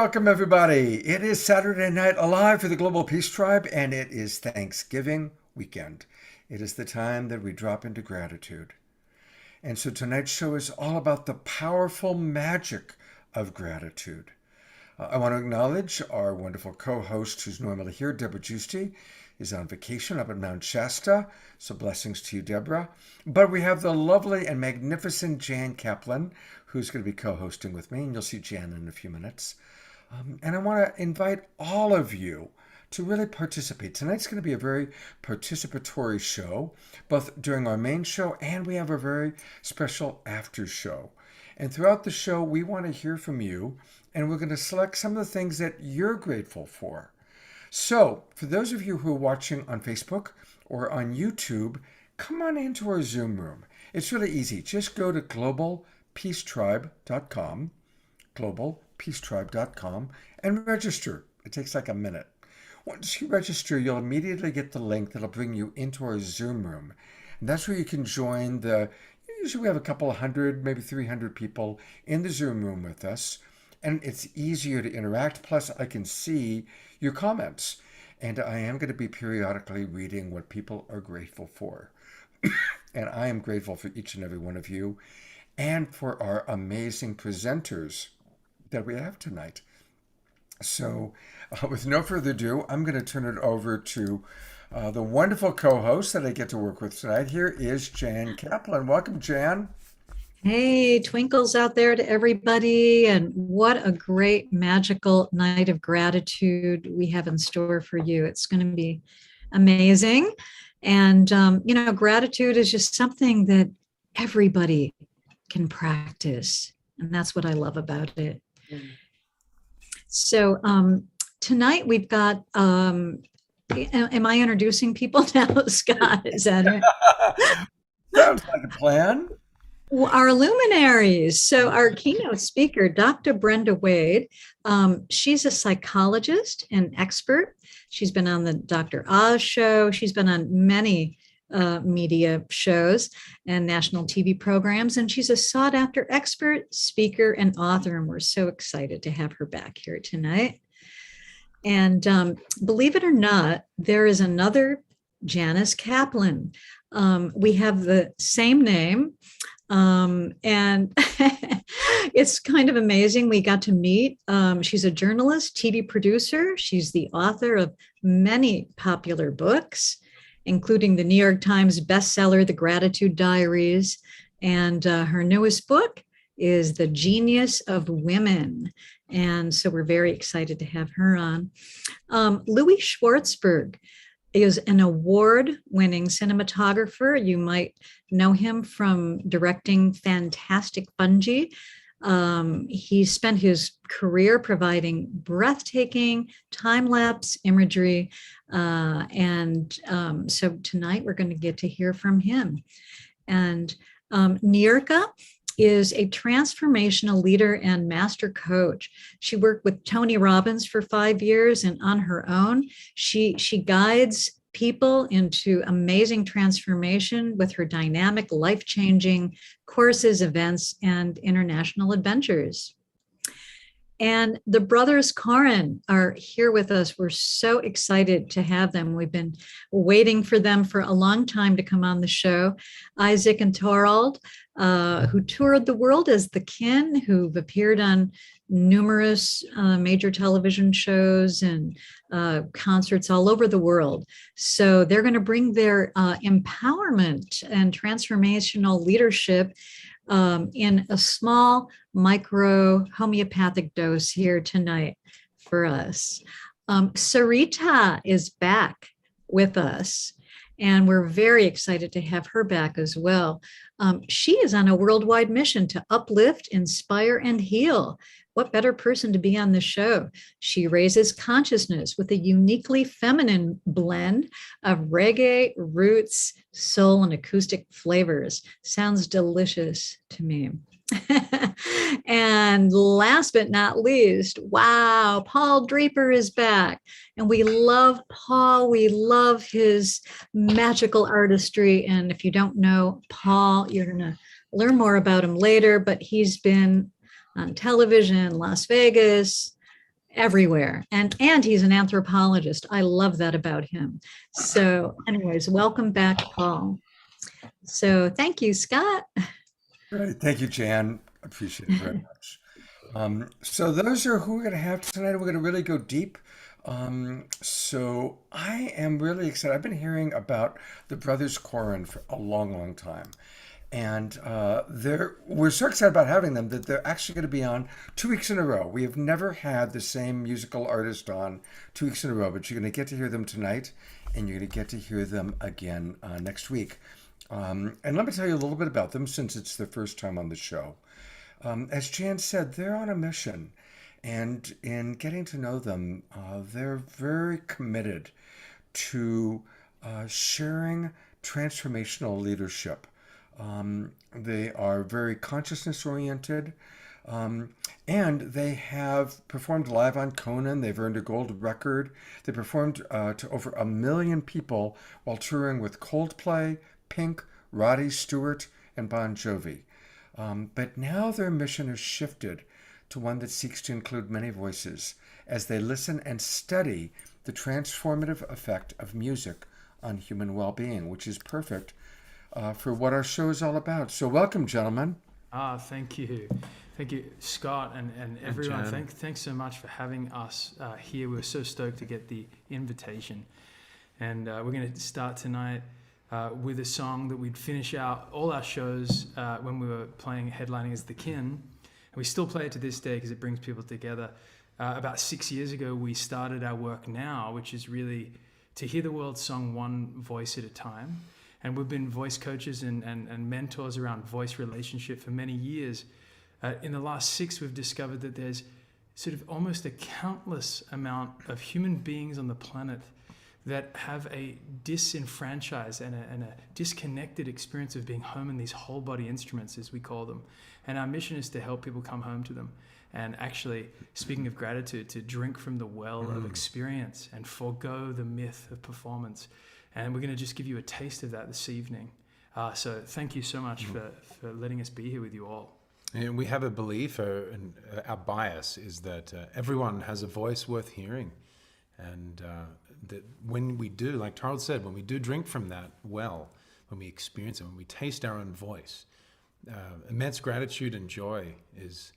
welcome everybody. It is Saturday Night Alive for the Global Peace Tribe, and it is Thanksgiving weekend. It is the time that we drop into gratitude. And so tonight's show is all about the powerful magic of gratitude. I want to acknowledge our wonderful co-host who's normally here, Deborah Giusti, is on vacation up at Mount Shasta. So blessings to you, Deborah. But we have the lovely and magnificent Jan Kaplan, who's going to be co-hosting with me, and you'll see Jan in a few minutes. And I want to invite all of you to really participate. Tonight's going to be a very participatory show, both during our main show and we have a very special after show. And throughout the show, we want to hear from you, and we're going to select some of the things that you're grateful for. So, for those of you who are watching on Facebook or on YouTube, come on into our Zoom room. It's really easy. Just go to globalpeacetribe.com, globalpeacetribe.com, and register. It takes like a minute. Once you register, you'll immediately get the link that'll bring you into our Zoom room. And that's where you can join usually we have a couple of hundred, maybe 300 people in the Zoom room with us. And it's easier to interact. Plus, I can see your comments. And I am going to be periodically reading what people are grateful for. And I am grateful for each and every one of you and for our amazing presenters that we have tonight. So, with no further ado, I'm going to turn it over to the wonderful co-host that I get to work with tonight. Here is Jan Kaplan. Welcome, Jan. Hey, twinkles out there to everybody. And what a great magical night of gratitude we have in store for you. It's going to be amazing. And, gratitude is just something that everybody can practice. And that's what I love about it. So tonight we've got, am I introducing people now, Scott? Is that it? Sounds like a plan. Our luminaries. So our keynote speaker, Dr. Brenda Wade, she's a psychologist and expert. She's been on the Dr. Oz show. She's been on many media shows and national TV programs, and she's a sought after expert, speaker, and author. And we're so excited to have her back here tonight. And believe it or not, there is another Janice Kaplan. We have the same name. And it's kind of amazing. We got to meet. She's a journalist, TV producer. She's the author of many popular books, including the New York Times bestseller, The Gratitude Diaries. And her newest book is The Genius of Women. And so we're very excited to have her on. Louie Schwartzberg is an award-winning cinematographer. You might know him from directing Fantastic Fungi. He spent his career providing breathtaking time-lapse imagery. So tonight we're going to get to hear from him. And Niurka is a transformational leader and master coach. She worked with Tony Robbins for 5 years, and on her own, she guides people into amazing transformation with her dynamic, life-changing courses, events, and international adventures. And the brothers Koren are here with us. We're so excited to have them. We've been waiting for them for a long time to come on the show. Isaac and Torald, who toured the world as the Kin, who've appeared on numerous major television shows and concerts all over the world. So they're going to bring their empowerment and transformational leadership in a small micro homeopathic dose here tonight for us. Saritah is back with us, and we're very excited to have her back as well. She is on a worldwide mission to uplift, inspire, and heal. What better person to be on the show? She raises consciousness with a uniquely feminine blend of reggae, roots, soul, and acoustic flavors. Sounds delicious to me. And last but not least, wow, Paul Draper is back. And we love Paul. We love his magical artistry. And if you don't know Paul, you're going to learn more about him later, but he's been on television, Las Vegas, everywhere. And he's an anthropologist. I love that about him. So anyways, welcome back, Paul. So thank you, Scott. Great. Thank you, Jan. Appreciate it very much. So those are who we're going to have tonight. We're going to really go deep. So I am really excited. I've been hearing about the brothers Koren for a long, long time. And we're so excited about having them that they're actually going to be on 2 weeks in a row. We have never had the same musical artist on 2 weeks in a row, but you're going to get to hear them tonight, and you're going to get to hear them again next week. And let me tell you a little bit about them since it's their first time on the show. As Jan said, they're on a mission. And in getting to know them, they're very committed to sharing transformational leadership. They are very consciousness oriented, and they have performed live on Conan. They've earned a gold record. They performed to over 1 million people while touring with Coldplay, Pink, Roddy Stewart, and Bon Jovi. But now their mission has shifted to one that seeks to include many voices as they listen and study the transformative effect of music on human well-being, which is perfect for what our show is all about. So welcome, gentlemen. Thank you. Thank you, Scott, and everyone. Thanks so much for having us here. We're so stoked to get the invitation. And we're going to start tonight with a song that we'd finish out all our shows when we were headlining as The Kin. And we still play it to this day because it brings people together. About 6 years ago, we started our work now, which is really to hear the world sung one voice at a time. And we've been voice coaches and mentors around voice relationship for many years. In the last 6, we've discovered that there's sort of almost a countless amount of human beings on the planet that have a disenfranchised and a disconnected experience of being home in these whole body instruments, as we call them. And our mission is to help people come home to them. And actually, speaking of gratitude, to drink from the well of experience and forego the myth of performance. And we're going to just give you a taste of that this evening. So thank you so much for letting us be here with you all. And we have a belief, and our bias is that everyone has a voice worth hearing. And that when we do, like Charles said, when we do drink from that well, when we experience it, when we taste our own voice, immense gratitude and joy is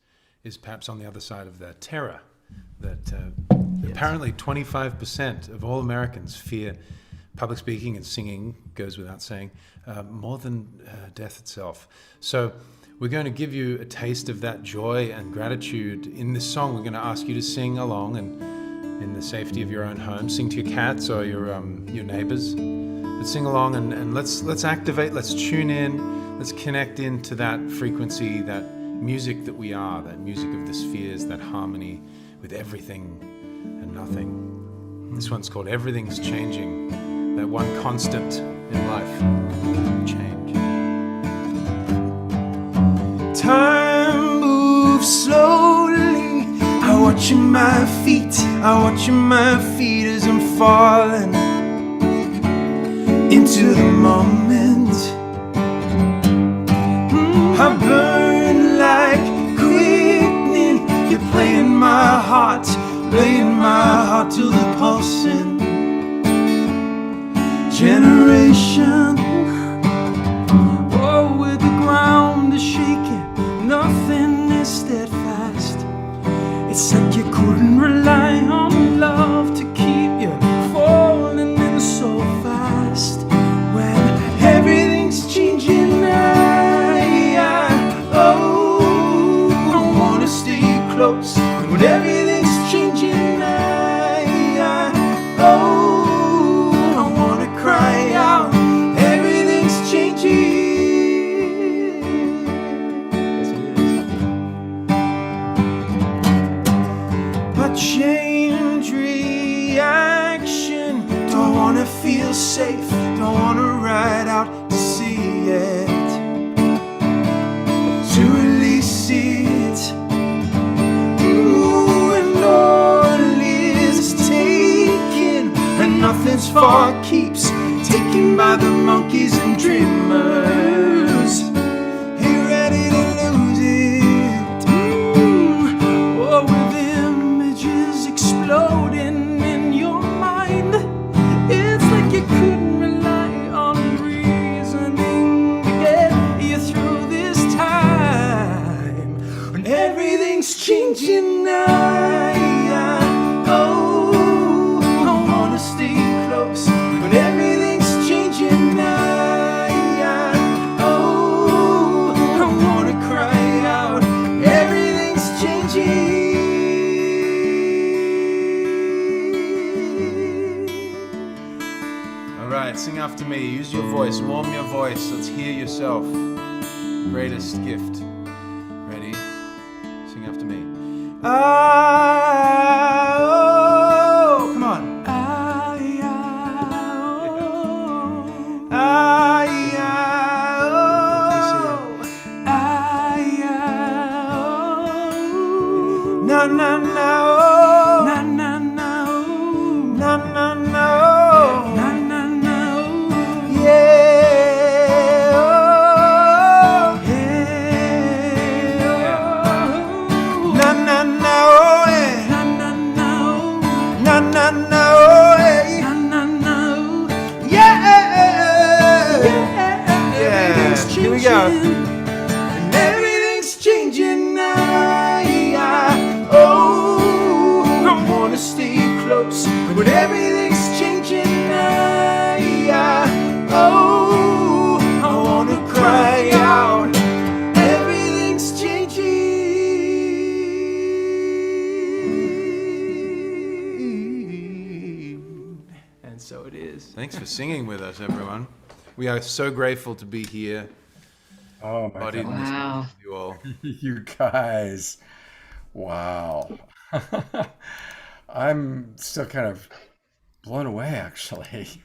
perhaps on the other side of that terror that apparently 25% of all Americans fear public speaking and singing, goes without saying, more than death itself. So we're going to give you a taste of that joy and gratitude in this song. We're going to ask you to sing along and in the safety of your own home. Sing to your cats or your neighbors. But sing along and let's activate, let's tune in, let's connect into that frequency, that music that we are, that music of the spheres, that harmony with everything and nothing. This one's called Everything's Changing, that one constant in life, change. Time moves slowly. I watch my feet as I'm falling into the moment. I burn like quickening. You're playing my heart to the pulsing generation. Oh, where the ground is shaking, nothing is steadfast. It's like you couldn't rely on love to keep you falling in so fast. When everything's changing, I wanna stay close. And when everything's changing, I wanna cry out. Everything's changing. Change reaction. Don't wanna feel safe, don't wanna ride out to see it, to release it. Ooh, and all is taken, and nothing's for keeps. Taken by the monkeys and dreamers. Ain't ready to lose it. Oh, with images right, sing after me. Use your voice, warm your voice. Let's hear yourself. Greatest gift. Ready? Sing after me. Oh, come on. Na na na oh, na na na oh, na na na oh, na na na oh, yeah, oh, yeah, oh, na na na oh, yeah, na na na oh, na na na oh, yeah, na na na oh, yeah, yeah. Here we go. And everything's changing now. Oh, I wanna stay close, but everything's changing now. Oh, I wanna cry out. Everything's changing. And so it is. Thanks for singing with us, everyone. We are so grateful to be here. Oh my Bodied in God. this Wow. with you all. You guys. Wow. I'm still kind of blown away, actually.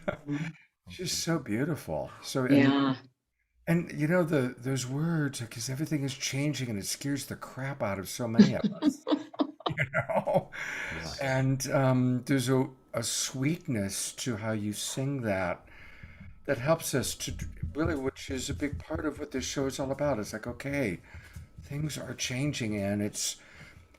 Just so beautiful. So, Yeah. and you know, those words, because everything is changing and it scares the crap out of so many of us, you know? And there's a sweetness to how you sing that helps us to really, which is a big part of what this show is all about. It's like, okay, things are changing and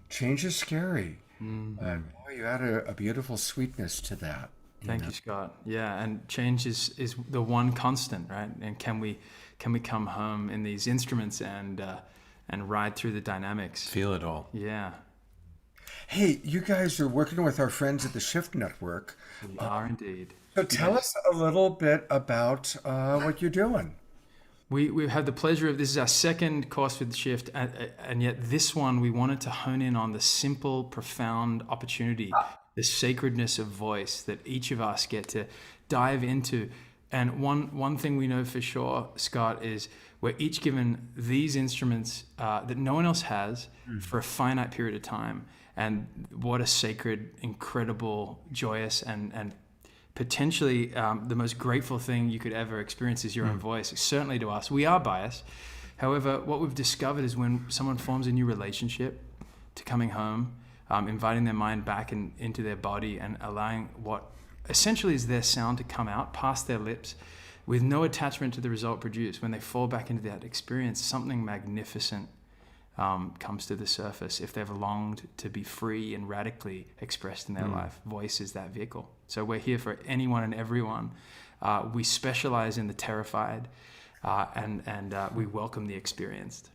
change is scary. And boy, you add a beautiful sweetness to that. Thank you, Scott. Yeah, and change is the one constant, right? And can we come home in these instruments and ride through the dynamics? Feel it all. Yeah, Hey, you guys are working with our friends at the Shift Network. we are indeed. So tell us a little bit about what you're doing. We've had the pleasure of, this is our second course with the Shift, and yet this one we wanted to hone in on the simple, profound opportunity, the sacredness of voice that each of us get to dive into. And one thing we know for sure, Scott, is we're each given these instruments that no one else has for a finite period of time. And what a sacred, incredible, joyous, and potentially the most grateful thing you could ever experience is your own voice. Certainly to us, we are biased. However, what we've discovered is when someone forms a new relationship to coming home, inviting their mind back into their body and allowing what essentially is their sound to come out past their lips with no attachment to the result produced, when they fall back into that experience, something magnificent comes to the surface. If they've longed to be free and radically expressed in their life, voice is that vehicle. So we're here for anyone and everyone. We specialize in the terrified, and we welcome the experienced.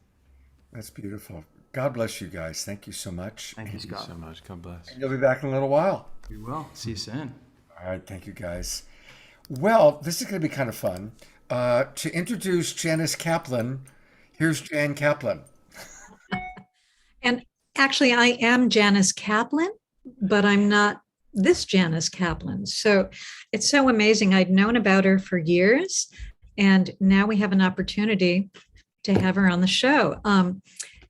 That's beautiful. God bless you guys. Thank you so much. Thank you, Thank you Scott. so much. God bless. You'll be back in a little while. We will. See you soon. All right. Thank you, guys. Well, this is going to be kind of fun. To introduce Janice Kaplan, here's Jan Kaplan. And actually, I am Janice Kaplan, but I'm not this Janice Kaplan. So it's so amazing. I'd known about her for years, and now we have an opportunity to have her on the show.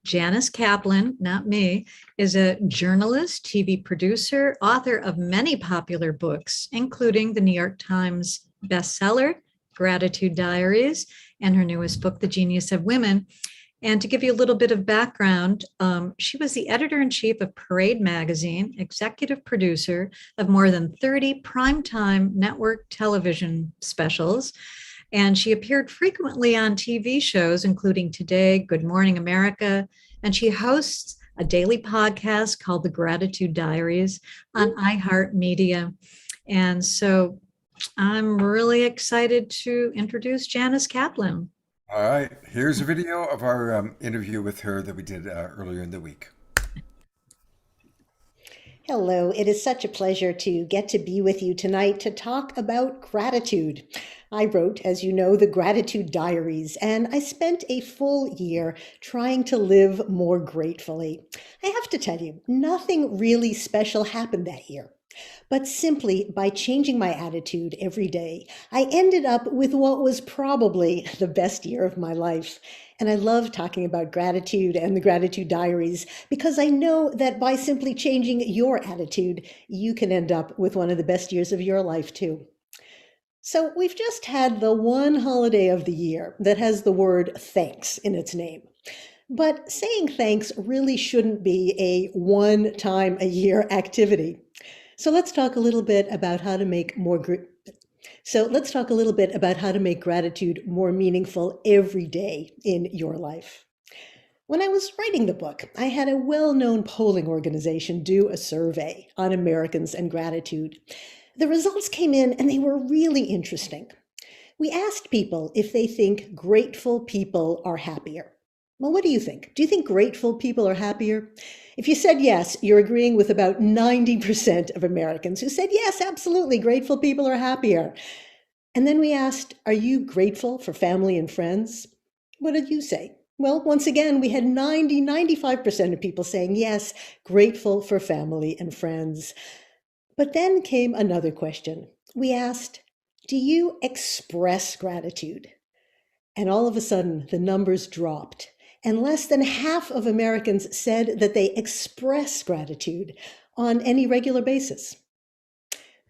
Janice Kaplan, not me, is a journalist, TV producer, author of many popular books, including the New York Times bestseller, Gratitude Diaries, and her newest book, The Genius of Women. And to give you a little bit of background, she was the editor-in-chief of Parade magazine, executive producer of more than 30 primetime network television specials. And she appeared frequently on TV shows, including Today, Good Morning America. And she hosts a daily podcast called The Gratitude Diaries on iHeartMedia. And so I'm really excited to introduce Janice Kaplan. All right. Here's a video of our interview with her that we did earlier in the week. Hello, it is such a pleasure to get to be with you tonight to talk about gratitude. I wrote, as you know, the Gratitude Diaries, and I spent a full year trying to live more gratefully. I have to tell you, nothing really special happened that year. But simply by changing my attitude every day, I ended up with what was probably the best year of my life. And I love talking about gratitude and the gratitude diaries because I know that by simply changing your attitude, you can end up with one of the best years of your life too. So we've just had the one holiday of the year that has the word thanks in its name. But saying thanks really shouldn't be a one time a year activity. So let's talk a little bit about how to make gratitude more meaningful every day in your life. When I was writing the book, I had a well-known polling organization do a survey on Americans and gratitude. The results came in and they were really interesting. We asked people if they think grateful people are happier. Well, what do you think? Do you think grateful people are happier? If you said yes, you're agreeing with about 90% of Americans who said, yes, absolutely, grateful people are happier. And then we asked, are you grateful for family and friends? What did you say? Well, once again, we had 95% of people saying, yes, grateful for family and friends. But then came another question. We asked, do you express gratitude? And all of a sudden, the numbers dropped. And less than half of Americans said that they express gratitude on any regular basis.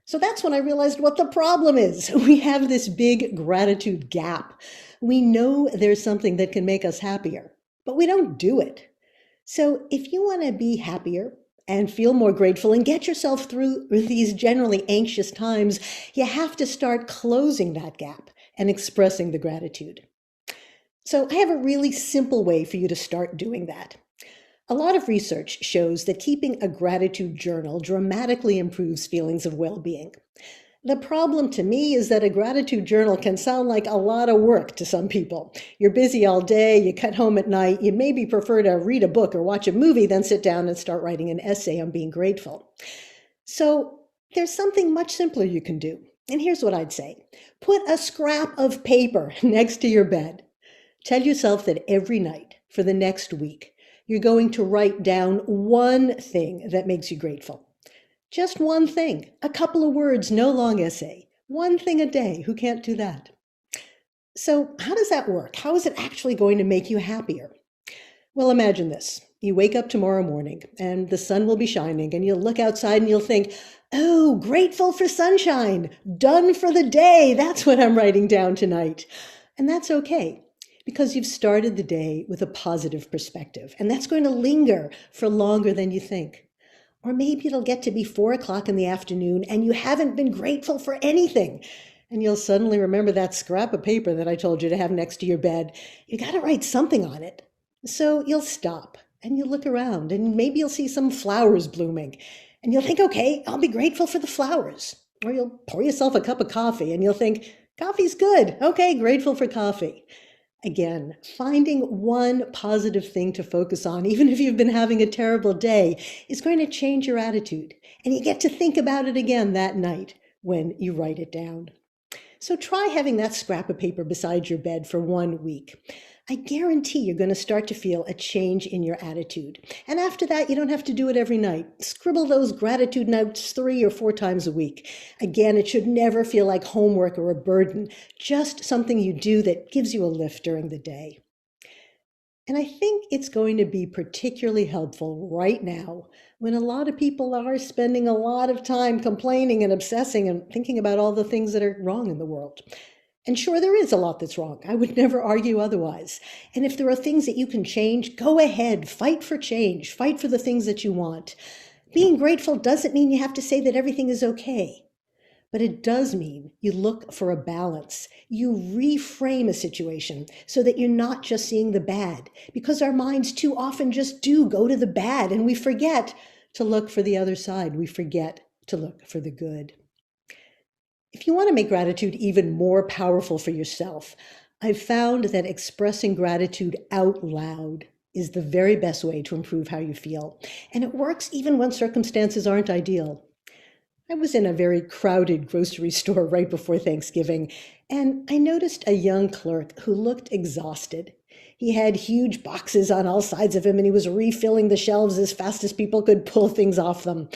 So that's when I realized what the problem is. We have this big gratitude gap. We know there's something that can make us happier, but we don't do it. So if you want to be happier and feel more grateful and get yourself through these generally anxious times, you have to start closing that gap and expressing the gratitude. So I have a really simple way for you to start doing that. A lot of research shows that keeping a gratitude journal dramatically improves feelings of well-being. The problem to me is that a gratitude journal can sound like a lot of work to some people. You're busy all day, you cut home at night, you maybe prefer to read a book or watch a movie than sit down and start writing an essay on being grateful. So there's something much simpler you can do. And here's what I'd say. Put a scrap of paper next to your bed. Tell yourself that every night for the next week, you're going to write down one thing that makes you grateful. Just one thing, a couple of words, no long essay. One thing a day, who can't do that? So how does that work? How is it actually going to make you happier? Well, imagine this. You wake up tomorrow morning and the sun will be shining and you'll look outside and you'll think, oh, grateful for sunshine, done for the day. That's what I'm writing down tonight. And that's okay, because you've started the day with a positive perspective, and that's going to linger for longer than you think. Or maybe it'll get to be 4 o'clock in the afternoon and you haven't been grateful for anything. And you'll suddenly remember that scrap of paper that I told you to have next to your bed. You got to write something on it. So you'll stop and you'll look around and maybe you'll see some flowers blooming. And you'll think, okay, I'll be grateful for the flowers. Or you'll pour yourself a cup of coffee and you'll think, coffee's good. Okay, grateful for coffee. Again, finding one positive thing to focus on, even if you've been having a terrible day, is going to change your attitude. And you get to think about it again that night when you write it down. So try having that scrap of paper beside your bed for 1 week. I guarantee you're going to start to feel a change in your attitude. And after that, you don't have to do it every night. Scribble those gratitude notes 3 or 4 times a week. Again, it should never feel like homework or a burden, just something you do that gives you a lift during the day. And I think it's going to be particularly helpful right now when a lot of people are spending a lot of time complaining and obsessing and thinking about all the things that are wrong in the world. And sure, there is a lot that's wrong. I would never argue otherwise. And if there are things that you can change, go ahead, fight for change, fight for the things that you want. Being grateful doesn't mean you have to say that everything is okay. But it does mean you look for a balance. You reframe a situation so that you're not just seeing the bad, because our minds too often just do go to the bad and we forget to look for the other side. We forget to look for the good. If you want to make gratitude even more powerful for yourself, I've found that expressing gratitude out loud is the very best way to improve how you feel. And it works even when circumstances aren't ideal. I was in a very crowded grocery store right before Thanksgiving, and I noticed a young clerk who looked exhausted. He had huge boxes on all sides of him, and he was refilling the shelves as fast as people could pull things off them.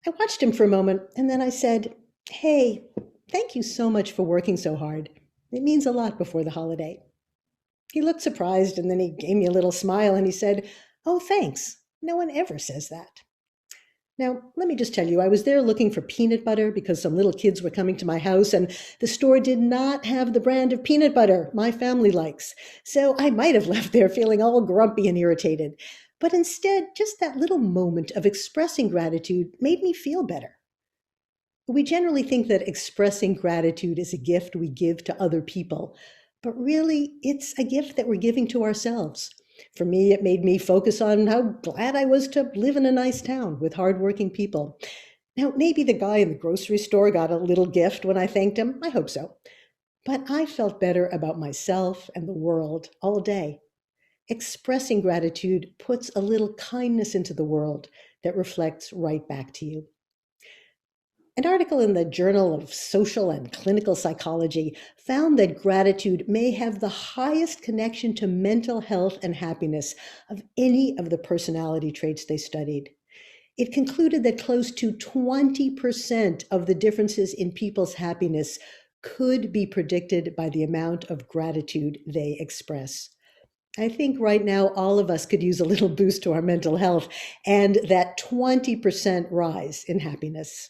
I watched him for a moment and then I said, "Hey, thank you so much for working so hard. It means a lot before the holiday." He looked surprised and then he gave me a little smile and he said, "Oh, thanks. No one ever says that." Now, let me just tell you, I was there looking for peanut butter because some little kids were coming to my house, and the store did not have the brand of peanut butter my family likes. So I might have left there feeling all grumpy and irritated. But instead, just that little moment of expressing gratitude made me feel better. We generally think that expressing gratitude is a gift we give to other people, but really, it's a gift that we're giving to ourselves. For me, it made me focus on how glad I was to live in a nice town with hardworking people. Now, maybe the guy in the grocery store got a little gift when I thanked him. I hope so. But I felt better about myself and the world all day. Expressing gratitude puts a little kindness into the world that reflects right back to you. An article in the Journal of Social and Clinical Psychology found that gratitude may have the highest connection to mental health and happiness of any of the personality traits they studied. It concluded that close to 20% of the differences in people's happiness could be predicted by the amount of gratitude they express. I think right now all of us could use a little boost to our mental health and that 20% rise in happiness.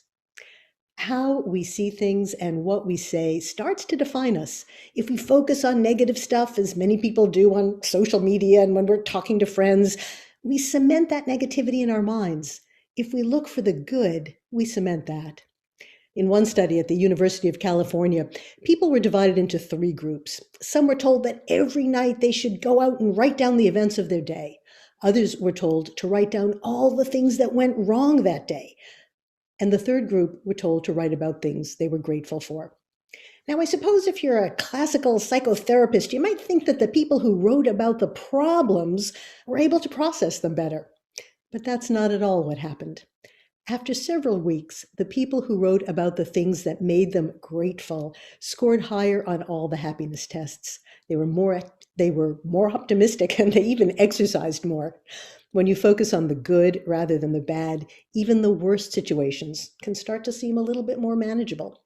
How we see things and what we say starts to define us. If we focus on negative stuff, as many people do on social media and when we're talking to friends, we cement that negativity in our minds. If we look for the good, we cement that. In one study at the University of California, people were divided into 3 groups. Some were told that every night they should go out and write down the events of their day. Others were told to write down all the things that went wrong that day. And the third group were told to write about things they were grateful for. Now, I suppose if you're a classical psychotherapist, you might think that the people who wrote about the problems were able to process them better. But that's not at all what happened. After several weeks, the people who wrote about the things that made them grateful scored higher on all the happiness tests. They were more optimistic and they even exercised more. When you focus on the good rather than the bad, even the worst situations can start to seem a little bit more manageable.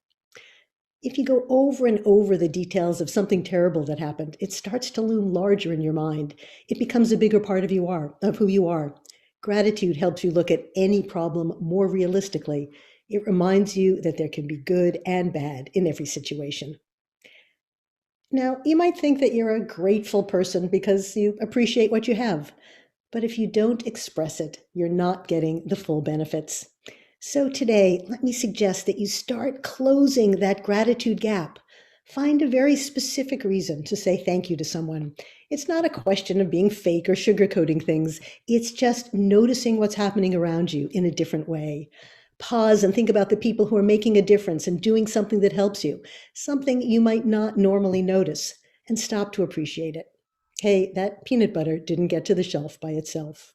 If you go over and over the details of something terrible that happened, it starts to loom larger in your mind. It becomes a bigger part of who you are. Gratitude helps you look at any problem more realistically. It reminds you that there can be good and bad in every situation. Now, you might think that you're a grateful person because you appreciate what you have. But if you don't express it, you're not getting the full benefits. So today, let me suggest that you start closing that gratitude gap. Find a very specific reason to say thank you to someone. It's not a question of being fake or sugarcoating things. It's just noticing what's happening around you in a different way. Pause and think about the people who are making a difference and doing something that helps you, something you might not normally notice, and stop to appreciate it. Hey, that peanut butter didn't get to the shelf by itself.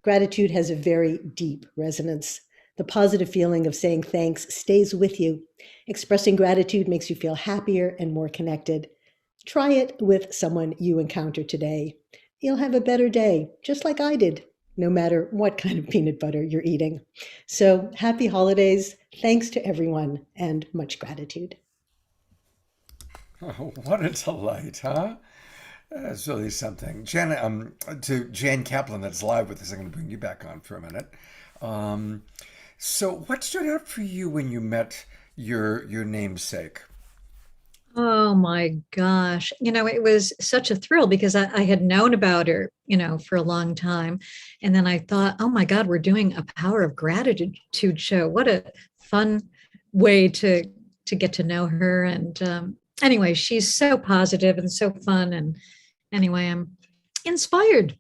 Gratitude has a very deep resonance. The positive feeling of saying thanks stays with you. Expressing gratitude makes you feel happier and more connected. Try it with someone you encounter today. You'll have a better day, just like I did, no matter what kind of peanut butter you're eating. So happy holidays. Thanks to everyone and much gratitude. Oh, what a delight, huh? That's really something. To Jan Kaplan, that's live with us. I'm going to bring you back on for a minute. So, what stood out for you when you met your namesake? Oh my gosh. It was such a thrill because I had known about her, for a long time. And then I thought, oh my God, we're doing a Power of Gratitude show. What a fun way to get to know her. And anyway, she's so positive and so fun. And anyway, I'm inspired.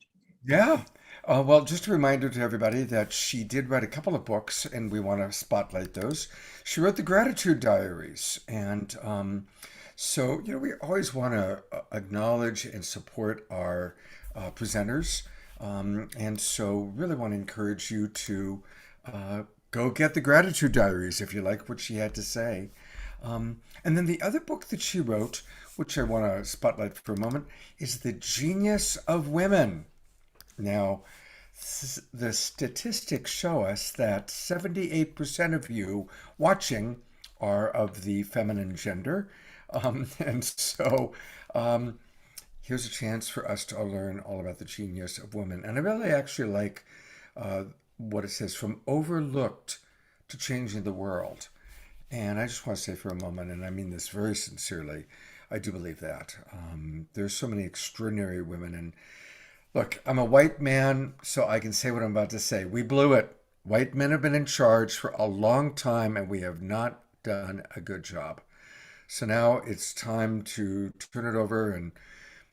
Yeah. Well, just a reminder to everybody that she did write a couple of books, and we want to spotlight those. She wrote the Gratitude Diaries, and so we always want to acknowledge and support our presenters, and so really want to encourage you to go get the Gratitude Diaries if you like what she had to say. And then the other book that she wrote, which I want to spotlight for a moment, is The Genius of Women. Now, the statistics show us that 78% of you watching are of the feminine gender. And so here's a chance for us to learn all about the genius of women. And I really actually like what it says, from overlooked to changing the world. And I just want to say for a moment, and I mean this very sincerely, I do believe that. There's so many extraordinary women. And look, I'm a white man, so I can say what I'm about to say. We blew it. White men have been in charge for a long time, and we have not done a good job. So now it's time to turn it over, and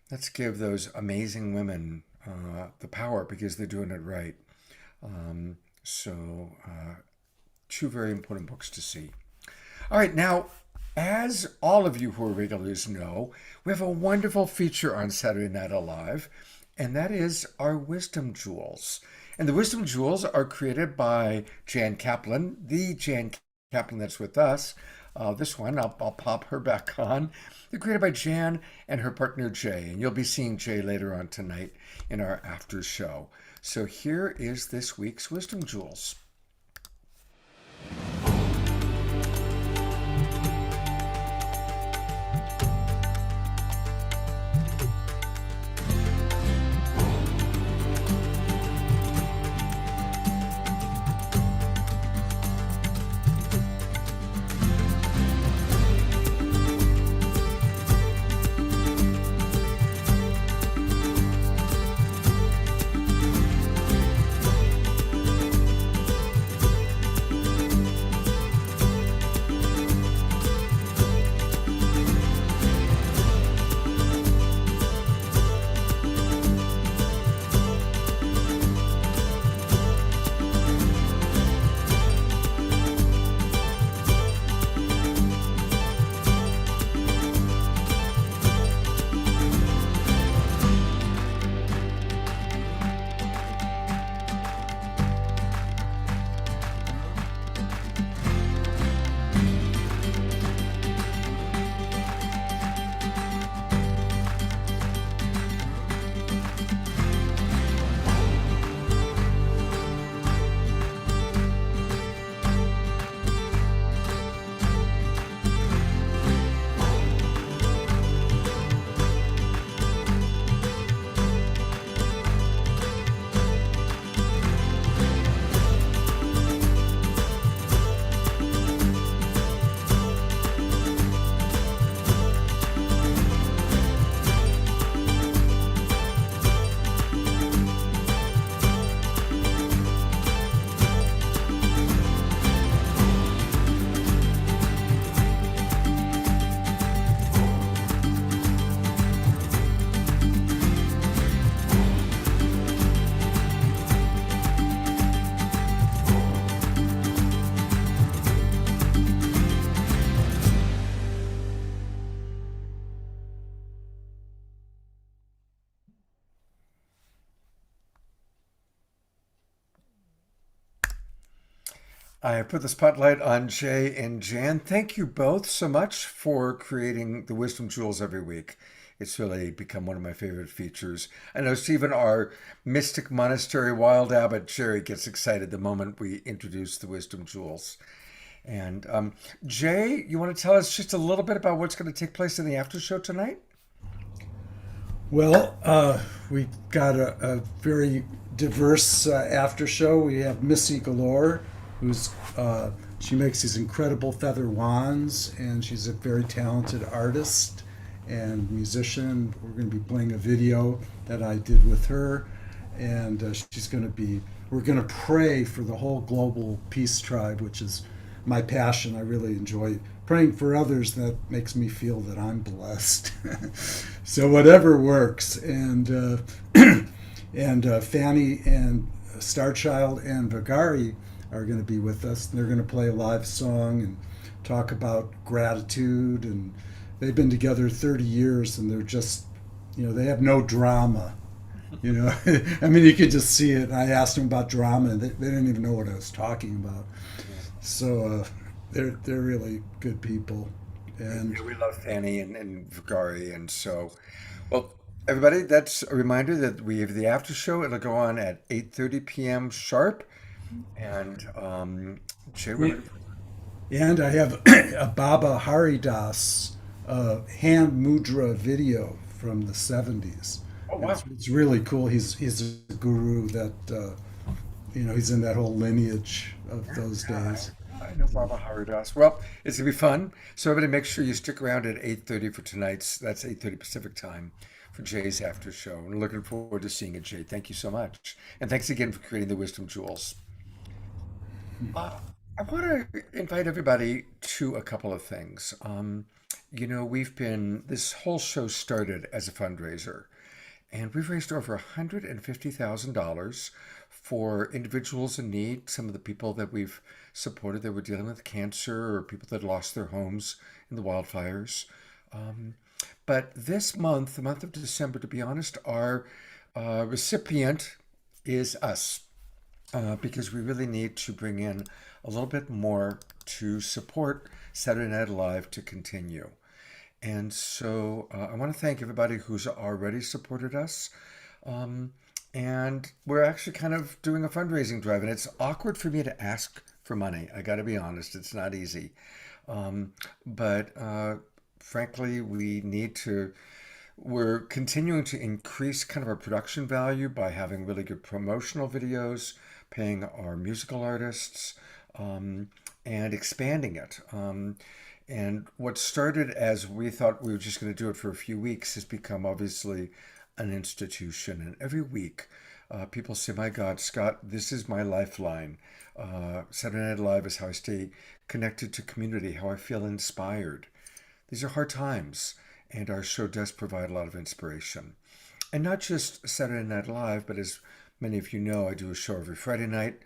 let's give those amazing women the power, because they're doing it right. Two very important books to see. All right, now, as all of you who are regulars know, we have a wonderful feature on Saturday Night Alive, and that is our Wisdom Jewels. And the Wisdom Jewels are created by Jan Kaplan, the Jan Kaplan that's with us. This one, I'll pop her back on. They're created by Jan and her partner Jay, and you'll be seeing Jay later on tonight in our after show. So here is this week's Wisdom Jewels. I put the spotlight on Jay and Jan. Thank you both so much for creating the Wisdom Jewels every week. It's really become one of my favorite features. I know Stephen, our Mystic Monastery Wild Abbot, Jerry, gets excited the moment we introduce the Wisdom Jewels. And Jay, you want to tell us just a little bit about what's going to take place in the after show tonight? Well, we've got a very diverse after show. We have Missy Galore, who's she makes these incredible feather wands, and she's a very talented artist and musician. We're going to be playing a video that I did with her, and we're going to pray for the whole global peace tribe, which is my passion. I really enjoy praying for others. That makes me feel that I'm blessed. So whatever works. And Fanny and Starchild and Vagari are going to be with us. And they're going to play a live song and talk about gratitude. And they've been together 30 years, and they're just, they have no drama. I mean, you could just see it. I asked them about drama, and they didn't even know what I was talking about. So they're really good people. And we love Fanny and Vagari. And so, well, Everybody, that's a reminder that we have the after show. It'll go on at 8:30 p.m. sharp. And Jay, we're looking for And I have a Baba Haridas hand mudra video from the 70s. Oh And wow. it's really cool. He's a guru that, he's in that whole lineage of those days. I know Baba Haridas. Well, it's gonna be fun. So everybody, make sure you stick around at 8:30 for tonight's. That's 8:30 Pacific time for Jay's after show. And looking forward to seeing it, Jay. Thank you so much, and thanks again for creating the wisdom jewels. Uh, I want to invite everybody to a couple of things. This whole show started as a fundraiser, and we've raised over $150,000 for individuals in need. Some of the people that we've supported that were dealing with cancer or people that lost their homes in the wildfires. Um, but this month, the month of December, to be honest, our recipient is us because we really need to bring in a little bit more to support Saturday Night Live to continue. And so I want to thank everybody who's already supported us. Um, and we're actually kind of doing a fundraising drive, and it's awkward for me to ask for money. I got to be honest, it's not easy. But frankly, we're continuing to increase kind of our production value by having really good promotional videos, paying our musical artists, and expanding it. And what started as we thought we were just going to do it for a few weeks has become obviously an institution. And every week, people say, "My God, Scott, this is my lifeline. Saturday Night Live is how I stay connected to community, how I feel inspired." These are hard times, and our show does provide a lot of inspiration. And not just Saturday Night Live, but as many of you know, I do a show every Friday night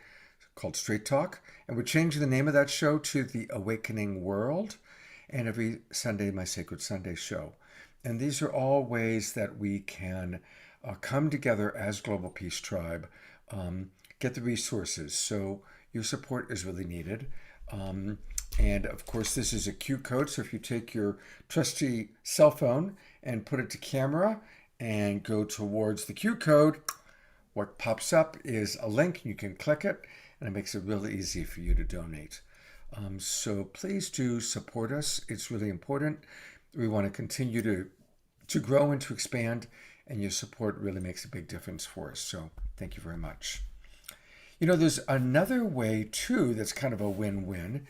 called Straight Talk, and we're changing the name of that show to The Awakening World, and every Sunday, my Sacred Sunday show. And these are all ways that we can come together as Global Peace Tribe, get the resources. So your support is really needed. And of course, this is a Q code. So if you take your trusty cell phone and put it to camera and go towards the Q code, what pops up is a link. You can click it, and it makes it really easy for you to donate. So please do support us. It's really important. We want to continue to grow and to expand, and your support really makes a big difference for us. So thank you very much. There's another way too that's kind of a win-win,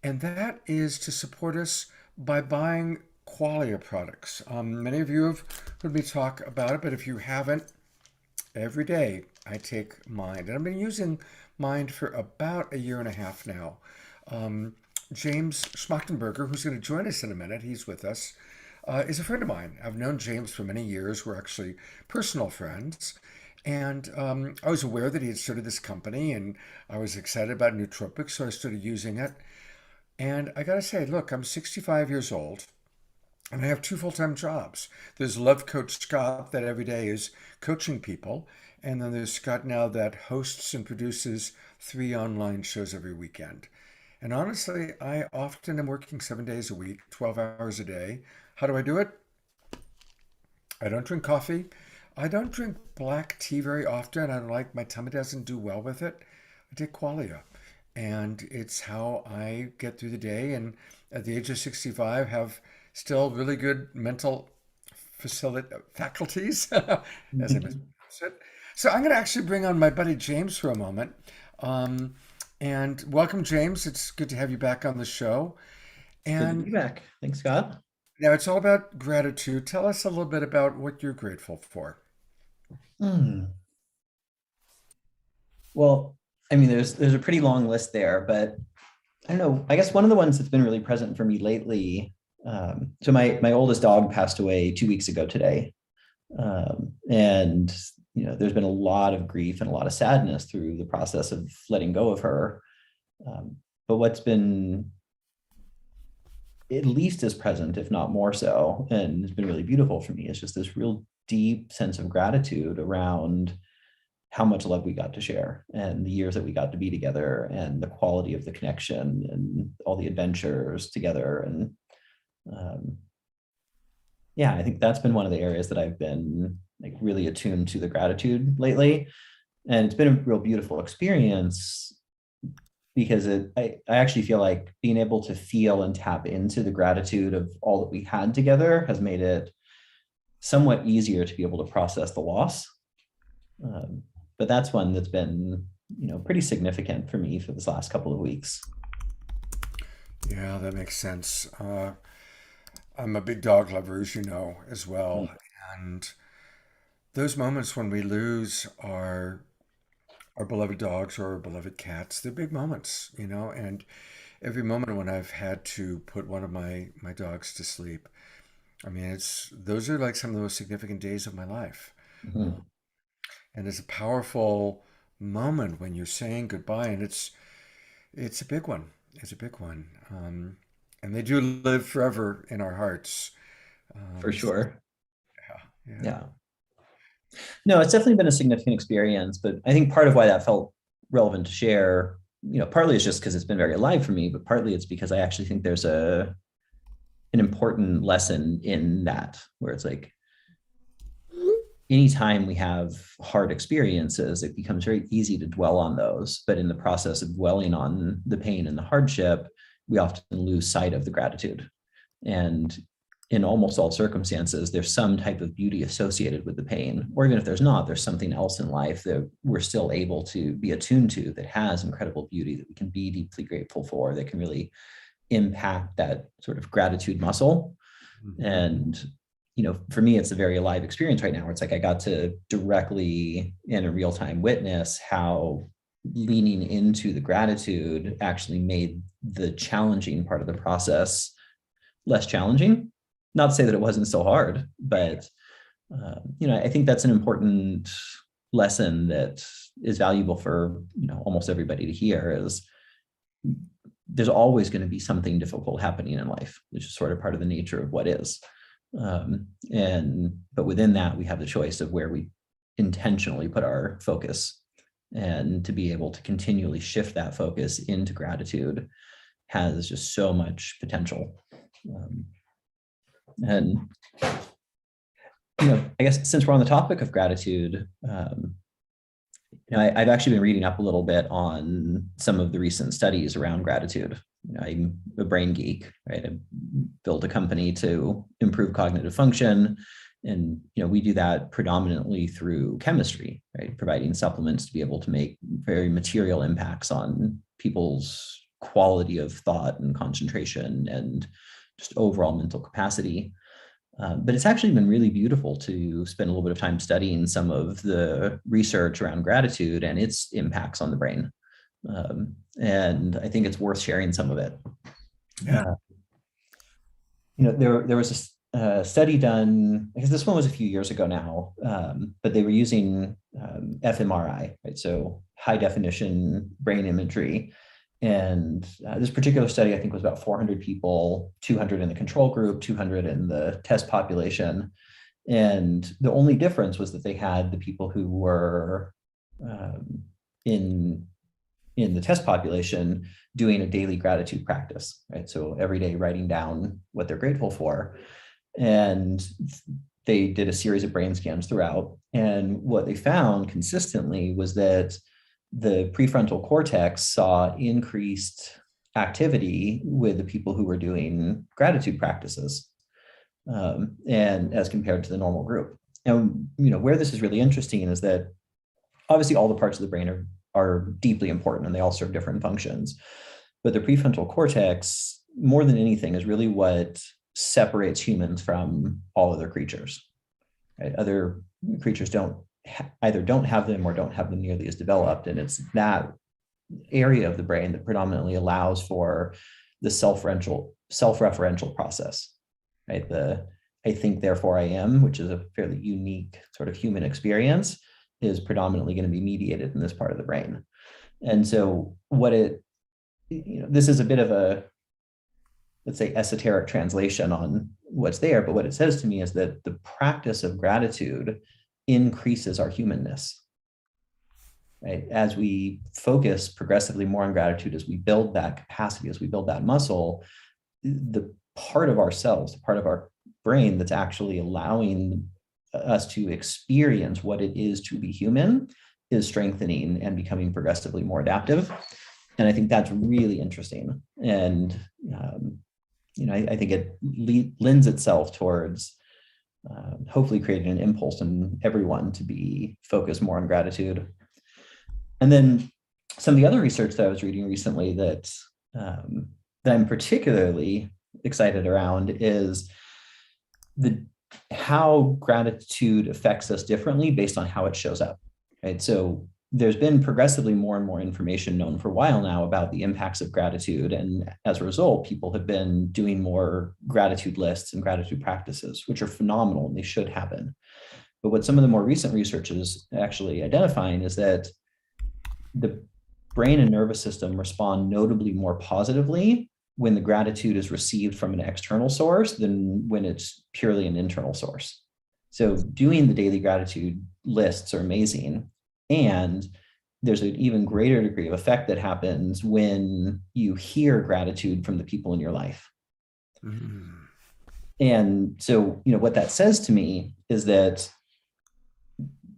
and that is to support us by buying Qualia products. Many of you have heard me talk about it, but if you haven't, every day I take Mind, and I've been using Mind for about a year and a half now. James Schmachtenberger, who's going to join us in a minute, he's with us, is a friend of mine. I've known James for many years. We're actually personal friends. And I was aware that he had started this company, and I was excited about nootropics, so I started using it. And I got to say, look, I'm 65 years old, and I have two full-time jobs. There's Love Coach Scott that every day is coaching people, and then there's Scott now that hosts and produces 3 online shows every weekend. And honestly, I often am working 7 days a week, 12 hours a day. How do I do it? I don't drink coffee. I don't drink black tea very often. I don't like, my tummy doesn't do well with it. I take Qualia. And it's how I get through the day. And at the age of 65, have still really good mental faculties, as I mispronounce it. So I'm going to actually bring on my buddy James for a moment. And welcome, James. It's good to have you back on the show. Good to And be back. Thanks, Scott. now it's all about gratitude. Tell us a little bit about what you're grateful for. Hmm. Well, I mean, there's a pretty long list there, but I don't know. I guess one of the ones that's been really present for me lately. So my oldest dog passed away 2 weeks ago today, and there's been a lot of grief and a lot of sadness through the process of letting go of her. But what's been at least as present, if not more so, and it's been really beautiful for me, is just this real deep sense of gratitude around how much love we got to share and the years that we got to be together and the quality of the connection and all the adventures together. And yeah, I think that's been one of the areas that I've been like really attuned to the gratitude lately. And it's been a real beautiful experience because I actually feel like being able to feel and tap into the gratitude of all that we had together has made it somewhat easier to be able to process the loss. But that's one that's been, pretty significant for me for this last couple of weeks. Yeah, that makes sense. I'm a big dog lover, as you know, as well. And those moments when we lose our beloved dogs or our beloved cats, they're big moments, and every moment when I've had to put one of my dogs to sleep, I mean, those are like some of the most significant days of my life. Mhm. And it's a powerful moment when you're saying goodbye, and it's a big one. It's a big one. And they do live forever in our hearts. For sure. Yeah, yeah. Yeah. No, it's definitely been a significant experience, but I think part of why that felt relevant to share, partly it's just because it's been very alive for me, but partly it's because I actually think there's an important lesson in that, where it's like anytime we have hard experiences, it becomes very easy to dwell on those. But in the process of dwelling on the pain and the hardship, we often lose sight of the gratitude. And in almost all circumstances, there's some type of beauty associated with the pain, or even if there's not, there's something else in life that we're still able to be attuned to that has incredible beauty that we can be deeply grateful for, that can really impact that sort of gratitude muscle. Mhm. And, for me, it's a very alive experience right now where it's like I got to directly in a real time witness how leaning into the gratitude actually made the challenging part of the process less challenging. Not to say that it wasn't so hard, but I think that's an important lesson that is valuable for almost everybody to hear. Is there's always going to be something difficult happening in life, which is sort of part of the nature of what is. But within that, we have the choice of where we intentionally put our focus, and to be able to continually shift that focus into gratitude has just so much potential. And I guess since we're on the topic of gratitude, I've actually been reading up a little bit on some of the recent studies around gratitude. I'm a brain geek, right? I built a company to improve cognitive function, and we do that predominantly through chemistry, right? Providing supplements to be able to make very material impacts on people's quality of thought and concentration and just overall mental capacity. But it's actually been really beautiful to spend a little bit of time studying some of the research around gratitude and its impacts on the brain. And I think it's worth sharing some of it. Yeah. There was a study done, because this one was a few years ago now, but they were using fMRI, right? So high definition brain imagery. And this particular study, I think, was about 400 people, 200 in the control group, 200 in the test population. And the only difference was that they had the people who were in the test population doing a daily gratitude practice, right? So every day writing down what they're grateful for. And they did a series of brain scans throughout. And what they found consistently was that the prefrontal cortex saw increased activity with the people who were doing gratitude practices, and as compared to the normal group. And where this is really interesting is that obviously all the parts of the brain are deeply important and they all serve different functions, but the prefrontal cortex, more than anything, is really what separates humans from all other creatures. Right? Other creatures either don't have them or don't have them nearly as developed. And it's that area of the brain that predominantly allows for the self-referential process, right? The I think, therefore I am, which is a fairly unique sort of human experience, is predominantly going to be mediated in this part of the brain. And so this is a bit of a, let's say, esoteric translation on what's there, but what it says to me is that the practice of gratitude increases our humanness, right? As we focus progressively more on gratitude, as we build that capacity, as we build that muscle, the part of ourselves, the part of our brain that's actually allowing us to experience what it is to be human is strengthening and becoming progressively more adaptive. And I think that's really interesting. And, I think it lends itself towards hopefully creating an impulse in everyone to be focused more on gratitude. And then some of the other research that I was reading recently that I'm particularly excited around is how gratitude affects us differently based on how it shows up. Right. So there's been progressively more and more information known for a while now about the impacts of gratitude. And as a result, people have been doing more gratitude lists and gratitude practices, which are phenomenal and they should happen. But what some of the more recent research is actually identifying is that the brain and nervous system respond notably more positively when the gratitude is received from an external source than when it's purely an internal source. So doing the daily gratitude lists are amazing. And there's an even greater degree of effect that happens when you hear gratitude from the people in your life. Mm-hmm. And so, what that says to me is that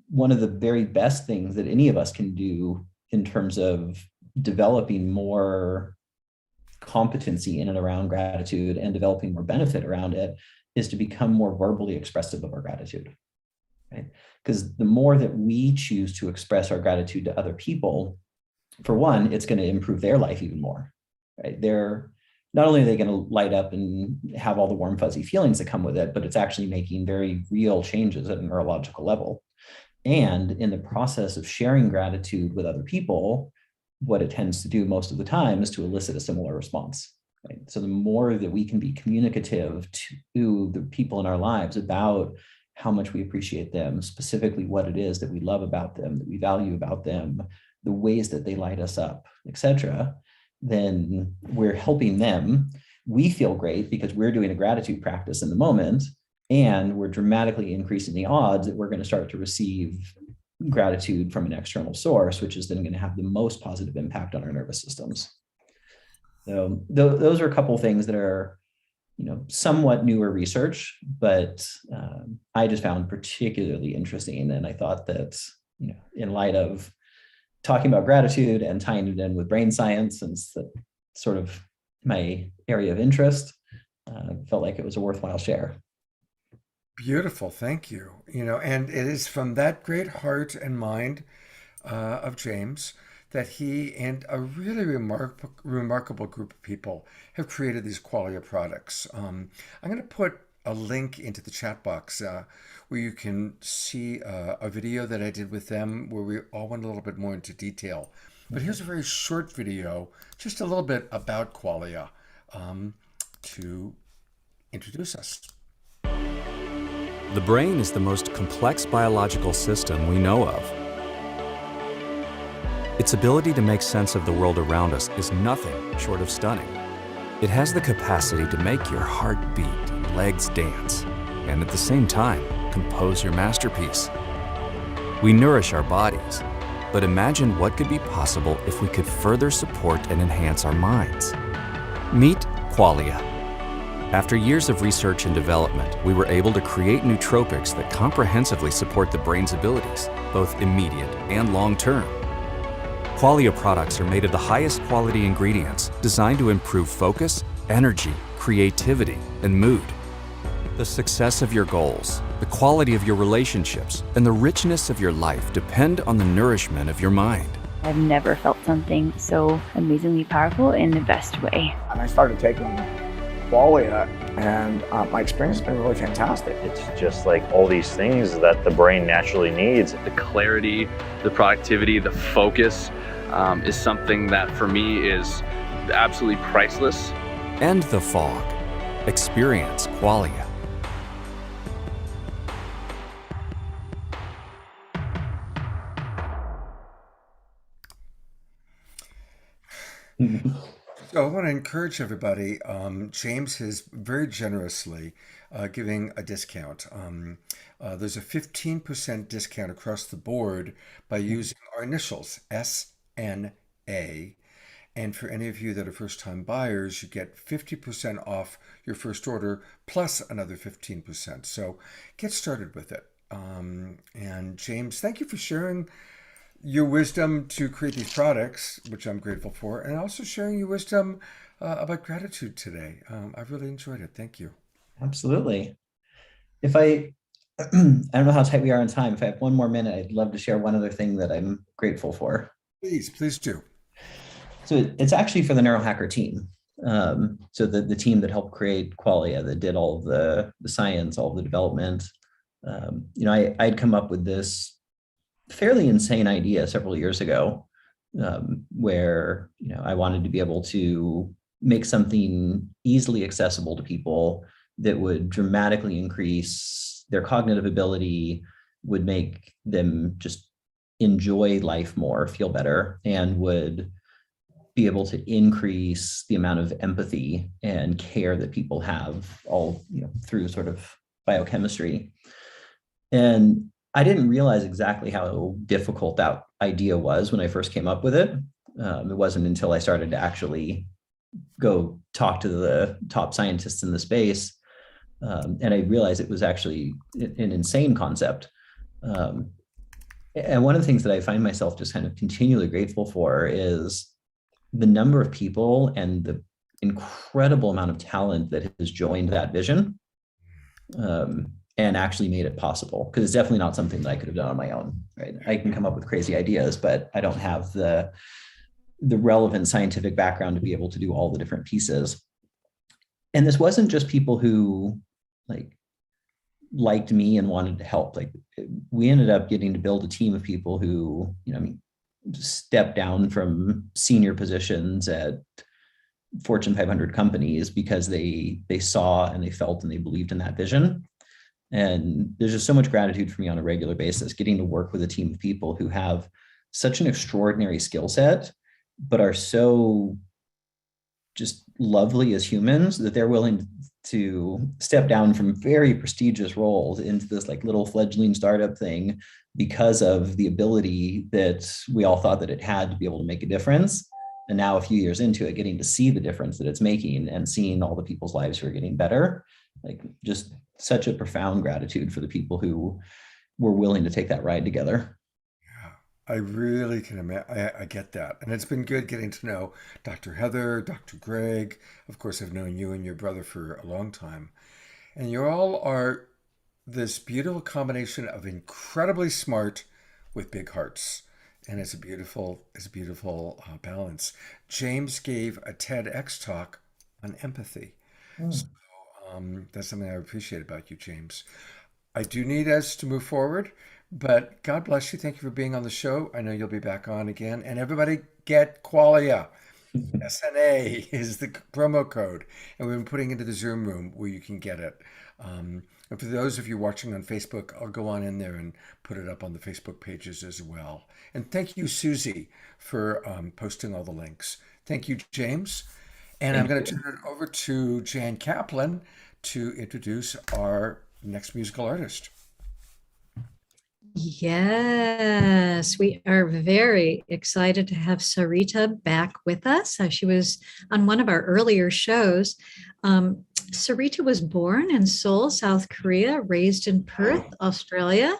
one of the very best things that any of us can do in terms of developing more competency in and around gratitude and developing more benefit around it is to become more verbally expressive of our gratitude. Right? Because the more that we choose to express our gratitude to other people, for one, it's going to improve their life even more. Right? They're not only are they going to light up and have all the warm, fuzzy feelings that come with it, but it's actually making very real changes at a neurological level. And in the process of sharing gratitude with other people, what it tends to do most of the time is to elicit a similar response. Right? So the more that we can be communicative to the people in our lives about how much we appreciate them, specifically what it is that we love about them, that we value about them, the ways that they light us up, etc., then we're helping them. We feel great because we're doing a gratitude practice in the moment, and we're dramatically increasing the odds that we're going to start to receive gratitude from an external source, which is then going to have the most positive impact on our nervous systems. So those are a couple of things that are, somewhat newer research, but I just found particularly interesting. And I thought that, in light of talking about gratitude and tying it in with brain science, since that's sort of my area of interest, felt like it was a worthwhile share. Beautiful, thank you. And it is from that great heart and mind of James that he and a really remarkable group of people have created these qualia products. I'm going to put a link into the chat box where you can see a video that I did with them where we all went a little bit more into detail. But here's a very short video, just a little bit about qualia to introduce us. The brain is the most complex biological system we know of. Its ability to make sense of the world around us is nothing short of stunning. It has the capacity to make your heart beat and legs dance, and at the same time, compose your masterpiece. We nourish our bodies, but imagine what could be possible if we could further support and enhance our minds. Meet qualia. After years of research and development, we were able to create nootropics that comprehensively support the brain's abilities, both immediate and long-term. Qualia products are made of the highest quality ingredients designed to improve focus, energy, creativity, and mood. The success of your goals, the quality of your relationships, and the richness of your life depend on the nourishment of your mind. I've never felt something so amazingly powerful in the best way. And I started taking qualia, and my experience has been really fantastic. It's just like all these things that the brain naturally needs. The clarity, the productivity, the focus is something that for me is absolutely priceless. And the fog. Experience qualia. So I want to encourage everybody. James is very generously giving a discount. There's a 15% discount across the board by using our initials, SNA. And for any of you that are first-time buyers, you get 50% off your first order plus another 15%. So get started with it. And James, thank you for sharing your wisdom to create these products, which I'm grateful for, and also sharing your wisdom about gratitude today. I've really enjoyed it. Thank you. Absolutely. If I don't know how tight we are on time. If I have one more minute, I'd love to share one other thing that I'm grateful for. Please do. So it's actually for the Neurohacker team. So the team that helped create Qualia, that did all of the science, all of the development. I'd come up with this fairly insane idea several years ago, where I wanted to be able to make something easily accessible to people that would dramatically increase their cognitive ability, would make them just enjoy life more, feel better, and would be able to increase the amount of empathy and care that people have, all through sort of biochemistry. And I didn't realize exactly how difficult that idea was when I first came up with it. It wasn't until I started to actually go talk to the top scientists in the space, and I realized it was actually an insane concept. And one of the things that I find myself just kind of continually grateful for is the number of people and the incredible amount of talent that has joined that vision, and actually made it possible. Because it's definitely not something that I could have done on my own, right? I can come up with crazy ideas, but I don't have the relevant scientific background to be able to do all the different pieces. And this wasn't just people who liked me and wanted to help. We ended up getting to build a team of people who, stepped down from senior positions at Fortune 500 companies because they saw and they felt and they believed in that vision. And there's just so much gratitude for me on a regular basis, getting to work with a team of people who have such an extraordinary skill set, but are so just lovely as humans that they're willing to step down from very prestigious roles into this little fledgling startup thing because of the ability that we all thought that it had to be able to make a difference. And now a few years into it, getting to see the difference that it's making and seeing all the people's lives who are getting better, just such a profound gratitude for the people who were willing to take that ride together. I really can imagine. I get that. And it's been good getting to know Dr. Heather, Dr. Greg. Of course, I've known you and your brother for a long time. And you all are this beautiful combination of incredibly smart with big hearts. And it's a beautiful balance. James gave a TEDx talk on empathy. So that's something I appreciate about you, James. I do need us to move forward. But God bless you. Thank you for being on the show. I know you'll be back on again. And everybody get Qualia. SNA is the promo code. And we've been putting into the Zoom room where you can get it. And for those of you watching on Facebook, I'll go on in there and put it up on the Facebook pages as well. And thank you, Susie, for posting all the links. Thank you, James. And I'm going to turn it over to Jan Kaplan to introduce our next musical artist. Yes, we are very excited to have Saritah back with us. She was on one of our earlier shows. Saritah was born in Seoul, South Korea, raised in Perth, Australia,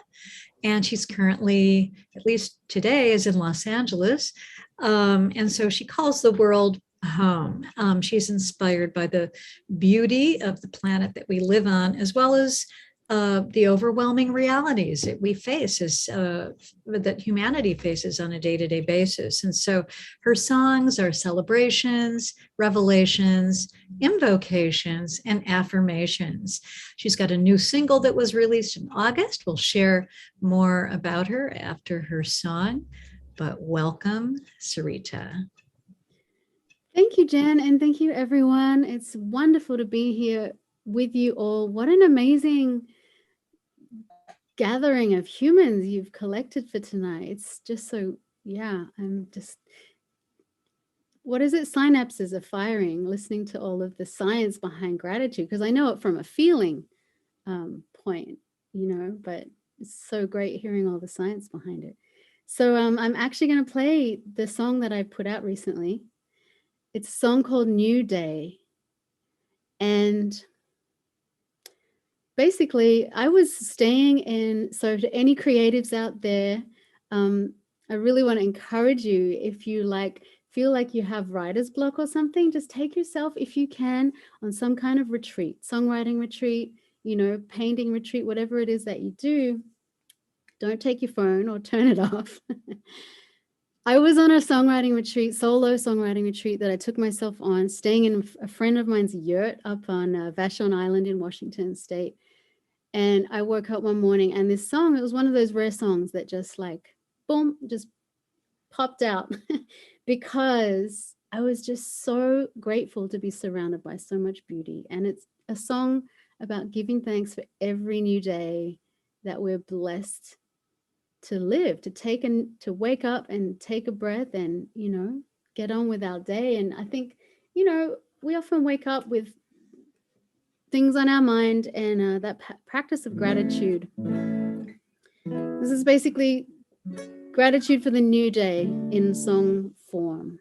and she's currently, at least today, is in Los Angeles. And so she calls the world home. She's inspired by the beauty of the planet that we live on, as well as the overwhelming realities that we face, that humanity faces on a day-to-day basis. And so her songs are celebrations, revelations, invocations, and affirmations. She's got a new single that was released in August. We'll share more about her after her song, but welcome, Saritah. Thank you, Jen, and thank you, everyone. It's wonderful to be here with you all. What an amazing gathering of humans you've collected for tonight. It's just so, what is it? Synapses are firing, listening to all of the science behind gratitude, because I know it from a feeling point, but it's so great hearing all the science behind it. So I'm actually going to play the song that I put out recently. it's a song called New Day. And basically, I was staying in, so to any creatives out there, I really want to encourage you, if you feel like you have writer's block or something, just take yourself, if you can, on some kind of retreat, songwriting retreat, painting retreat, whatever it is that you do. Don't take your phone or turn it off. I was on a songwriting retreat, solo songwriting retreat that I took myself on, staying in a friend of mine's yurt up on Vashon Island in Washington State. And I woke up one morning and this song, it was one of those rare songs that just boom, just popped out because I was just so grateful to be surrounded by so much beauty. And it's a song about giving thanks for every new day that we're blessed to live, to wake up and take a breath and, get on with our day. And I think, we often wake up with things on our mind, and that practice of gratitude. This is basically gratitude for the new day in song form.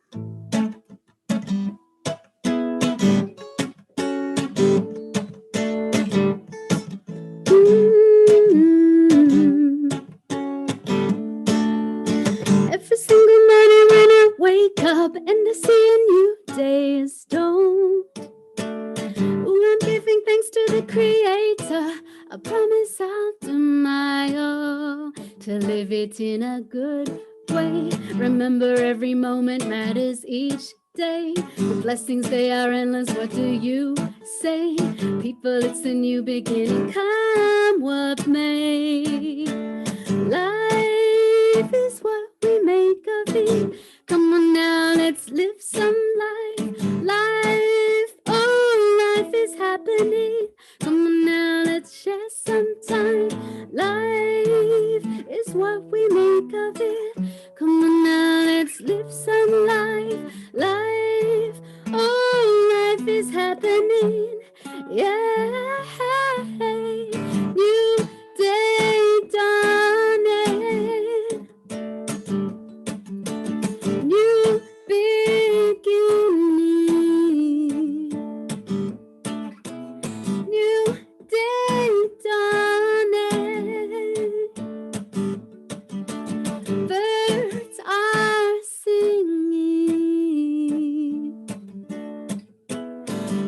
Every single morning when I wake up and I see a new day is dawned. I'm giving thanks to the Creator. I promise I'll do my all to live it in a good way. Remember, every moment matters each day. The blessings, they are endless. What do you say? People, it's a new beginning. Come what may. Life is what we make of it. Come on now, let's live some life. Life, oh, life is happening. Come on now, let's share some time. Life is what we make of it. Come on now, let's live some life. Life, oh, life is happening. Yeah, new day dawning. New beginning. New day dawning. Birds are singing.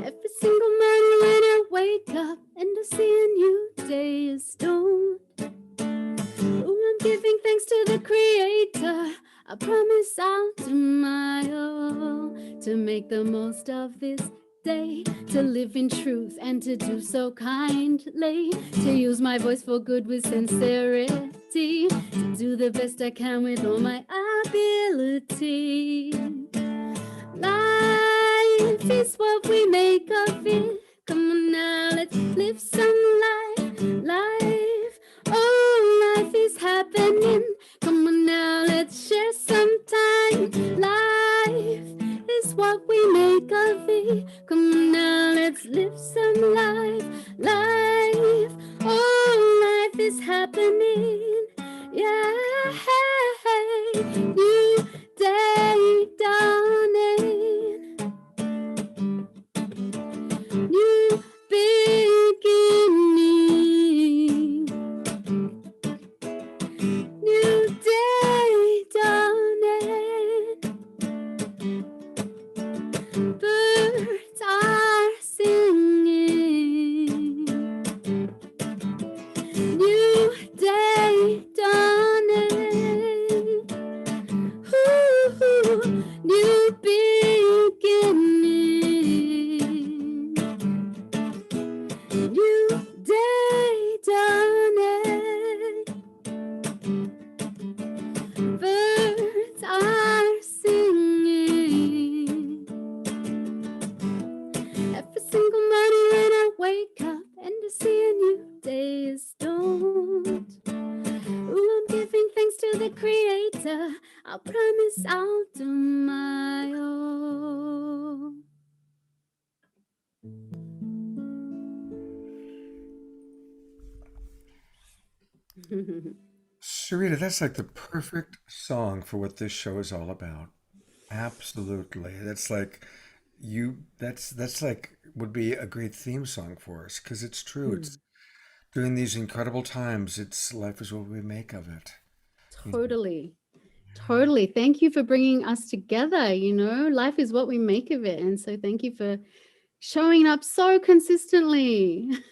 Every single morning when I wake up and I see a new day is dawned. Oh, I'm giving thanks to the Creator. I promise I'll do my all to make the most of this day, to live in truth and to do so kindly, to use my voice for good with sincerity, to do the best I can with all my ability. Life is what we make of it. Come on now, let's live some life. Life, oh, life is happening. Come on now, let's share some time. Life is what we make of it. Come on now, let's live some life. Life, oh, life is happening. Yeah, new day dawning. New beginning. New day dawning. Birds are singing. New day dawning. Ooh, new beginning. New day dawning. Birds are singing. Every single morning when I wake up and I see a new day is dawned. Ooh, I'm giving thanks to the Creator. I promise I'll do my all. Saritah, that's like the perfect song for what this show is all about. Absolutely. That's like that's like would be a great theme song for us because it's true. It's Mm, during these incredible times, it's life is what we make of it. You know, totally. Totally. Thank you for bringing us together. Life is what we make of it. And so thank you for showing up so consistently thank you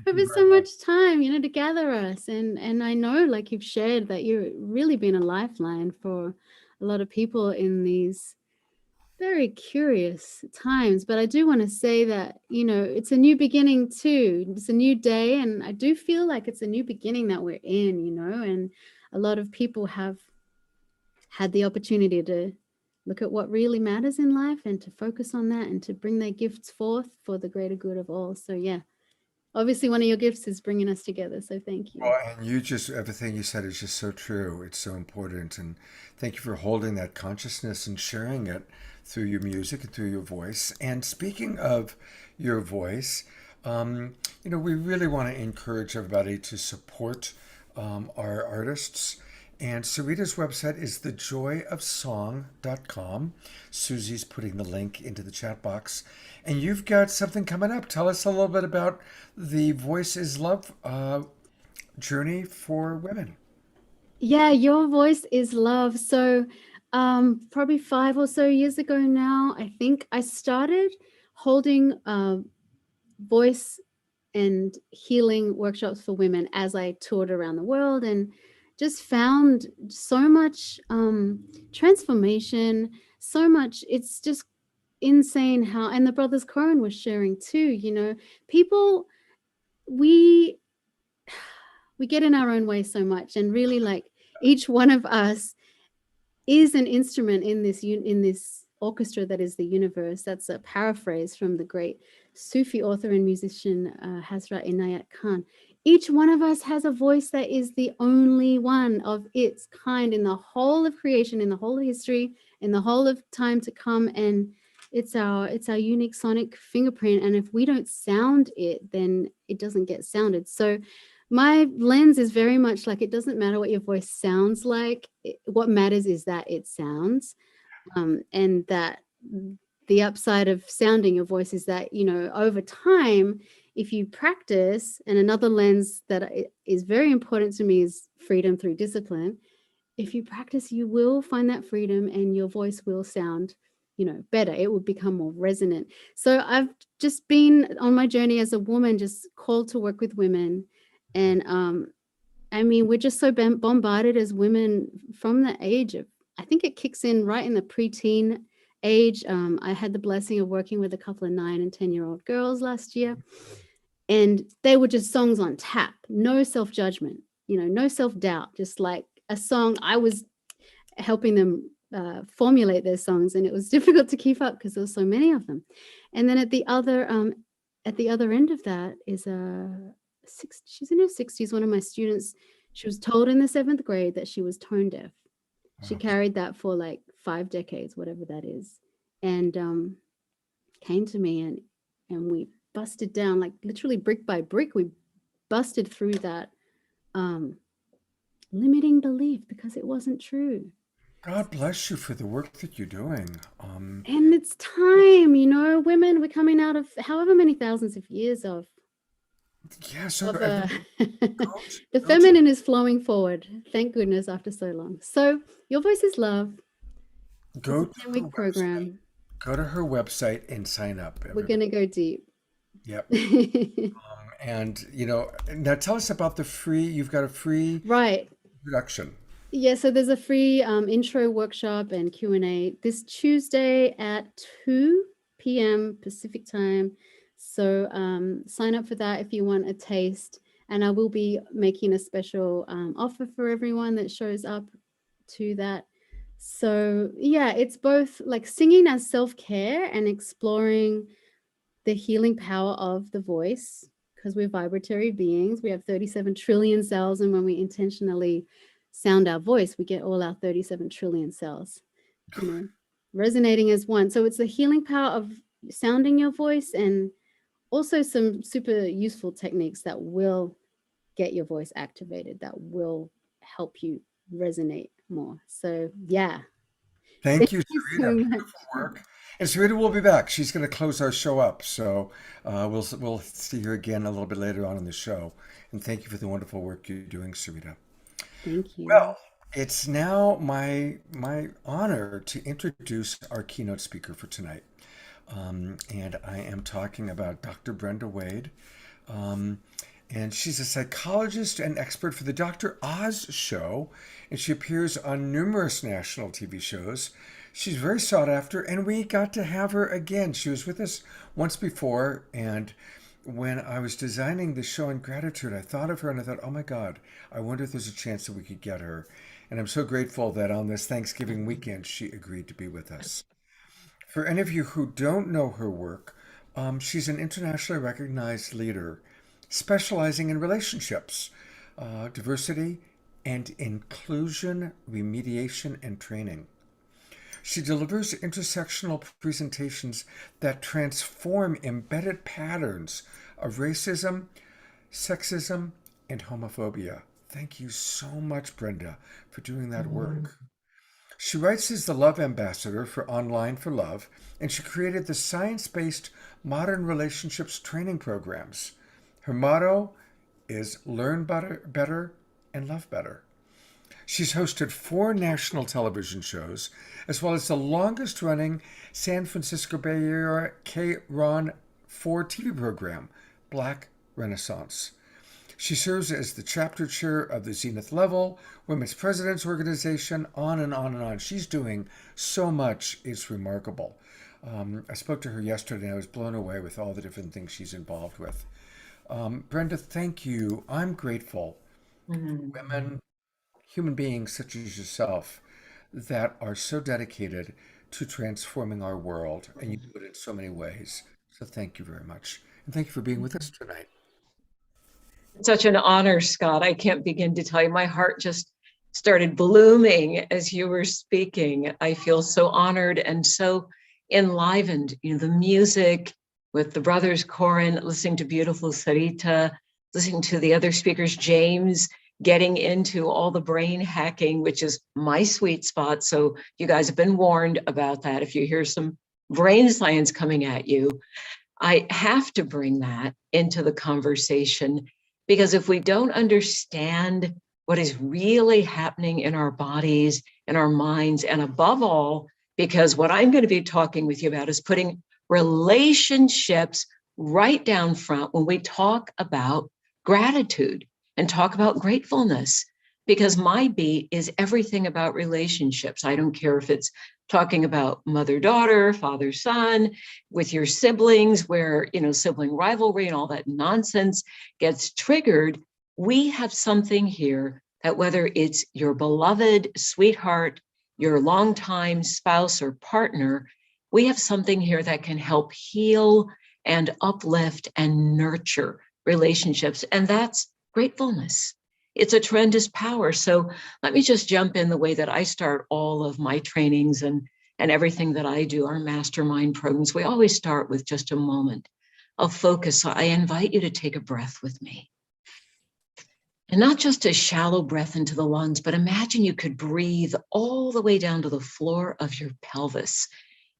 over very so much. much time, to gather us. And I know, like you've shared, that you've really been a lifeline for a lot of people in these very curious times. But I do want to say that, it's a new beginning too. It's a new day. And I do feel like it's a new beginning that we're in, and a lot of people have had the opportunity to look at what really matters in life and to focus on that and to bring their gifts forth for the greater good of all. So yeah, obviously one of your gifts is bringing us together. So thank you. Well, and you just everything you said is just so true. It's so important, and thank you for holding that consciousness and sharing it through your music and through your voice. And speaking of your voice, we really want to encourage everybody to support our artists. And Saritah's website is thejoyofsong.com. Susie's putting the link into the chat box. And you've got something coming up. Tell us a little bit about the Voice is Love journey for women. Yeah, Your Voice is Love. So probably 5 or so years ago now, I think I started holding voice and healing workshops for women as I toured around the world, and just found so much transformation, so much. It's just insane how, and the brothers Koren was sharing too, people, we get in our own way so much, and really, like, each one of us is an instrument in this orchestra that is the universe. That's a paraphrase from the great Sufi author and musician Hazrat Inayat Khan. Each one of us has a voice that is the only one of its kind in the whole of creation, in the whole of history, in the whole of time to come. And it's our unique sonic fingerprint. And if we don't sound it, then it doesn't get sounded. So my lens is very much like, it doesn't matter what your voice sounds like. What matters is that it sounds, and that the upside of sounding your voice is that, over time, if you practice, and another lens that is very important to me is freedom through discipline. If you practice, you will find that freedom and your voice will sound, better. It will become more resonant. So I've just been on my journey as a woman, just called to work with women. And we're just so bombarded as women from the age of, I think it kicks in right in the preteen age. I had the blessing of working with a couple of 9 and 10-year-old girls last year, and they were just songs on tap, no self-judgment, no self-doubt, just like a song. I was helping them formulate their songs, and it was difficult to keep up because there were so many of them. And then at the other end of that is she's in her 60s, one of my students. She was told in the 7th grade that she was tone deaf. She carried that for like 5 decades, whatever that is, and came to me, and we busted down, like literally brick by brick. We busted through that limiting belief because it wasn't true. God bless you for the work that you're doing. And it's time, women, we're coming out of however many thousands of years of so the feminine is flowing forward. Thank goodness, after so long. So Your Voice is Love. Go it's a 10-week program. Go to her website and sign up. Everybody. We're going to go deep. Yep. And now tell us about you've got a free introduction. Yeah, so there's a free intro workshop and Q&A this Tuesday at 2 p.m. Pacific time. So sign up for that if you want a taste. And I will be making a special offer for everyone that shows up to that. So yeah, it's both like singing as self-care and exploring the healing power of the voice, because we're vibratory beings. We have 37 trillion cells, and when we intentionally sound our voice, we get all our 37 trillion cells, resonating as one. So it's the healing power of sounding your voice, and also some super useful techniques that will get your voice activated, that will help you resonate more. So yeah, Thank you, you Saritah. so much. Beautiful work. And Saritah will be back. She's going to close our show up. So we'll see her again a little bit later on in the show. And thank you for the wonderful work you're doing, Saritah. Thank you. Well, it's now my honor to introduce our keynote speaker for tonight. And I am talking about Dr. Brenda Wade. And she's a psychologist and expert for the Dr. Oz show, and she appears on numerous national TV shows. She's very sought after, and we got to have her again. She was with us once before, and when I was designing the show on gratitude, I thought of her and I thought, oh my God, I wonder if there's a chance that we could get her. And I'm so grateful that on this Thanksgiving weekend, she agreed to be with us. For any of you who don't know her work, she's an internationally recognized leader specializing in relationships, diversity, and inclusion, remediation, and training. She delivers intersectional presentations that transform embedded patterns of racism, sexism, and homophobia. Thank you so much, Brenda, for doing that work. She writes as the Love Ambassador for Online for Love, and she created the science-based Modern Relationships training programs. Her motto is learn better and love better. She's hosted 4 national television shows, as well as the longest-running San Francisco Bay Area K-Ron 4 TV program, Black Renaissance. She serves as the chapter chair of the Zenith Level, Women's Presidents Organization, on and on and on. She's doing so much. It's remarkable. I spoke to her yesterday, and I was blown away with all the different things she's involved with. Brenda, thank you. I'm grateful for women, human beings such as yourself, that are so dedicated to transforming our world, and you do it in so many ways. So thank you very much. And thank you for being with us tonight. Such an honor, Scott. I can't begin to tell you. My heart just started blooming as you were speaking. I feel so honored and so enlivened. You know, the music with the brothers Koren, listening to beautiful Saritah, listening to the other speakers, James, getting into all the brain hacking, which is my sweet spot. So you guys have been warned about that. If you hear some brain science coming at you, I have to bring that into the conversation, because if we don't understand what is really happening in our bodies, in our minds, and above all, because what I'm going to be talking with you about is putting relationships right down front when we talk about gratitude and talk about gratefulness, because my beat is everything about relationships. I don't care if it's talking about mother-daughter, father-son, with your siblings, where, you know, sibling rivalry and all that nonsense gets triggered. We have something here that, whether it's your beloved sweetheart, your longtime spouse or partner, we have something here that can help heal and uplift and nurture relationships. And that's gratefulness. It's a tremendous power. So let me just jump in the way that I start all of my trainings and everything that I do, our mastermind programs. We always start with just a moment of focus. So I invite you to take a breath with me. And not just a shallow breath into the lungs, but imagine you could breathe all the way down to the floor of your pelvis.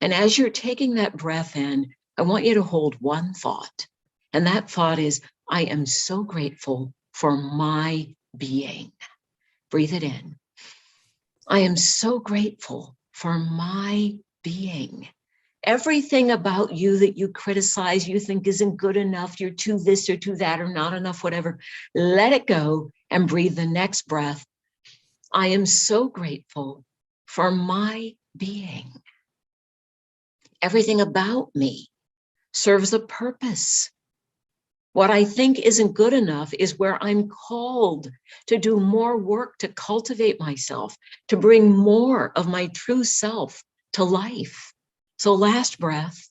And as you're taking that breath in, I want you to hold one thought. And that thought is, I am so grateful for my being. Breathe it in. I am so grateful for my being. Everything about you that you criticize, you think isn't good enough, you're too this or too that or not enough, whatever, let it go and breathe the next breath. I am so grateful for my being. Everything about me serves a purpose. What I think isn't good enough is where I'm called to do more work, to cultivate myself, to bring more of my true self to life. So last breath,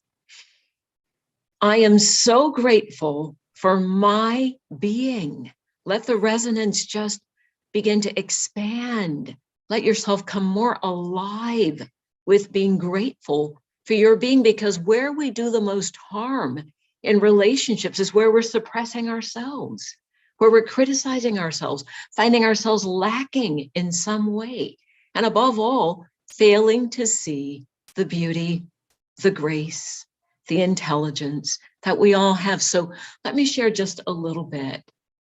I am so grateful for my being. Let the resonance just begin to expand. Let yourself come more alive with being grateful for your being, because where we do the most harm in relationships is where we're suppressing ourselves, where we're criticizing ourselves, finding ourselves lacking in some way. And above all, failing to see the beauty, the grace, the intelligence that we all have. So let me share just a little bit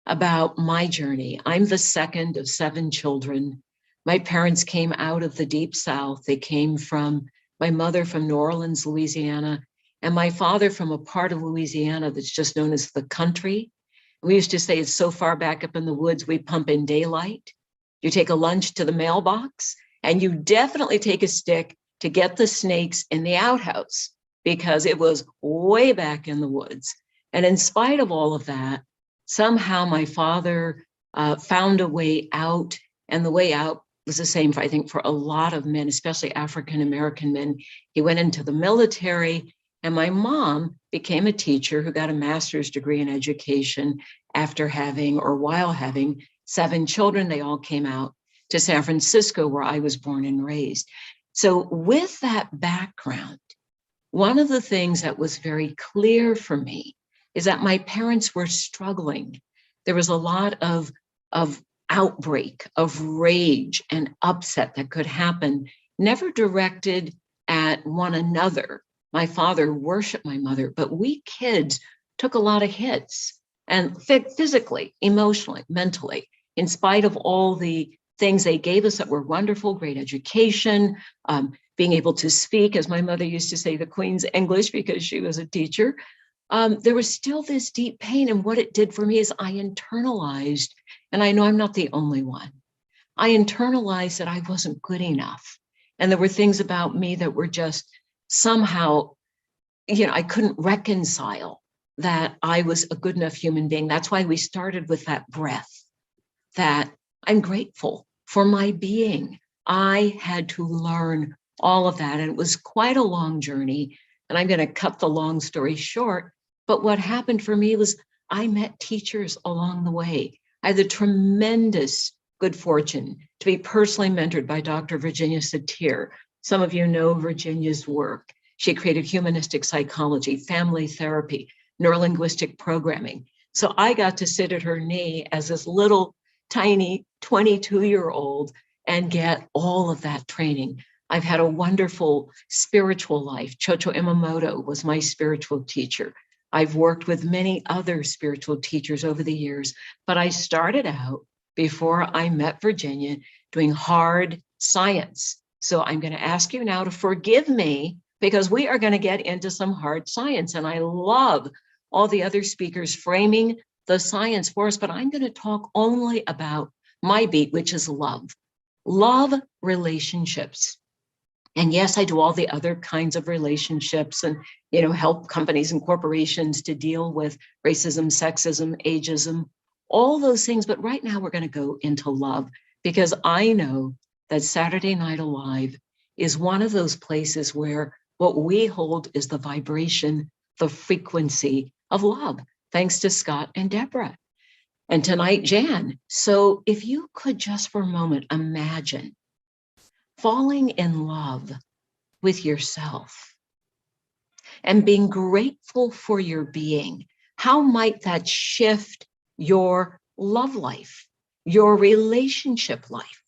about my journey. I'm the second of 7 children. My parents came out of the Deep South. They came from, my mother from New Orleans, Louisiana, and my father from a part of Louisiana that's just known as the country. We used to say it's so far back up in the woods, we pump in daylight. You take a lunch to the mailbox, and you definitely take a stick to get the snakes in the outhouse, because it was way back in the woods. And in spite of all of that, somehow my father found a way out, and the way out was the same, I think, for a lot of men, especially African-American men. He went into the military, and my mom became a teacher who got a master's degree in education after having, or while having, 7 children. They all came out to San Francisco, where I was born and raised. So with that background, one of the things that was very clear for me is that my parents were struggling. There was a lot of outbreak, of rage and upset that could happen, never directed at one another. My father worshiped my mother, but we kids took a lot of hits, and physically, emotionally, mentally, in spite of all the things they gave us that were wonderful, great education, being able to speak, as my mother used to say, the Queen's English, because she was a teacher. There was still this deep pain. And what it did for me is I internalized, and I know I'm not the only one, I internalized that I wasn't good enough. And there were things about me that were just somehow, I couldn't reconcile that I was a good enough human being. That's why we started with that breath, that I'm grateful for my being. I had to learn all of that. And it was quite a long journey. And I'm going to cut the long story short. But what happened for me was I met teachers along the way. I had the tremendous good fortune to be personally mentored by Dr. Virginia Satir. Some of you know Virginia's work. She created humanistic psychology, family therapy, neurolinguistic programming. So I got to sit at her knee as this little tiny 22-year-old and get all of that training. I've had a wonderful spiritual life. Chocho Imamoto was my spiritual teacher. I've worked with many other spiritual teachers over the years, but I started out, before I met Virginia, doing hard science. So I'm going to ask you now to forgive me, because we are going to get into some hard science. And I love all the other speakers framing the science for us, but I'm going to talk only about my beat, which is love. Love relationships. And yes, I do all the other kinds of relationships and, help companies and corporations to deal with racism, sexism, ageism, all those things. But right now we're going to go into love, because I know that Saturday Night Alive is one of those places where what we hold is the vibration, the frequency of love, thanks to Scott and Deborah. And tonight, Jan. So if you could just for a moment imagine falling in love with yourself and being grateful for your being, how might that shift your love life, your relationship life?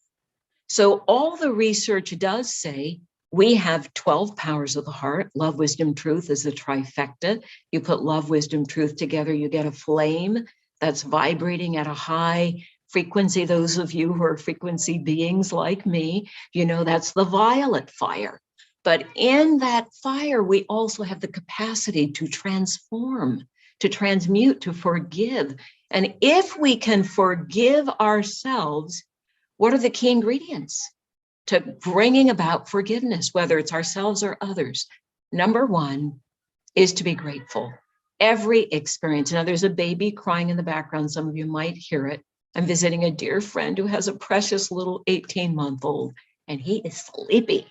So all the research does say we have 12 powers of the heart. Love, wisdom, truth is the trifecta. You put love, wisdom, truth together, you get a flame that's vibrating at a high frequency. Those of you who are frequency beings like me, that's the violet fire. But in that fire, we also have the capacity to transform, to transmute, to forgive. And if we can forgive ourselves, what are the key ingredients to bringing about forgiveness, whether it's ourselves or others? Number one is to be grateful. Every experience. Now, there's a baby crying in the background. Some of you might hear it. I'm visiting a dear friend who has a precious little 18-month-old, and he is sleepy.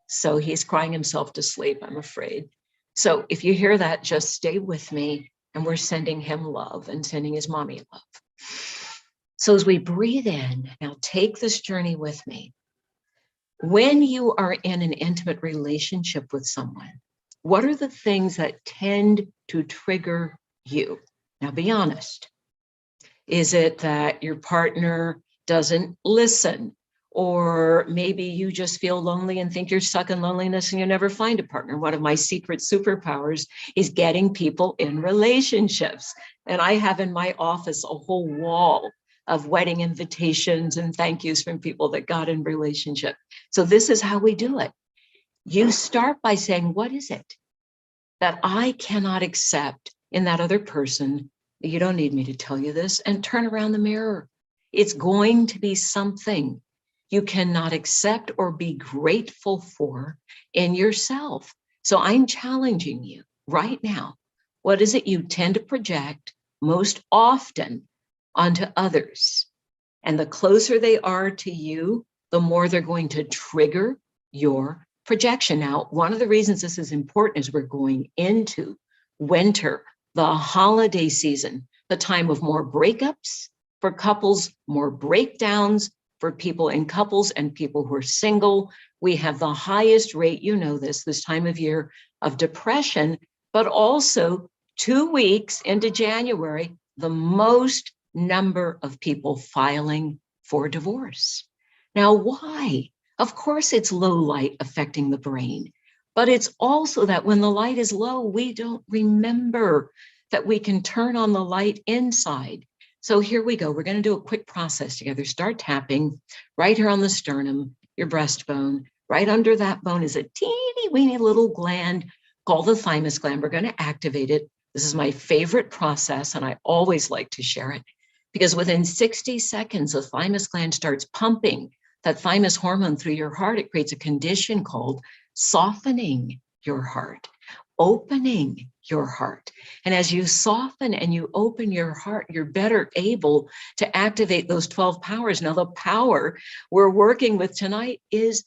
So he's crying himself to sleep, I'm afraid. So if you hear that, just stay with me, and we're sending him love and sending his mommy love. So as we breathe in, now take this journey with me. When you are in an intimate relationship with someone, what are the things that tend to trigger you? Now, be honest. Is it that your partner doesn't listen, Or maybe you just feel lonely and think you're stuck in loneliness and you never find a partner. One of my secret superpowers is getting people in relationships. And I have in my office a whole wall of wedding invitations and thank yous from people that got in relationship. So this is how we do it. You start by saying, what is it that I cannot accept in that other person? You don't need me to tell you this, and turn around the mirror. It's going to be something you cannot accept or be grateful for in yourself. So I'm challenging you right now. What is it you tend to project most often onto others? And the closer they are to you, the more they're going to trigger your projection. Now, one of the reasons this is important is we're going into winter, the holiday season, the time of more breakups for couples, more breakdowns for people in couples and people who are single. We have the highest rate, you know this time of year, of depression, but also 2 weeks into January, the most number of people filing for divorce. Now, why? Of course, it's low light affecting the brain, but it's also that when the light is low, we don't remember that we can turn on the light inside. So here we go. We're going to do a quick process together. Start tapping right here on the sternum, your breastbone. Right under that bone is a teeny weeny little gland called the thymus gland. We're going to activate it. This is my favorite process, and I always like to share it because within 60 seconds, the thymus gland starts pumping that thymus hormone through your heart. It creates a condition called softening your heart, opening your heart. And as you soften and you open your heart, you're better able to activate those 12 powers. Now, the power we're working with tonight is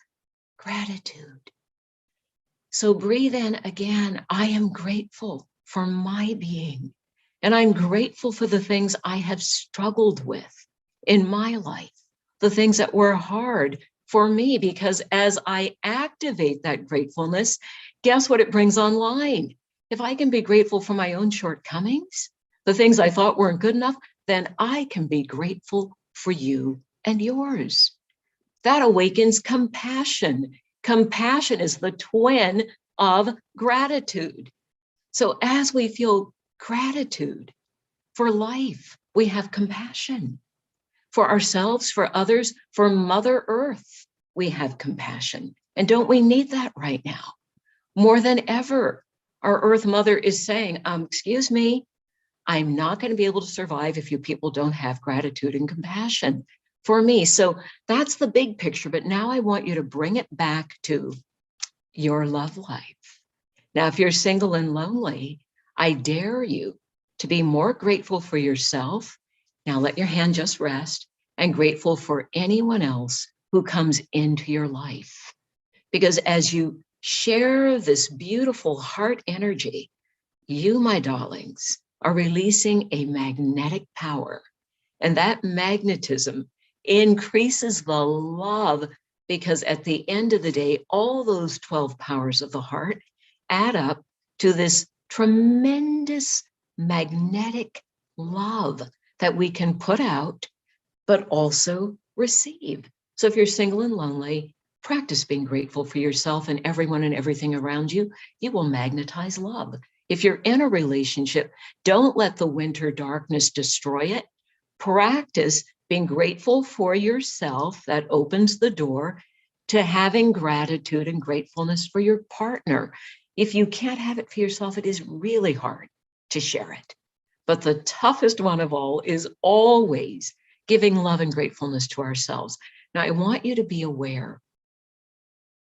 gratitude. So breathe in again. I am grateful for my being, and I'm grateful for the things I have struggled with in my life, the things that were hard for me, because as I activate that gratefulness, guess what it brings online? If I can be grateful for my own shortcomings, the things I thought weren't good enough, then I can be grateful for you and yours. That awakens compassion. Compassion is the twin of gratitude. So as we feel gratitude for life, we have compassion. For ourselves, for others, for Mother Earth, we have compassion. And don't we need that right now? More than ever, our Earth Mother is saying, excuse me, I'm not going to be able to survive if you people don't have gratitude and compassion for me. So that's the big picture. But now I want you to bring it back to your love life. Now, if you're single and lonely, I dare you to be more grateful for yourself. Now let your hand just rest, and grateful for anyone else who comes into your life. Because as you share this beautiful heart energy, you, my darlings, are releasing a magnetic power. And that magnetism increases the love, because at the end of the day, all those 12 powers of the heart add up to this tremendous magnetic love that we can put out, but also receive. So if you're single and lonely, practice being grateful for yourself and everyone and everything around you. You will magnetize love. If you're in a relationship, don't let the winter darkness destroy it. Practice being grateful for yourself. That opens the door to having gratitude and gratefulness for your partner. If you can't have it for yourself, it is really hard to share it. But the toughest one of all is always giving love and gratefulness to ourselves. Now, I want you to be aware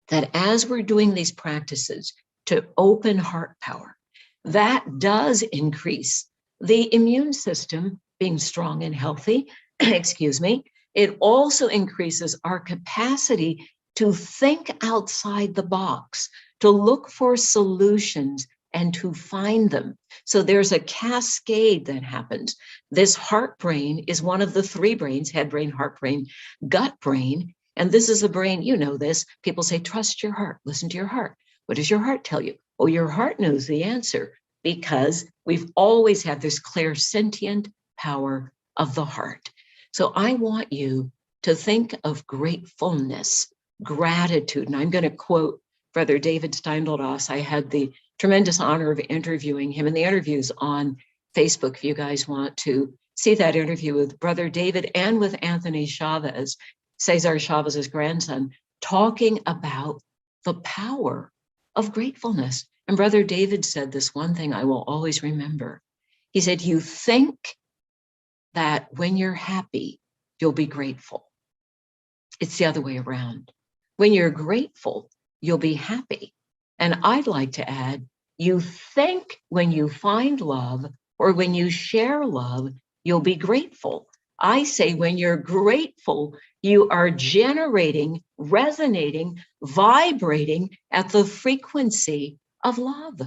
that as we're doing these practices to open heart power, that does increase the immune system being strong and healthy. Excuse me. It also increases our capacity to think outside the box, to look for solutions and to find them. So there's a cascade that happens. This heart brain is one of the 3 brains: head brain, heart brain, gut brain. And this is a brain, you know this. People say, trust your heart, listen to your heart. What does your heart tell you? Oh, your heart knows the answer, because we've always had this clairsentient power of the heart. So I want you to think of gratefulness, gratitude. And I'm going to quote Brother David Steindl-Ross. I had the tremendous honor of interviewing him, and the interview's on Facebook if you guys want to see that interview with Brother David and with Anthony Chavez, Cesar Chavez's grandson, talking about the power of gratefulness. And Brother David said this one thing I will always remember. He said, you think that when you're happy, you'll be grateful. It's the other way around. When you're grateful, you'll be happy. And I'd like to add, you think when you find love or when you share love, you'll be grateful. I say when you're grateful, you are generating, resonating, vibrating at the frequency of love.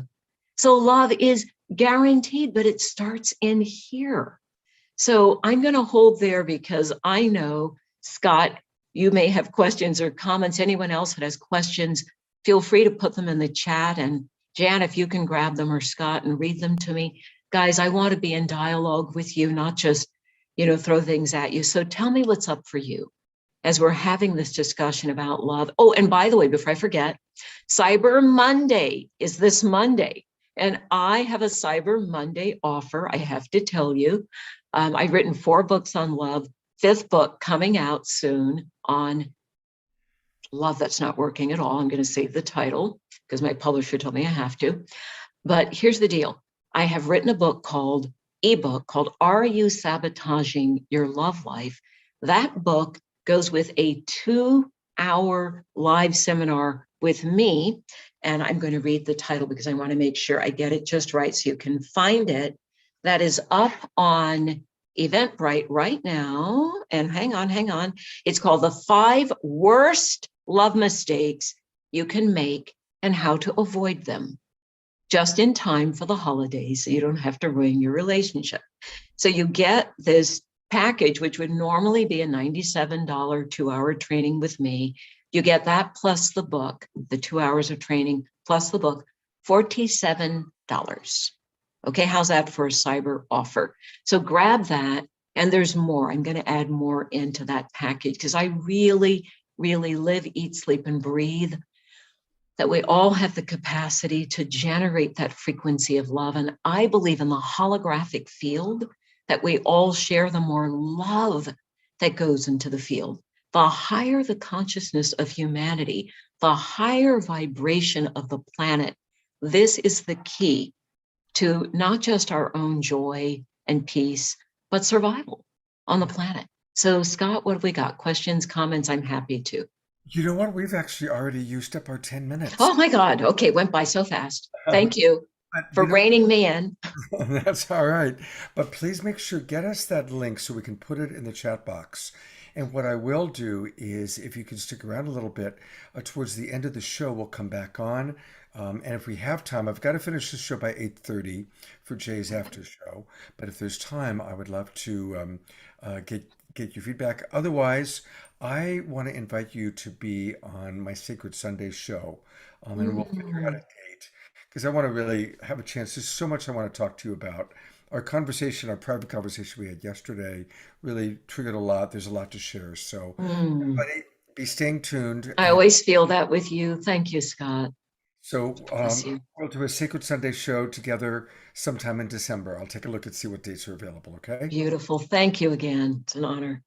So love is guaranteed, but it starts in here. So I'm going to hold there because I know, Scott, you may have questions or comments. Anyone else that has questions, feel free to put them in the chat. And Jan, if you can grab them, or Scott, and read them to me. Guys, I want to be in dialogue with you, not just, throw things at you. So tell me what's up for you as we're having this discussion about love. Oh, and by the way, before I forget, Cyber Monday is this Monday. And I have a Cyber Monday offer, I have to tell you. I've written 4 books on love, 5th book coming out soon on love that's not working at all. I'm going to save the title because my publisher told me I have to. But here's the deal. I have written a ebook called Are You Sabotaging Your Love Life? That book goes with a 2-hour live seminar with me. And I'm going to read the title because I want to make sure I get it just right so you can find it. That is up on Eventbrite right now. And hang on. It's called The 5 Worst Love Mistakes You Can Make and How to Avoid Them, just in time for the holidays so you don't have to ruin your relationship. So you get this package, which would normally be a $97 2-hour training with me. You get that plus the book, the 2 hours of training plus the book, $47. Okay, how's that for a cyber offer? So grab that, and there's more. I'm going to add more into that package because I really, really live, eat, sleep, and breathe that we all have the capacity to generate that frequency of love. And I believe in the holographic field that we all share, the more love that goes into the field. The higher the consciousness of humanity, the higher vibration of the planet. This is the key to not just our own joy and peace, but survival on the planet. So Scott, what have we got? Questions, comments? I'm happy to. You know what? We've actually already used up our 10 minutes. Oh my God. Okay, went by so fast. Thank you for reining me in. That's all right. But please make sure, get us that link so we can put it in the chat box. And what I will do is, if you can stick around a little bit, towards the end of the show, we'll come back on. And if we have time, I've got to finish the show by 8:30 for Jay's after show. But if there's time, I would love to get your feedback. Otherwise, I want to invite you to be on my Sacred Sunday show. And we'll figure out a date because I want to really have a chance. There's so much I want to talk to you about. Our private conversation we had yesterday really triggered a lot. There's a lot to share. So everybody, be staying tuned. I always feel that with you. Thank you, Scott. So we'll do a Sacred Sunday show together sometime in December. I'll take a look and see what dates are available, okay? Beautiful. Thank you again. It's an honor.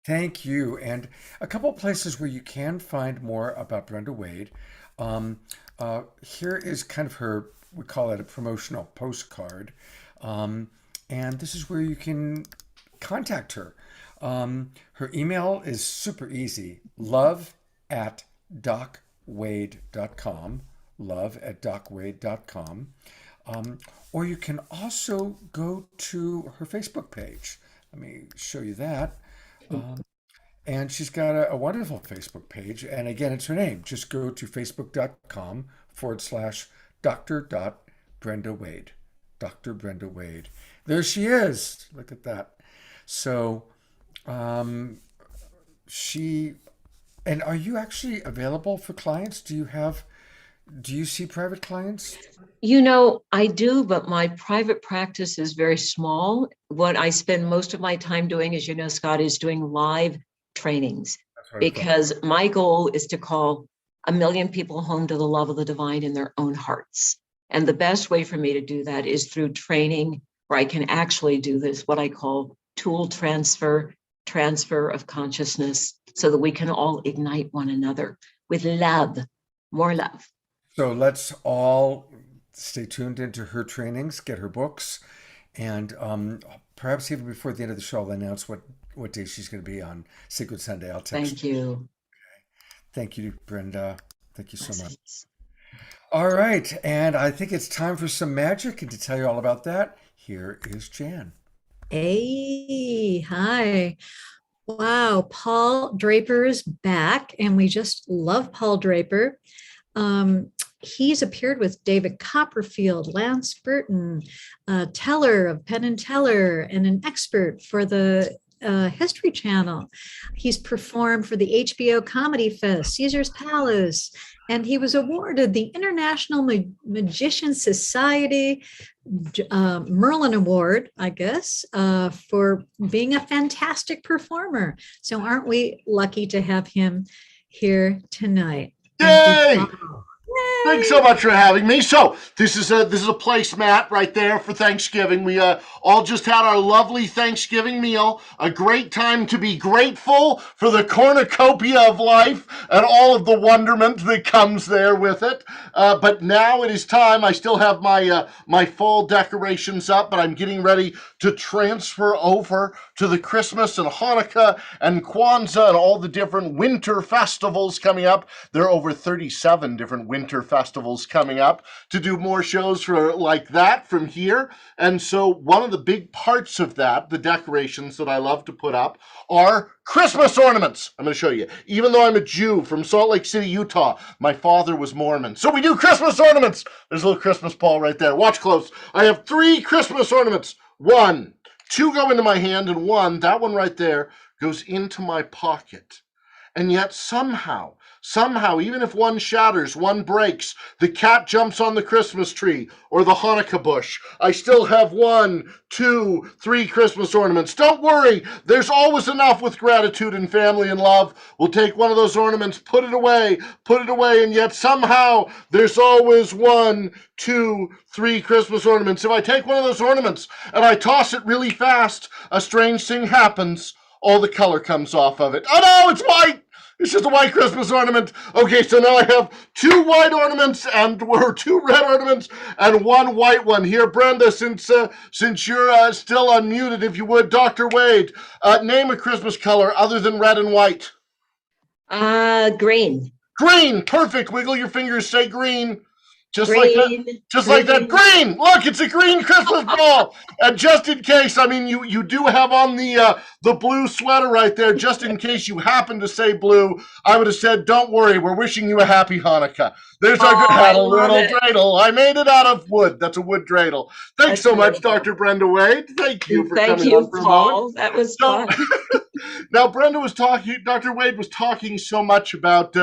Thank you. And a couple of places where you can find more about Brenda Wade. Here is kind of her, we call it a promotional postcard. And this is where you can contact her. Her email is super easy, love@docwade.com, love@docwade.com. Or you can also go to her Facebook page. Let me show you that. And she's got a wonderful Facebook page. And again, it's her name. Just go to facebook.com/Dr. Wade. Dr. Brenda Wade. There she is. Look at that. So and are you actually available for clients? Do you see private clients? I do, but my private practice is very small. What I spend most of my time doing, as you know, Scott, is doing live trainings, That's what I thought. because my goal is to call 1 million people home to the love of the divine in their own hearts. And the best way for me to do that is through training, where I can actually do this, what I call tool transfer of consciousness, so that we can all ignite one another with love, more love. So let's all stay tuned into her trainings, get her books, and perhaps even before the end of the show, I'll announce what day she's going to be on Sacred Sunday. I'll text. Thank you. Thank you, Brenda. Thank you so much. All right, and I think it's time for some magic, and to tell you all about that, here is Jan. Hey, hi. Wow, Paul Draper is back, and we just love Paul Draper. He's appeared with David Copperfield, Lance Burton, Teller of Penn and Teller, and an expert for the History Channel. He's performed for the HBO Comedy Fest, Caesar's Palace, and he was awarded the International Magician Society Merlin Award, I guess, for being a fantastic performer. So aren't we lucky to have him here tonight? Yay! Thanks so much for having me. So this is a placemat right there for Thanksgiving. We all just had our lovely Thanksgiving meal. A great time to be grateful for the cornucopia of life and all of the wonderment that comes there with it. But now it is time. I still have my fall decorations up, but I'm getting ready to transfer over to the Christmas and Hanukkah and Kwanzaa and all the different winter festivals coming up. There are over 37 different winter festivals coming up to do more shows for like that from here. And so one of the big parts of that, the decorations that I love to put up, are Christmas ornaments. I'm going to show you. Even though I'm a Jew from Salt Lake City, Utah, my father was Mormon. So we do Christmas ornaments. There's a little Christmas ball right there. Watch close. I have 3 Christmas ornaments. 1, 2 go into my hand, and 1, that one right there, goes into my pocket. And yet somehow, even if one shatters, one breaks, the cat jumps on the Christmas tree or the Hanukkah bush, I still have 1, 2, 3 Christmas ornaments. Don't worry, there's always enough with gratitude and family and love. We'll take one of those ornaments, put it away, and yet somehow there's always 1, 2, 3 Christmas ornaments. If I take one of those ornaments and I toss it really fast, a strange thing happens. All the color comes off of it. Oh no, it's white! It's just a white Christmas ornament. Okay, so now I have 2 white ornaments and 2 red ornaments and 1 white one. Here, Brenda, since you're still unmuted, if you would, Dr. Wade, name a Christmas color other than red and white. Green. Green, perfect. Wiggle your fingers, say green. Just green, like that. Just green. Like that. Green. Look, it's a green Christmas ball. And just in case, I mean, you do have on the blue sweater right there. Just in case you happen to say blue, I would have said, "Don't worry, we're wishing you a happy Hanukkah." There's our little dreidel. I made it out of wood. That's a wood dreidel. Thanks so much, Dr. Brenda Wade. Thank you for coming on for a moment. That was fun. Now, Brenda was talking. Dr. Wade was talking so much about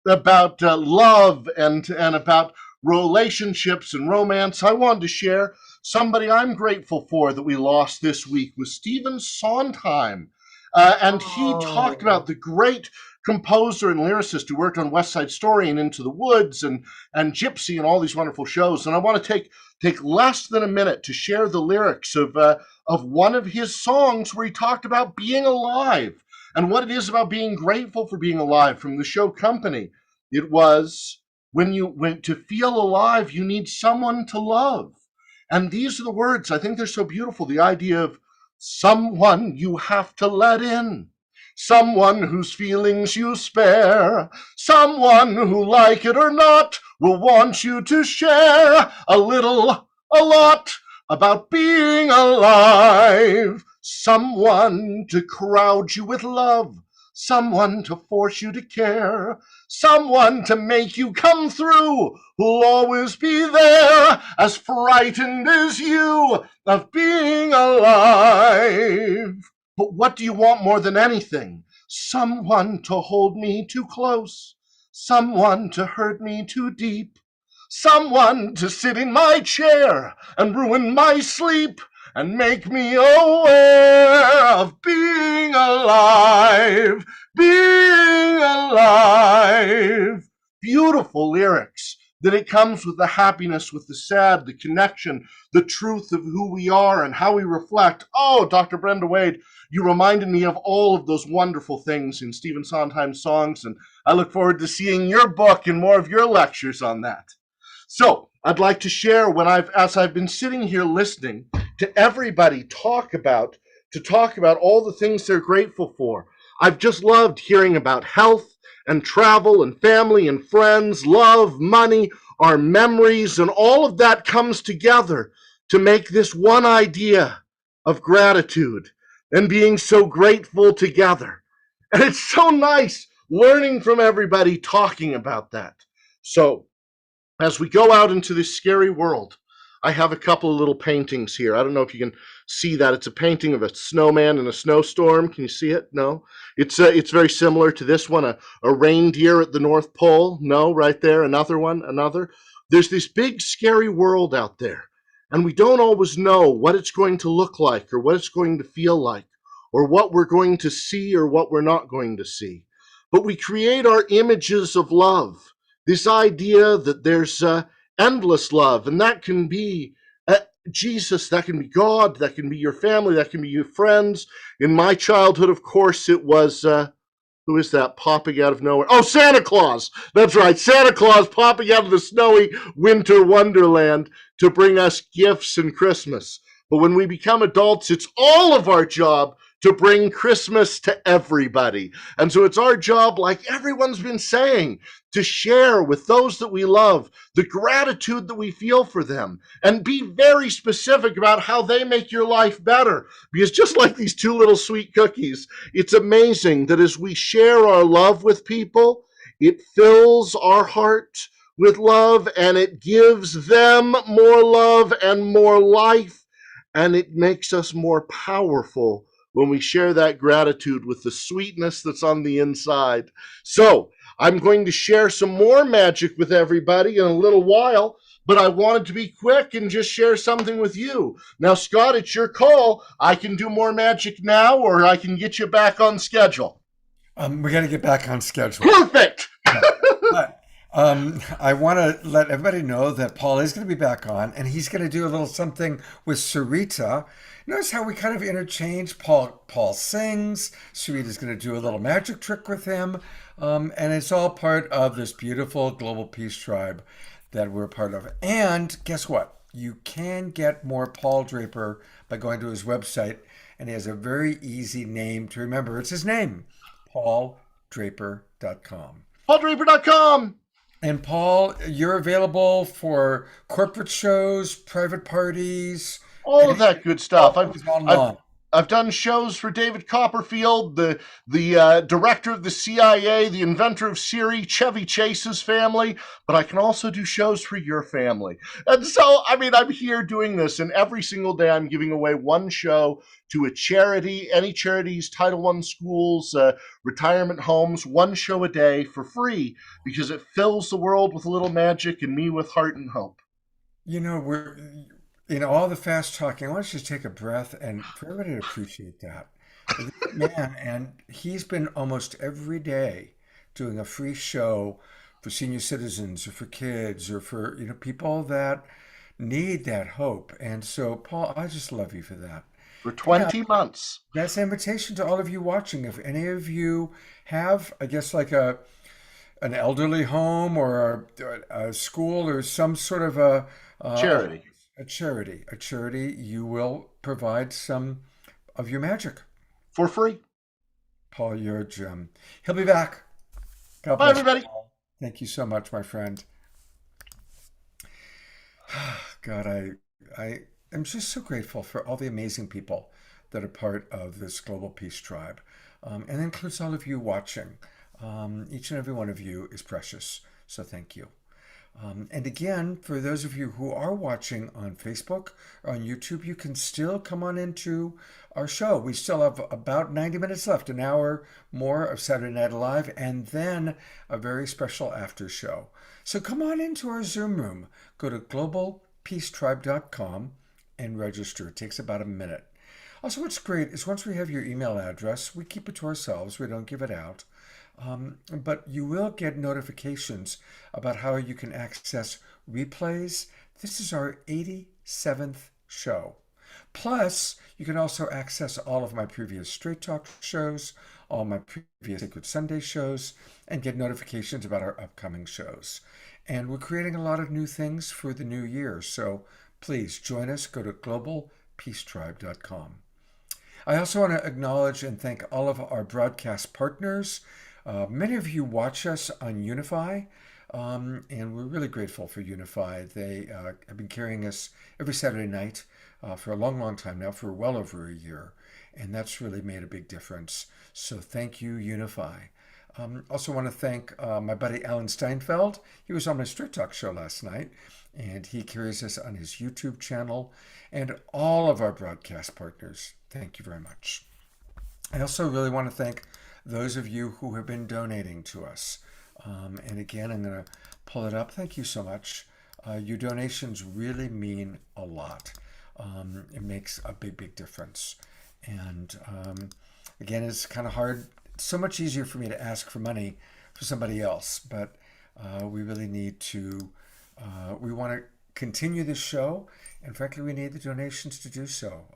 love and about relationships and romance. I wanted to share somebody I'm grateful for that we lost this week was Stephen Sondheim. And he talked about the great composer and lyricist who worked on West Side Story and Into the Woods and Gypsy and all these wonderful shows. And I want to take less than a minute to share the lyrics of one of his songs where he talked about being alive and what it is about being grateful for being alive from the show Company. It was, when to feel alive, you need someone to love. And these are the words. I think they're so beautiful. The idea of someone you have to let in, someone whose feelings you spare, someone who, like it or not, will want you to share a little, a lot about being alive, someone to crowd you with love, someone to force you to care, someone to make you come through, who'll always be there, as frightened as you of being alive. But what do you want more than anything? Someone to hold me too close, someone to hurt me too deep, someone to sit in my chair and ruin my sleep and make me aware of being alive. beautiful lyrics, that it comes with the happiness, with the sad, the connection, the truth of who we are and how we reflect. Oh, Dr. Brenda Wade, you reminded me of all of those wonderful things in Stephen Sondheim's songs, and I look forward to seeing your book and more of your lectures on that. So I'd like to share as I've been sitting here listening to everybody talk about all the things they're grateful for. I've just loved hearing about health and travel and family and friends, love, money, our memories, and all of that comes together to make this one idea of gratitude and being so grateful together. And it's so nice learning from everybody talking about that. So as we go out into this scary world, I have a couple of little paintings here. I don't know if you can see that. It's a painting of a snowman in a snowstorm. Can you see it? No. It's very similar to this one, a reindeer at the North Pole. No, right there. Another one, another. There's this big, scary world out there, and we don't always know what it's going to look like or what it's going to feel like or what we're going to see or what we're not going to see. But we create our images of love, this idea that there's endless love, and that can be Jesus, that can be God, that can be your family, that can be your friends. In my childhood, of course, it was, who is that popping out of nowhere? Oh, Santa Claus! That's right, Santa Claus popping out of the snowy winter wonderland to bring us gifts and Christmas. But when we become adults, it's all of our job to bring Christmas to everybody. And so it's our job, like everyone's been saying, to share with those that we love the gratitude that we feel for them and be very specific about how they make your life better. Because just like these two little sweet cookies, it's amazing that as we share our love with people, it fills our heart with love and it gives them more love and more life, and it makes us more powerful when we share that gratitude with the sweetness that's on the inside. So I'm going to share some more magic with everybody in a little while, but I wanted to be quick and just share something with you. Now, Scott, it's your call. I can do more magic now, or I can get you back on schedule. We got to get back on schedule. Perfect. But I want to let everybody know that Paul is going to be back on, and he's going to do a little something with Saritah. Notice how we kind of interchange. Paul sings. Saritah's going to do a little magic trick with him. And it's all part of this beautiful global peace tribe that we're part of. And guess what? You can get more Paul Draper by going to his website. And he has a very easy name to remember. It's his name, pauldraper.com. pauldraper.com. And Paul, you're available for corporate shows, private parties, all of that good stuff. I've done shows for David Copperfield, the director of the CIA, the inventor of Siri, Chevy Chase's family, but I can also do shows for your family. And so, I'm here doing this, and every single day I'm giving away one show to a charity, any charities, Title I schools, retirement homes, one show a day for free, because it fills the world with a little magic and me with heart and hope. All the fast talking, I want you to take a breath and for everybody to appreciate that. Man, and he's been almost every day doing a free show for senior citizens or for kids or for, people that need that hope. And so, Paul, I just love you for that. For 20 months. That's an invitation to all of you watching. If any of you have, I guess, like an elderly home or a school or some sort of a charity. A charity, you will provide some of your magic. For free. Paul, you're a gem. He'll be back. God bless. Bye, everybody. Paul. Thank you so much, my friend. God, I am just so grateful for all the amazing people that are part of this global peace tribe. And that includes all of you watching. Each and every one of you is precious. So thank you. And again, for those of you who are watching on Facebook or on YouTube, you can still come on into our show. We still have about 90 minutes left, an hour more of Saturday Night Live, and then a very special after show. So come on into our Zoom room. Go to globalpeacetribe.com and register. It takes about a minute. Also, what's great is once we have your email address, we keep it to ourselves. We don't give it out. But you will get notifications about how you can access replays. This is our 87th show. Plus, you can also access all of my previous Straight Talk shows, all my previous Sacred Sunday shows, and get notifications about our upcoming shows. And we're creating a lot of new things for the new year, so please join us. Go to globalpeacetribe.com. I also want to acknowledge and thank all of our broadcast partners. Many of you watch us on Unify, and we're really grateful for Unify. They have been carrying us every Saturday night for a long, long time now, for well over a year, and that's really made a big difference. So thank you, Unify. Also want to thank my buddy Alan Steinfeld. He was on my Straight Talk show last night, and he carries us on his YouTube channel, and all of our broadcast partners. Thank you very much. I also really want to thank those of you who have been donating to us. And again, I'm going to pull it up. Thank you so much. Your donations really mean a lot. It makes a big, big difference. And again, it's kind of hard. It's so much easier for me to ask for money for somebody else, but we really need to, we want to continue this show, and frankly, we need the donations to do so.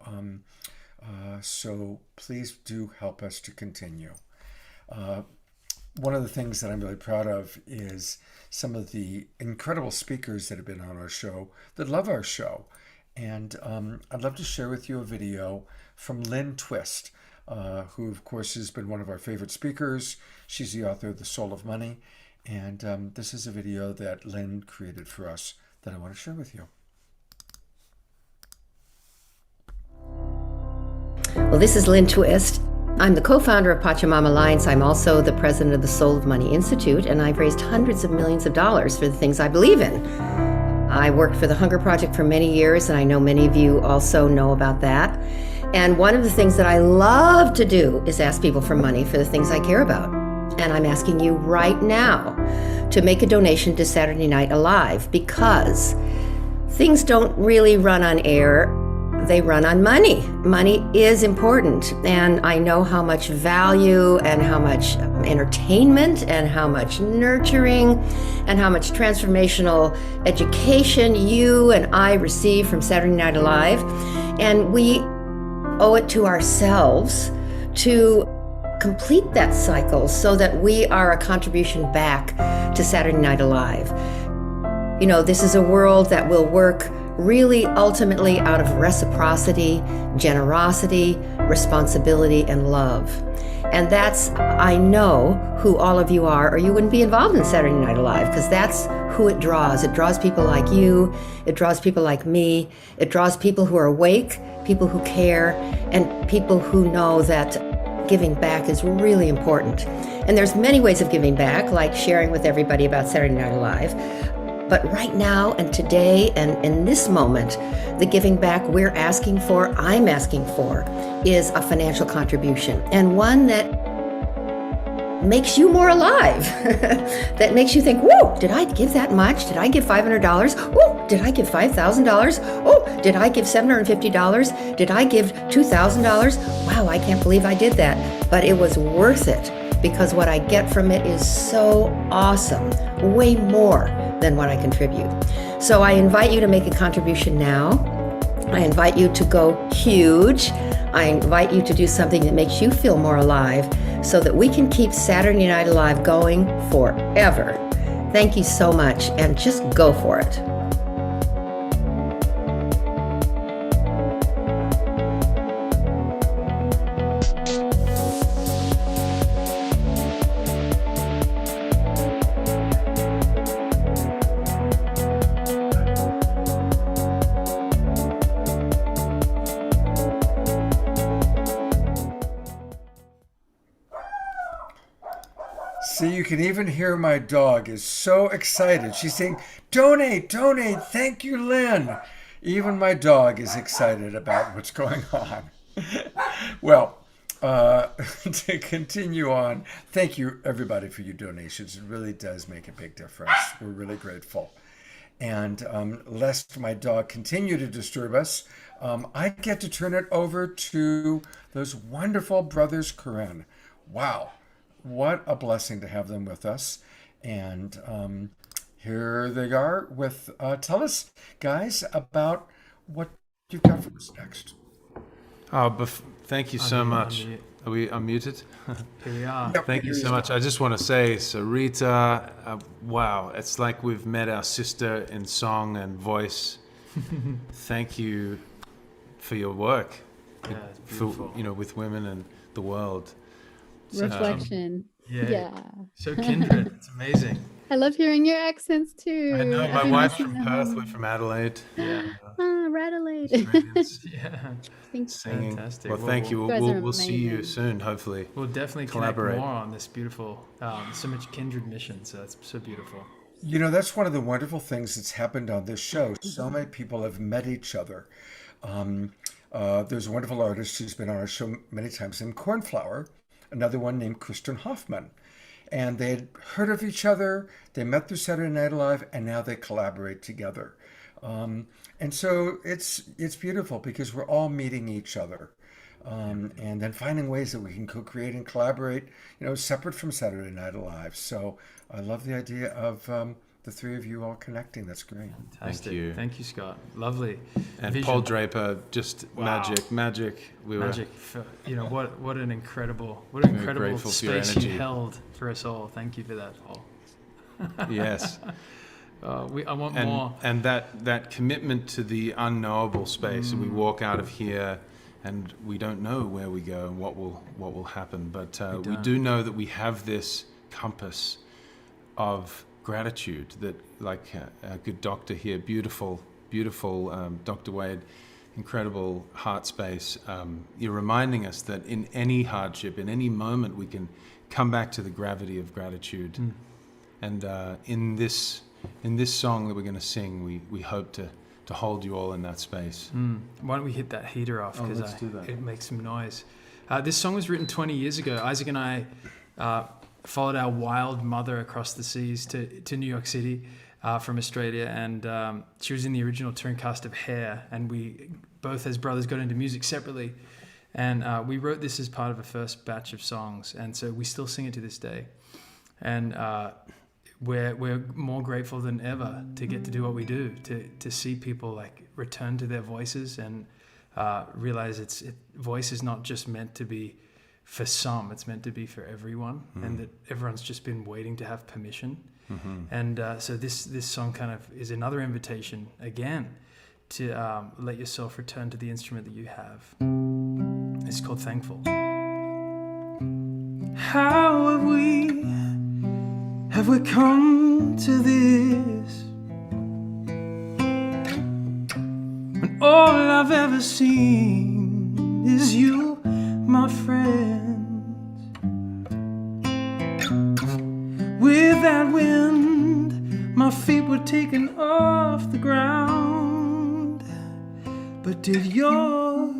So please do help us to continue. One of the things that I'm really proud of is some of the incredible speakers that have been on our show that love our show. And I'd love to share with you a video from Lynn Twist, who of course has been one of our favorite speakers. She's the author of The Soul of Money. And this is a video that Lynn created for us that I want to share with you. Well, this is Lynn Twist. I'm the co-founder of Pachamama Alliance. I'm also the president of the Soul of Money Institute, and I've raised hundreds of millions of dollars for the things I believe in. I worked for the Hunger Project for many years, and I know many of you also know about that. And one of the things that I love to do is ask people for money for the things I care about. And I'm asking you right now to make a donation to Saturday Night Alive, because things don't really run on air. They run on money. Money is important, and I know how much value and how much entertainment and how much nurturing and how much transformational education you and I receive from Saturday Night Alive, and we owe it to ourselves to complete that cycle so that we are a contribution back to Saturday Night Alive. You know, this is a world that will work really ultimately out of reciprocity, generosity, responsibility, and love. And that's, I know who all of you are, or you wouldn't be involved in Saturday Night Alive, because that's who it draws. It draws people like you, it draws people like me, it draws people who are awake, people who care, and people who know that giving back is really important. And there's many ways of giving back, like sharing with everybody about Saturday Night Alive. But right now and today and in this moment, the giving back I'm asking for, is a financial contribution, and one that makes you more alive, that makes you think, whoa, did I give that much? Did I give $500? Oh, did I give $5,000? Oh, did I give $750? Did I give $2,000? Wow, I can't believe I did that. But it was worth it, because what I get from it is so awesome, way more than what I contribute. So I invite you to make a contribution now. I invite you to go huge. I invite you to do something that makes you feel more alive, so that we can keep Saturday Night Alive going forever. Thank you so much, and just go for it. See, you can even hear my dog is so excited. She's saying, donate, donate, thank you, Lynn. Even my dog is excited about what's going on. Well, to continue on, thank you, everybody, for your donations. It really does make a big difference. We're really grateful. And lest my dog continue to disturb us, I get to turn it over to those wonderful brothers Koren. Wow, what a blessing to have them with us. And here they are with, tell us, guys, about what you've got for us next. Thank you so much. Are we unmuted? Here we are. Thank you so much. I just want to say, Saritah, wow, it's like we've met our sister in song and voice. Thank you for your work, Yeah, it's beautiful. for, with women and the world. Reflection. Yeah. So kindred. It's amazing. I love hearing your accents too. I know, my I've been wife's missing from Perth, we're them. from Adelaide. Yeah. Adelaide. Yeah. Singing. Fantastic. Well, thank you. You guys are We'll see you amazing. soon, hopefully. We'll definitely collaborate connect more on this beautiful, so much kindred mission. So that's so beautiful. That's one of the wonderful things that's happened on this show. So many people have met each other. There's a wonderful artist who's been on our show many times named Cornflower, another one named Kristen Hoffman. And they had heard of each other, they met through Saturday Night Live, and now they collaborate together. And so it's beautiful because we're all meeting each other. And then finding ways that we can co-create and collaborate, separate from Saturday Night Live. So I love the idea of the three of you all connecting. That's great. Fantastic. Thank you, Scott. Lovely. And Vision. Paul Draper, just Wow. magic. Magic. What an incredible grateful for your space you energy. held for us all. Thank you for that, Paul. Yes. I want more. And that commitment to the unknowable space. We walk out of here and we don't know where we go and what will happen. But we do know that we have this compass of gratitude that, like a good doctor here, beautiful Dr. Wade, incredible heart space. You're reminding us that in any hardship, in any moment, we can come back to the gravity of gratitude. And in this song that we're going to sing, we hope to hold you all in that space. Why don't we hit that heater off, because let's do that. It makes some noise. This song was written 20 years ago. Isaac and I followed our wild mother across the seas to New York City from Australia, and she was in the original touring cast of Hair, and we both as brothers got into music separately, and we wrote this as part of a first batch of songs, and so we still sing it to this day. And we're more grateful than ever to get to do what we do, to see people like return to their voices and realize voice is not just meant to be for some, it's meant to be for everyone, and that everyone's just been waiting to have permission. And so this song kind of is another invitation again to let yourself return to the instrument that you have. It's called Thankful. How have we come to this? When all I've ever seen is you, my friend. With that wind, my feet were taken off the ground. But did yours?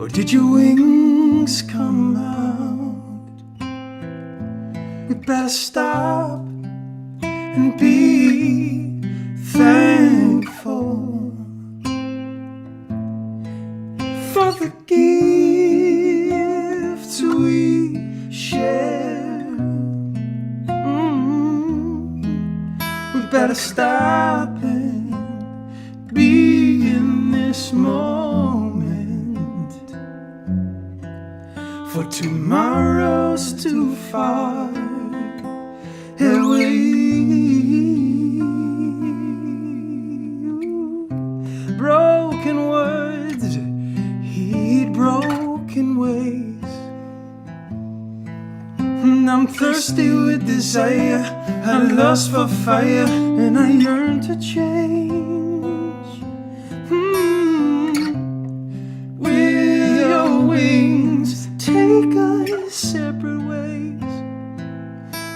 Or did your wings come out? We better stop and be thankful for the gifts we share. We better stop and be in this moment, for tomorrow's too far away. Broken words, heed broken ways. I'm thirsty with desire, I lust for fire, and I yearn to change. With your wings, take us separate ways.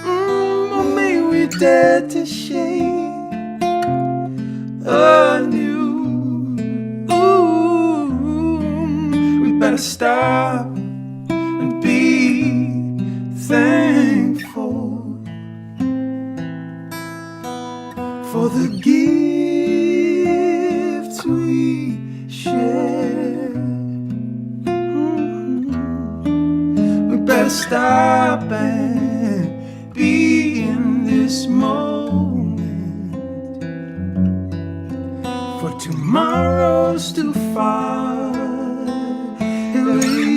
Or may we dare to shade anew. We better stop and be thankful stop and be in this moment, for tomorrow's too far away.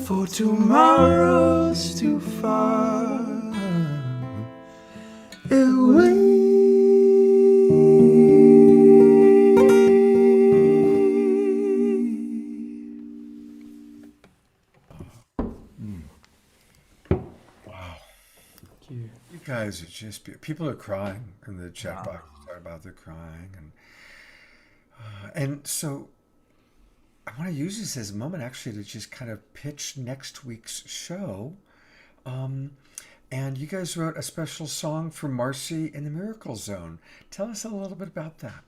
For tomorrow's too far away. You guys are just people are crying in the chat box. Sorry about they're crying, and so I want to use this as a moment actually to just kind of pitch next week's show. And you guys wrote a special song for Marcy in the Miracle Zone. Tell us a little bit about that.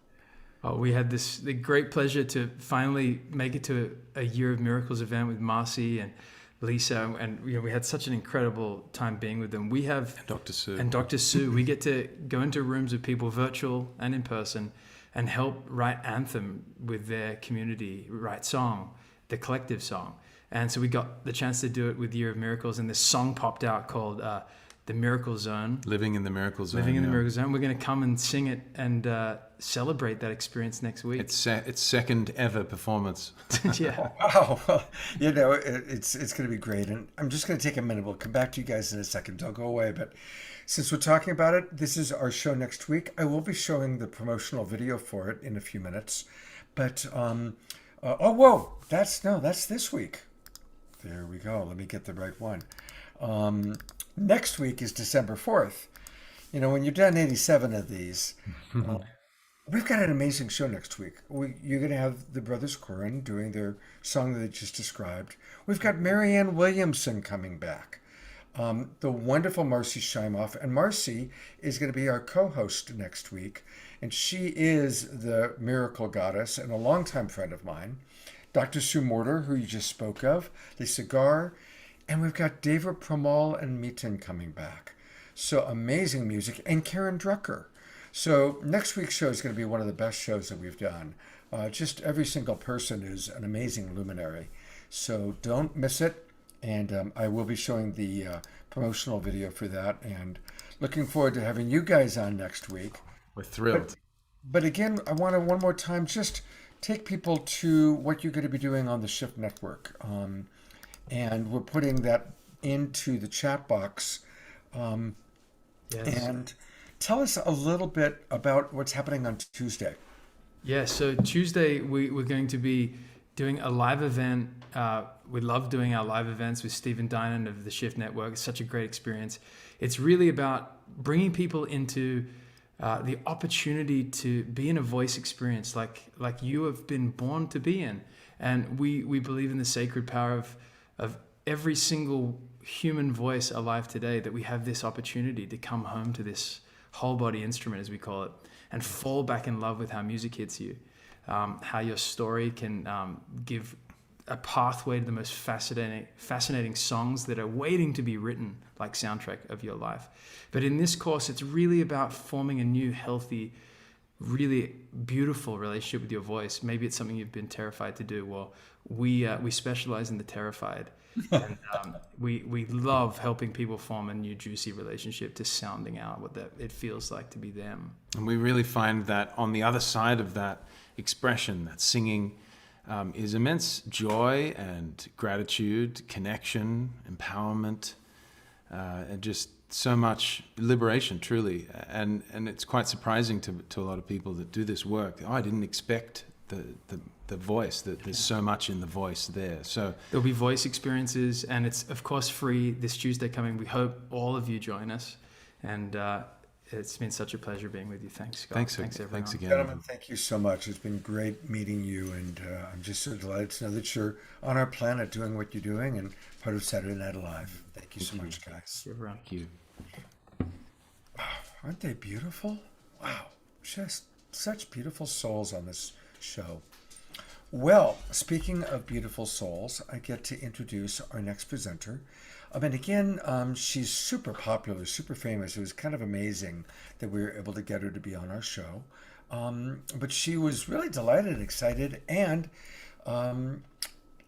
Oh, we had the great pleasure to finally make it to a Year of Miracles event with Marcy and Lisa, and we had such an incredible time being with them. We have and Dr. Sue. We get to go into rooms with people, virtual and in person, and help write anthem with their community, write song, the collective song. And so we got the chance to do it with Year of Miracles, and this song popped out called The Miracle Zone. Living in the Miracle Zone. Living in the Miracle Zone. We're going to come and sing it and celebrate that experience next week. Its second ever performance. Yeah. Wow. Well, it's going to be great. And I'm just going to take a minute. We'll come back to you guys in a second. Don't go away. But since we're talking about it, this is our show next week. I will be showing the promotional video for it in a few minutes. But, that's this week. There we go. Let me get the right one. Next week is December 4th. When you've done 87 of these, we've got an amazing show next week. You're going to have the brothers Koren doing their song that they just described. We've got Marianne Williamson coming back. The wonderful Marcy Scheimoff. And Marcy is going to be our co-host next week. And she is the miracle goddess and a longtime friend of mine. Dr. Sue Morter, who you just spoke of, the cigar. And we've got David Promal and Miten coming back. So amazing music. And Karen Drucker. So next week's show is going to be one of the best shows that we've done. Just every single person is an amazing luminary. So don't miss it. And I will be showing the promotional video for that. And looking forward to having you guys on next week. We're thrilled. But again, I want to one more time just take people to what you're going to be doing on the Shift Network. And we're putting that into the chat box. Yes. And tell us a little bit about what's happening on Tuesday. Yeah, so Tuesday we're going to be doing a live event. We love doing our live events with Stephen Dinan of the Shift Network. It's such a great experience. It's really about bringing people into the opportunity to be in a voice experience like you have been born to be in. And we believe in the sacred power of every single human voice alive today, that we have this opportunity to come home to this whole body instrument, as we call it, and fall back in love with how music hits you, how your story can give a pathway to the most fascinating songs that are waiting to be written, like soundtrack of your life. But in this course, it's really about forming a new, healthy, really beautiful relationship with your voice. Maybe it's something you've been terrified to do. Well, we specialize in the terrified. And we love helping people form a new juicy relationship to sounding out what it feels like to be them. And we really find that on the other side of that expression, that singing, is immense joy and gratitude, connection, empowerment, and just so much liberation, truly. And it's quite surprising to a lot of people that do this work. I didn't expect the voice, that there's so much in the voice there. So there'll be voice experiences, and it's of course free this Tuesday coming. We hope all of you join us, and it's been such a pleasure being with you. Thanks, Scott. Thanks everyone. Thanks again. Gentlemen, thank you so much. It's been great meeting you, and I'm just so delighted to know that you're on our planet doing what you're doing and part of Saturday Night Alive. Thank you so much, guys. Everyone. Thank you. Aren't they beautiful? Wow, just such beautiful souls on this show. Well, speaking of beautiful souls, I get to introduce our next presenter. And again, she's super popular, super famous. It was kind of amazing that we were able to get her to be on our show. But she was really delighted and excited. And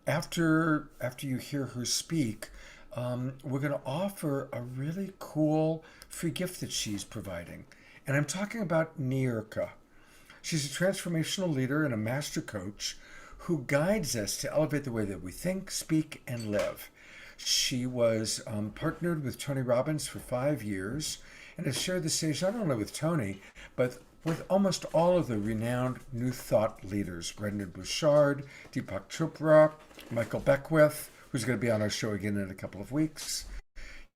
after you hear her speak, we're going to offer a really cool free gift that she's providing. And I'm talking about Niurka. She's a transformational leader and a master coach who guides us to elevate the way that we think, speak, and live. She was partnered with Tony Robbins for 5 years and has shared the stage not only with Tony, but with almost all of the renowned New Thought leaders, Brenda, Deepak Chopra, Michael Beckwith, who's going to be on our show again in a couple of weeks.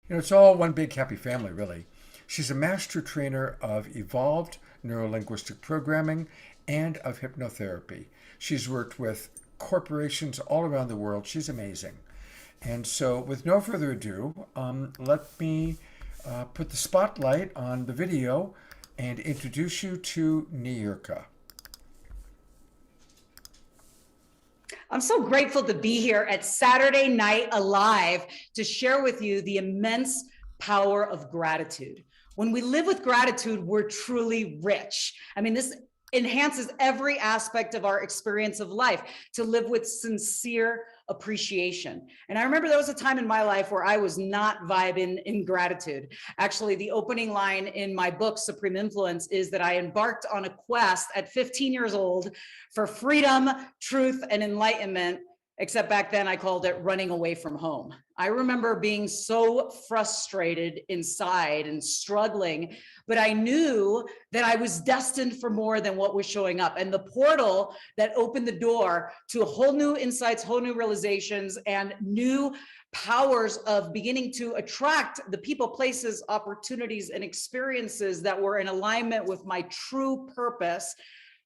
You know, it's all one big happy family, really. She's a master trainer of evolved neurolinguistic programming and of hypnotherapy. She's worked with corporations all around the world. She's amazing. And so with no further ado, let me put the spotlight on the video and introduce you to Niurka. I'm so grateful to be here at Saturday Night Alive to share with you the immense power of gratitude. When we live with gratitude, we're truly rich. I mean, this enhances every aspect of our experience of life, to live with sincere appreciation. And I remember there was a time in my life where I was not vibing in gratitude. Actually, the opening line in my book, Supreme Influence, is that I embarked on a quest at 15 years old for freedom, truth, and enlightenment, except back then I called it running away from home. I remember being so frustrated inside and struggling, but I knew that I was destined for more than what was showing up. And the portal that opened the door to whole new insights, whole new realizations, and new powers of beginning to attract the people, places, opportunities, and experiences that were in alignment with my true purpose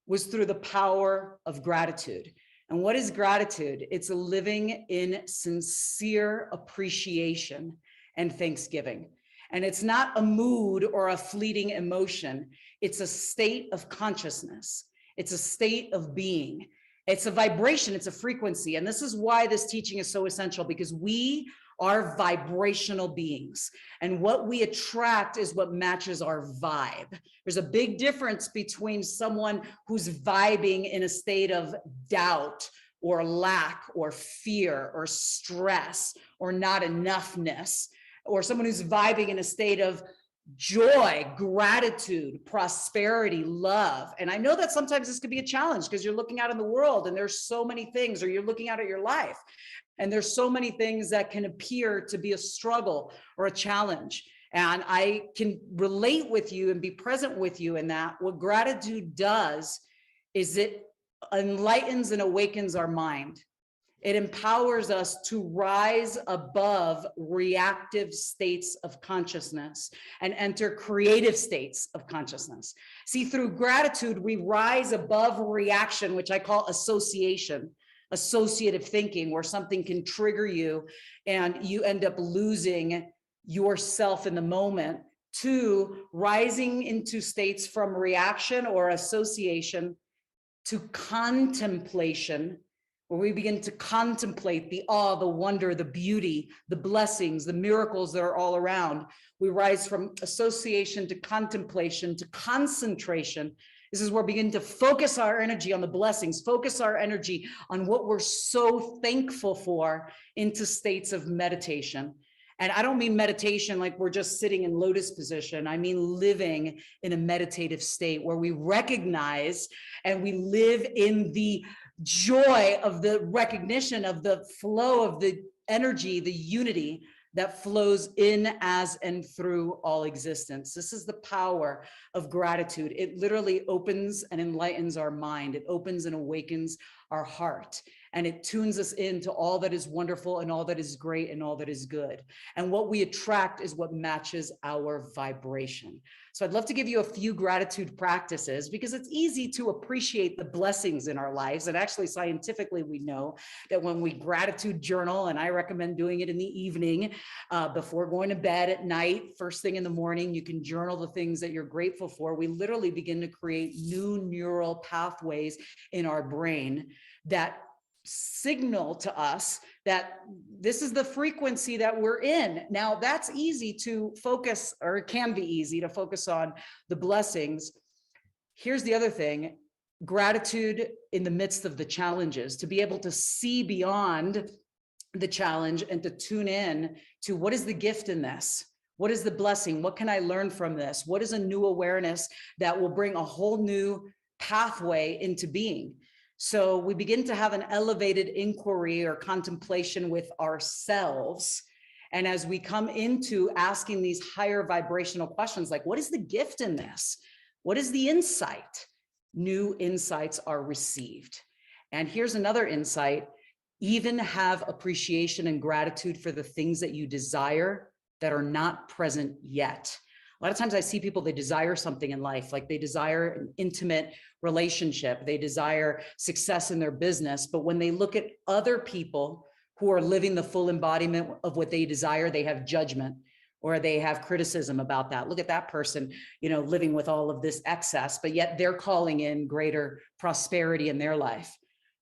was through the power of gratitude. And what is gratitude? It's a living in sincere appreciation and thanksgiving. And it's not a mood or a fleeting emotion. It's a state of consciousness. It's a state of being. It's a vibration. It's a frequency. And this is why this teaching is so essential, because we are vibrational beings. And what we attract is what matches our vibe. There's a big difference between someone who's vibing in a state of doubt or lack or fear or stress or not enoughness, or someone who's vibing in a state of joy, gratitude, prosperity, love. And I know that sometimes this could be a challenge because you're looking out in the world and there's so many things, or you're looking out at your life and there's so many things that can appear to be a struggle or a challenge. And I can relate with you and be present with you in that. What gratitude does is it enlightens and awakens our mind. It empowers us to rise above reactive states of consciousness and enter creative states of consciousness. See, through gratitude, we rise above reaction, which I call association, associative thinking, where something can trigger you and you end up losing yourself in the moment, to rising into states from reaction or association to contemplation, where we begin to contemplate the awe, the wonder, the beauty, the blessings, the miracles that are all around. We rise from association to contemplation to concentration. This is where we begin to focus our energy on the blessings, focus our energy on what we're so thankful for, into states of meditation. And I don't mean meditation like we're just sitting in lotus position. I mean living in a meditative state where we recognize and we live in the joy of the recognition of the flow of the energy, the unity that flows in, as, and through all existence. This is the power of gratitude. It literally opens and enlightens our mind. It opens and awakens our heart. and it tunes us into all that is wonderful and all that is great and all that is good. And what we attract is what matches our vibration. So I'd love to give you a few gratitude practices because it's easy to appreciate the blessings in our lives. And actually, scientifically, we know that when we gratitude journal, and I recommend doing it in the evening before going to bed at night, first thing in the morning, you can journal the things that you're grateful for. We literally begin to create new neural pathways in our brain that signal to us that this is the frequency that we're in. Now, that's easy to focus, or it can be easy to focus on the blessings. Here's the other thing: gratitude in the midst of the challenges, to be able to see beyond the challenge and to tune in to what is the gift in this? What is the blessing? What can I learn from this? What is a new awareness that will bring a whole new pathway into being? So we begin to have an elevated inquiry or contemplation with ourselves. And as we come into asking these higher vibrational questions, like, what is the gift in this? What is the insight? New insights are received. And here's another insight: even have appreciation and gratitude for the things that you desire that are not present yet. A lot of times I see people, they desire something in life, like they desire an intimate relationship, they desire success in their business, but when they look at other people who are living the full embodiment of what they desire, they have judgment or they have criticism about that. Look at that person, living with all of this excess, but yet they're calling in greater prosperity in their life.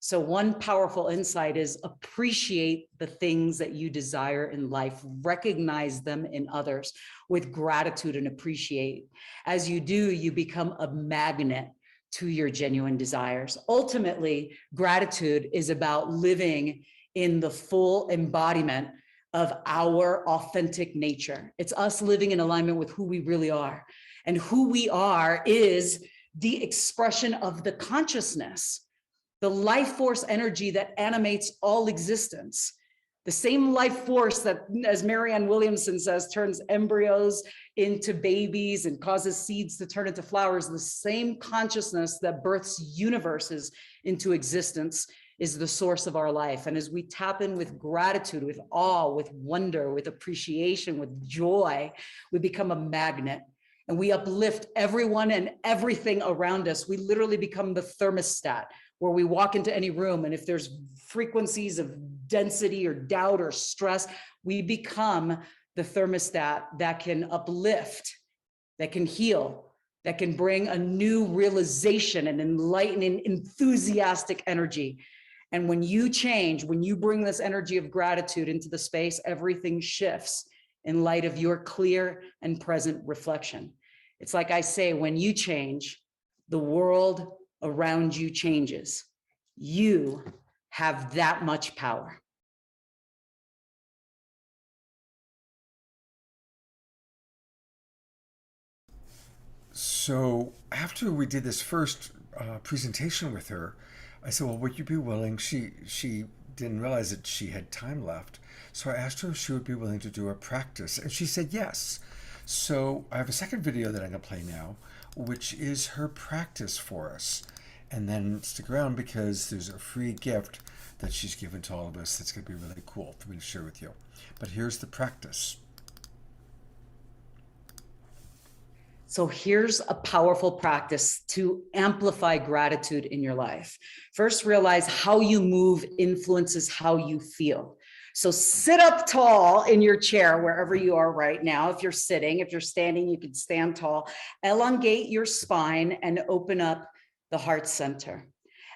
So one powerful insight is appreciate the things that you desire in life, recognize them in others with gratitude and appreciate. As you do, you become a magnet to your genuine desires. Ultimately, gratitude is about living in the full embodiment of our authentic nature. It's us living in alignment with who we really are. And who we are is the expression of the consciousness, the life force energy that animates all existence. The same life force that, as Marianne Williamson says, turns embryos into babies and causes seeds to turn into flowers, the same consciousness that births universes into existence is the source of our life. And as we tap in with gratitude, with awe, with wonder, with appreciation, with joy, we become a magnet. And we uplift everyone and everything around us. We literally become the thermostat, where we walk into any room, and if there's frequencies of density or doubt or stress, we become the thermostat that can uplift, that can heal, that can bring a new realization and enlightening, enthusiastic energy. And when you change, when you bring this energy of gratitude into the space, everything shifts in light of your clear and present reflection. It's like I say, when you change, the world around you changes. You have that much power. So after we did this first presentation with her, I said, well, would you be willing? She didn't realize that she had time left. So I asked her if she would be willing to do a practice, and she said yes. So I have a second video that I'm going to play now, which is her practice for us. And then stick around because there's a free gift that she's given to all of us that's going to be really cool for me to share with you. But here's the practice. So here's a powerful practice to amplify gratitude in your life. First, realize how you move influences how you feel. So sit up tall in your chair, wherever you are right now. If you're sitting, if you're standing, you can stand tall. Elongate your spine and open up the heart center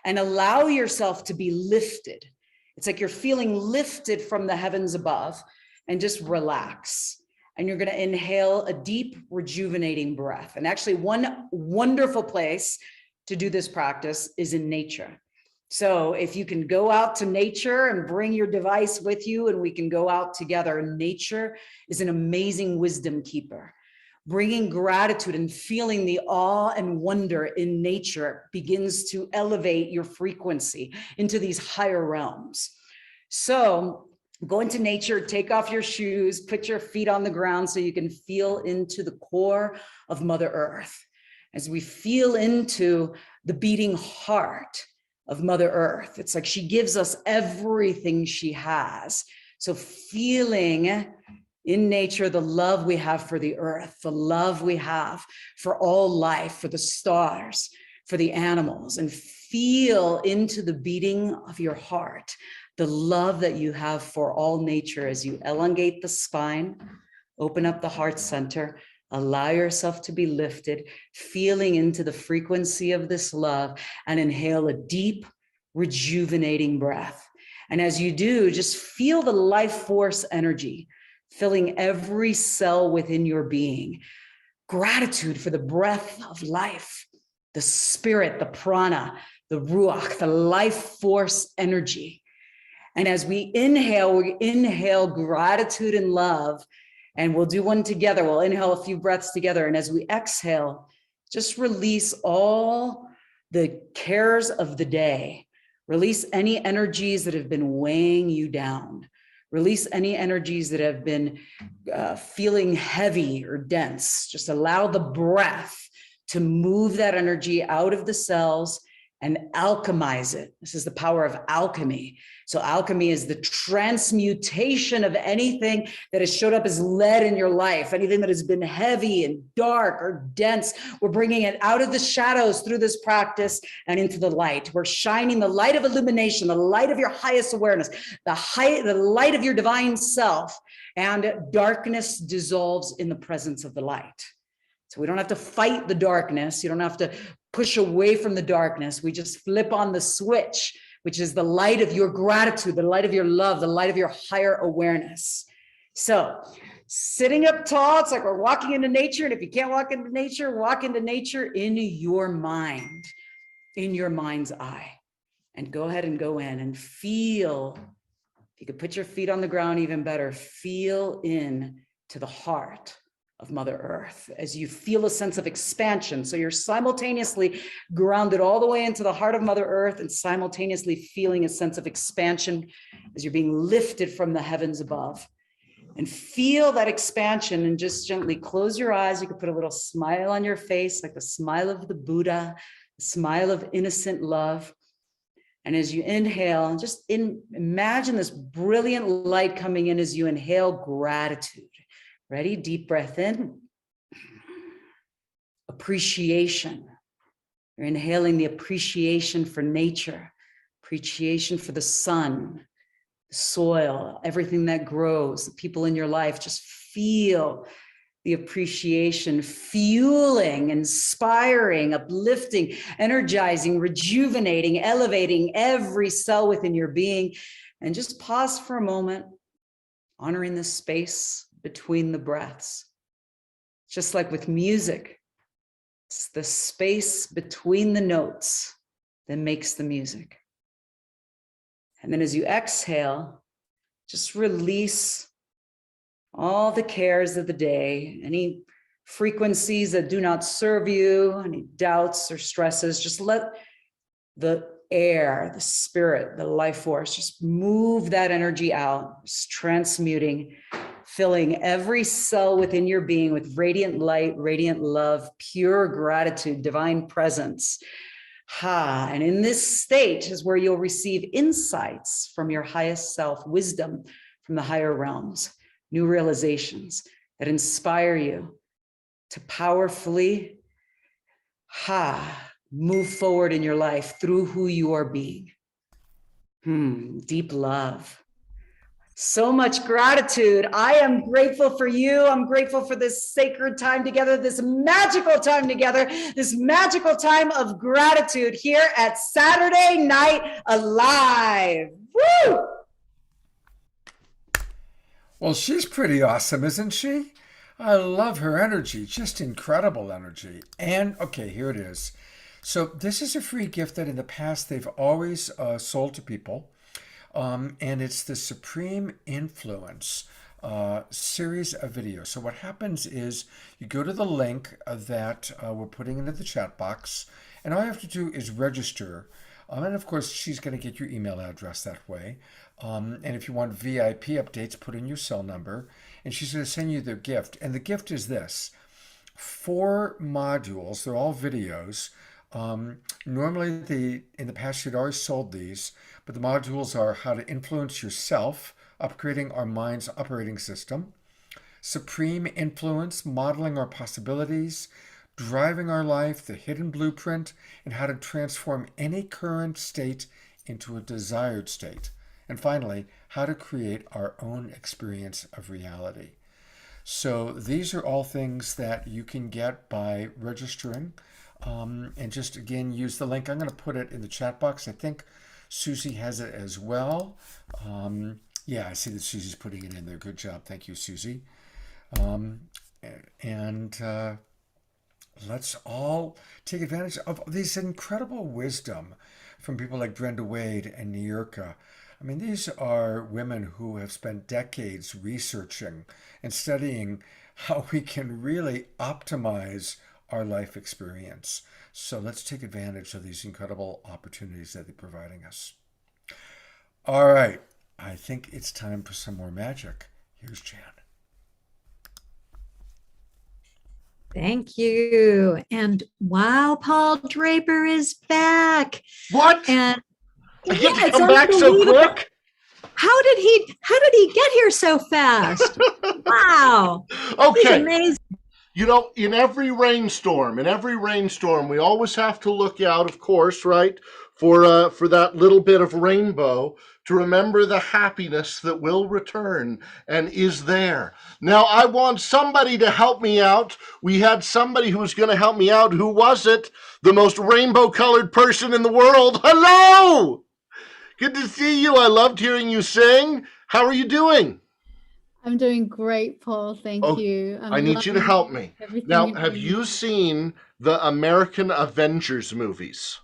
and allow yourself to be lifted. It's like you're feeling lifted from the heavens above, and just relax. And you're going to inhale a deep, rejuvenating breath. And actually, one wonderful place to do this practice is in nature. So if you can go out to nature and bring your device with you, and we can go out together. Nature is an amazing wisdom keeper. Bringing gratitude and feeling the awe and wonder in nature begins to elevate your frequency into these higher realms. So go into nature, take off your shoes, put your feet on the ground so you can feel into the core of Mother Earth. As we feel into the beating heart, of Mother Earth. It's like she gives us everything she has. So feeling in nature the love we have for the earth, the love we have for all life, for the stars, for the animals, and feel into the beating of your heart the love that you have for all nature as you elongate the spine, open up the heart center, allow yourself to be lifted, feeling into the frequency of this love, and inhale a deep, rejuvenating breath. And as you do, just feel the life force energy filling every cell within your being. Gratitude for the breath of life, the spirit, the prana, the ruach, the life force energy. And as we inhale gratitude and love, and we'll do one together. We'll inhale a few breaths together. And as we exhale, just release all the cares of the day. Release any energies that have been weighing you down. Release any energies that have been feeling heavy or dense. Just allow the breath to move that energy out of the cells and alchemize it. This is the power of alchemy. So alchemy is the transmutation of anything that has showed up as lead in your life, anything that has been heavy and dark or dense. We're bringing it out of the shadows through this practice and into the light. We're shining the light of illumination, the light of your highest awareness, the light of your divine self, and darkness dissolves in the presence of the light. So we don't have to fight the darkness. You don't have to push away from the darkness. We just flip on the switch, which is the light of your gratitude, the light of your love, the light of your higher awareness. So sitting up tall, it's like we're walking into nature. And if you can't walk into nature in your mind, in your mind's eye. And go ahead and go in and feel. If you could put your feet on the ground, even better, feel in to the heart of Mother Earth as you feel a sense of expansion. So you're simultaneously grounded all the way into the heart of Mother Earth and simultaneously feeling a sense of expansion as you're being lifted from the heavens above. And feel that expansion and just gently close your eyes. You can put a little smile on your face, like the smile of the Buddha, the smile of innocent love. And as you inhale, just imagine this brilliant light coming in as you inhale gratitude. Ready? Deep breath in. Appreciation. You're inhaling the appreciation for nature, appreciation for the sun, the soil, everything that grows, the people in your life. Just feel the appreciation, fueling, inspiring, uplifting, energizing, rejuvenating, elevating every cell within your being. And just pause for a moment, honoring the space between the breaths. Just like with music, it's the space between the notes that makes the music. And then as you exhale, just release all the cares of the day, any frequencies that do not serve you, any doubts or stresses. Just let the air, the spirit, the life force, just move that energy out, just transmuting, filling every cell within your being with radiant light, radiant love, pure gratitude, divine presence. And in this state is where you'll receive insights from your highest self, wisdom from the higher realms, new realizations that inspire you to powerfully move forward in your life through who you are being. Deep love. So much gratitude. I am grateful for you. I'm grateful for this sacred time together, this magical time together, this magical time of gratitude here at Saturday Night Alive. Woo! Well, she's pretty awesome, isn't she? I love her energy, just incredible energy. And okay, here it is. So this is a free gift that in the past they've always sold to people. And it's the Supreme Influence series of videos. So what happens is you go to the link that we're putting into the chat box, and all you have to do is register. And of course, she's going to get your email address that way. And if you want VIP updates, put in your cell number, and she's going to send you the gift. And the gift is this: 4 modules. They're all videos Normally, in the past, you'd always sold these, but the modules are how to influence yourself, upgrading our mind's operating system, supreme influence, modeling our possibilities, driving our life, the hidden blueprint, and how to transform any current state into a desired state. And finally, how to create our own experience of reality. So these are all things that you can get by registering. And just again, use the link. I'm going to put it in the chat box. I think Susie has it as well. Yeah, I see that Susie's putting it in there. Good job. Thank you, Susie. Let's all take advantage of this incredible wisdom from people like Brenda Wade and Niurka. I mean, these are women who have spent decades researching and studying how we can really optimize our life experience. So let's take advantage of these incredible opportunities that they're providing us. All right, I think it's time for some more magic. Here's Jan. Thank you. And wow, Paul Draper is back. What? And I get to come back so quick? How did he get here so fast? Wow. Okay. He's amazing. You know, in every rainstorm, we always have to look out, of course, right, for that little bit of rainbow to remember the happiness that will return and is there. Now, I want somebody to help me out. We had somebody who was going to help me out. Who was it? The most rainbow-colored person in the world. Hello! Good to see you. I loved hearing you sing. How are you doing? I'm doing great, Paul. Thank you. I need you to help me. Now, have you seen the American Avengers movies?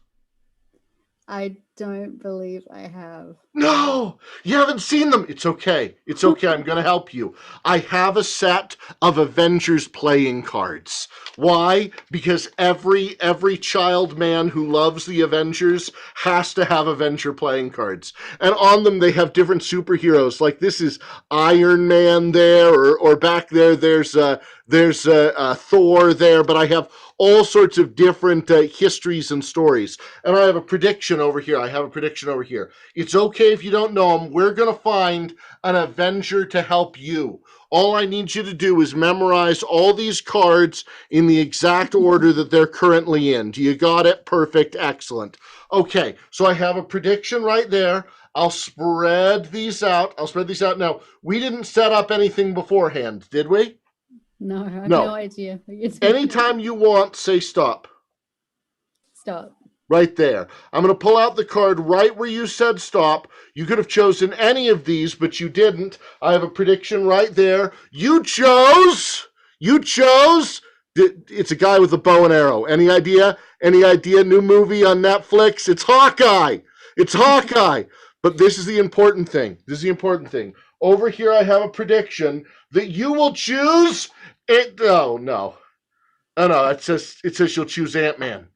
I don't believe I have. No, you haven't seen them. It's okay. It's okay. I'm going to help you. I have a set of Avengers playing cards. Why? Because every child man who loves the Avengers has to have Avenger playing cards. And on them, they have different superheroes. Like this is Iron Man there, or back there, there's Thor there. But I have all sorts of different histories and stories. And I have a prediction over here. It's okay if you don't know them. We're going to find an Avenger to help you. All I need you to do is memorize all these cards in the exact order that they're currently in. Do you got it? Perfect. Excellent. Okay, so I have a prediction right there. I'll spread these out. Now, we didn't set up anything beforehand, did we? No, I have no idea. Anytime you want, say stop. Stop. Right there. I'm going to pull out the card right where you said stop. You could have chosen any of these, but you didn't. I have a prediction right there. You chose. It's a guy with a bow and arrow. Any idea? New movie on Netflix? It's Hawkeye. But this is the important thing. Over here, I have a prediction that you will choose it. No. It says you'll choose Ant-Man.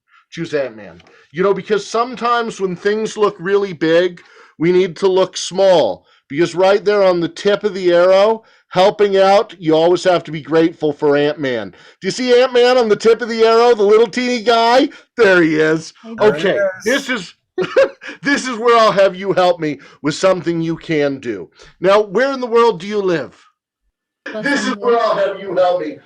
You know, because sometimes when things look really big, we need to look small. Because right there on the tip of the arrow, helping out, you always have to be grateful for Ant-Man. Do you see Ant-Man on the tip of the arrow, the little teeny guy? There he is. Okay, this is this is where I'll have you help me with something you can do. Now, where in the world do you live? This is where I'll have you help me.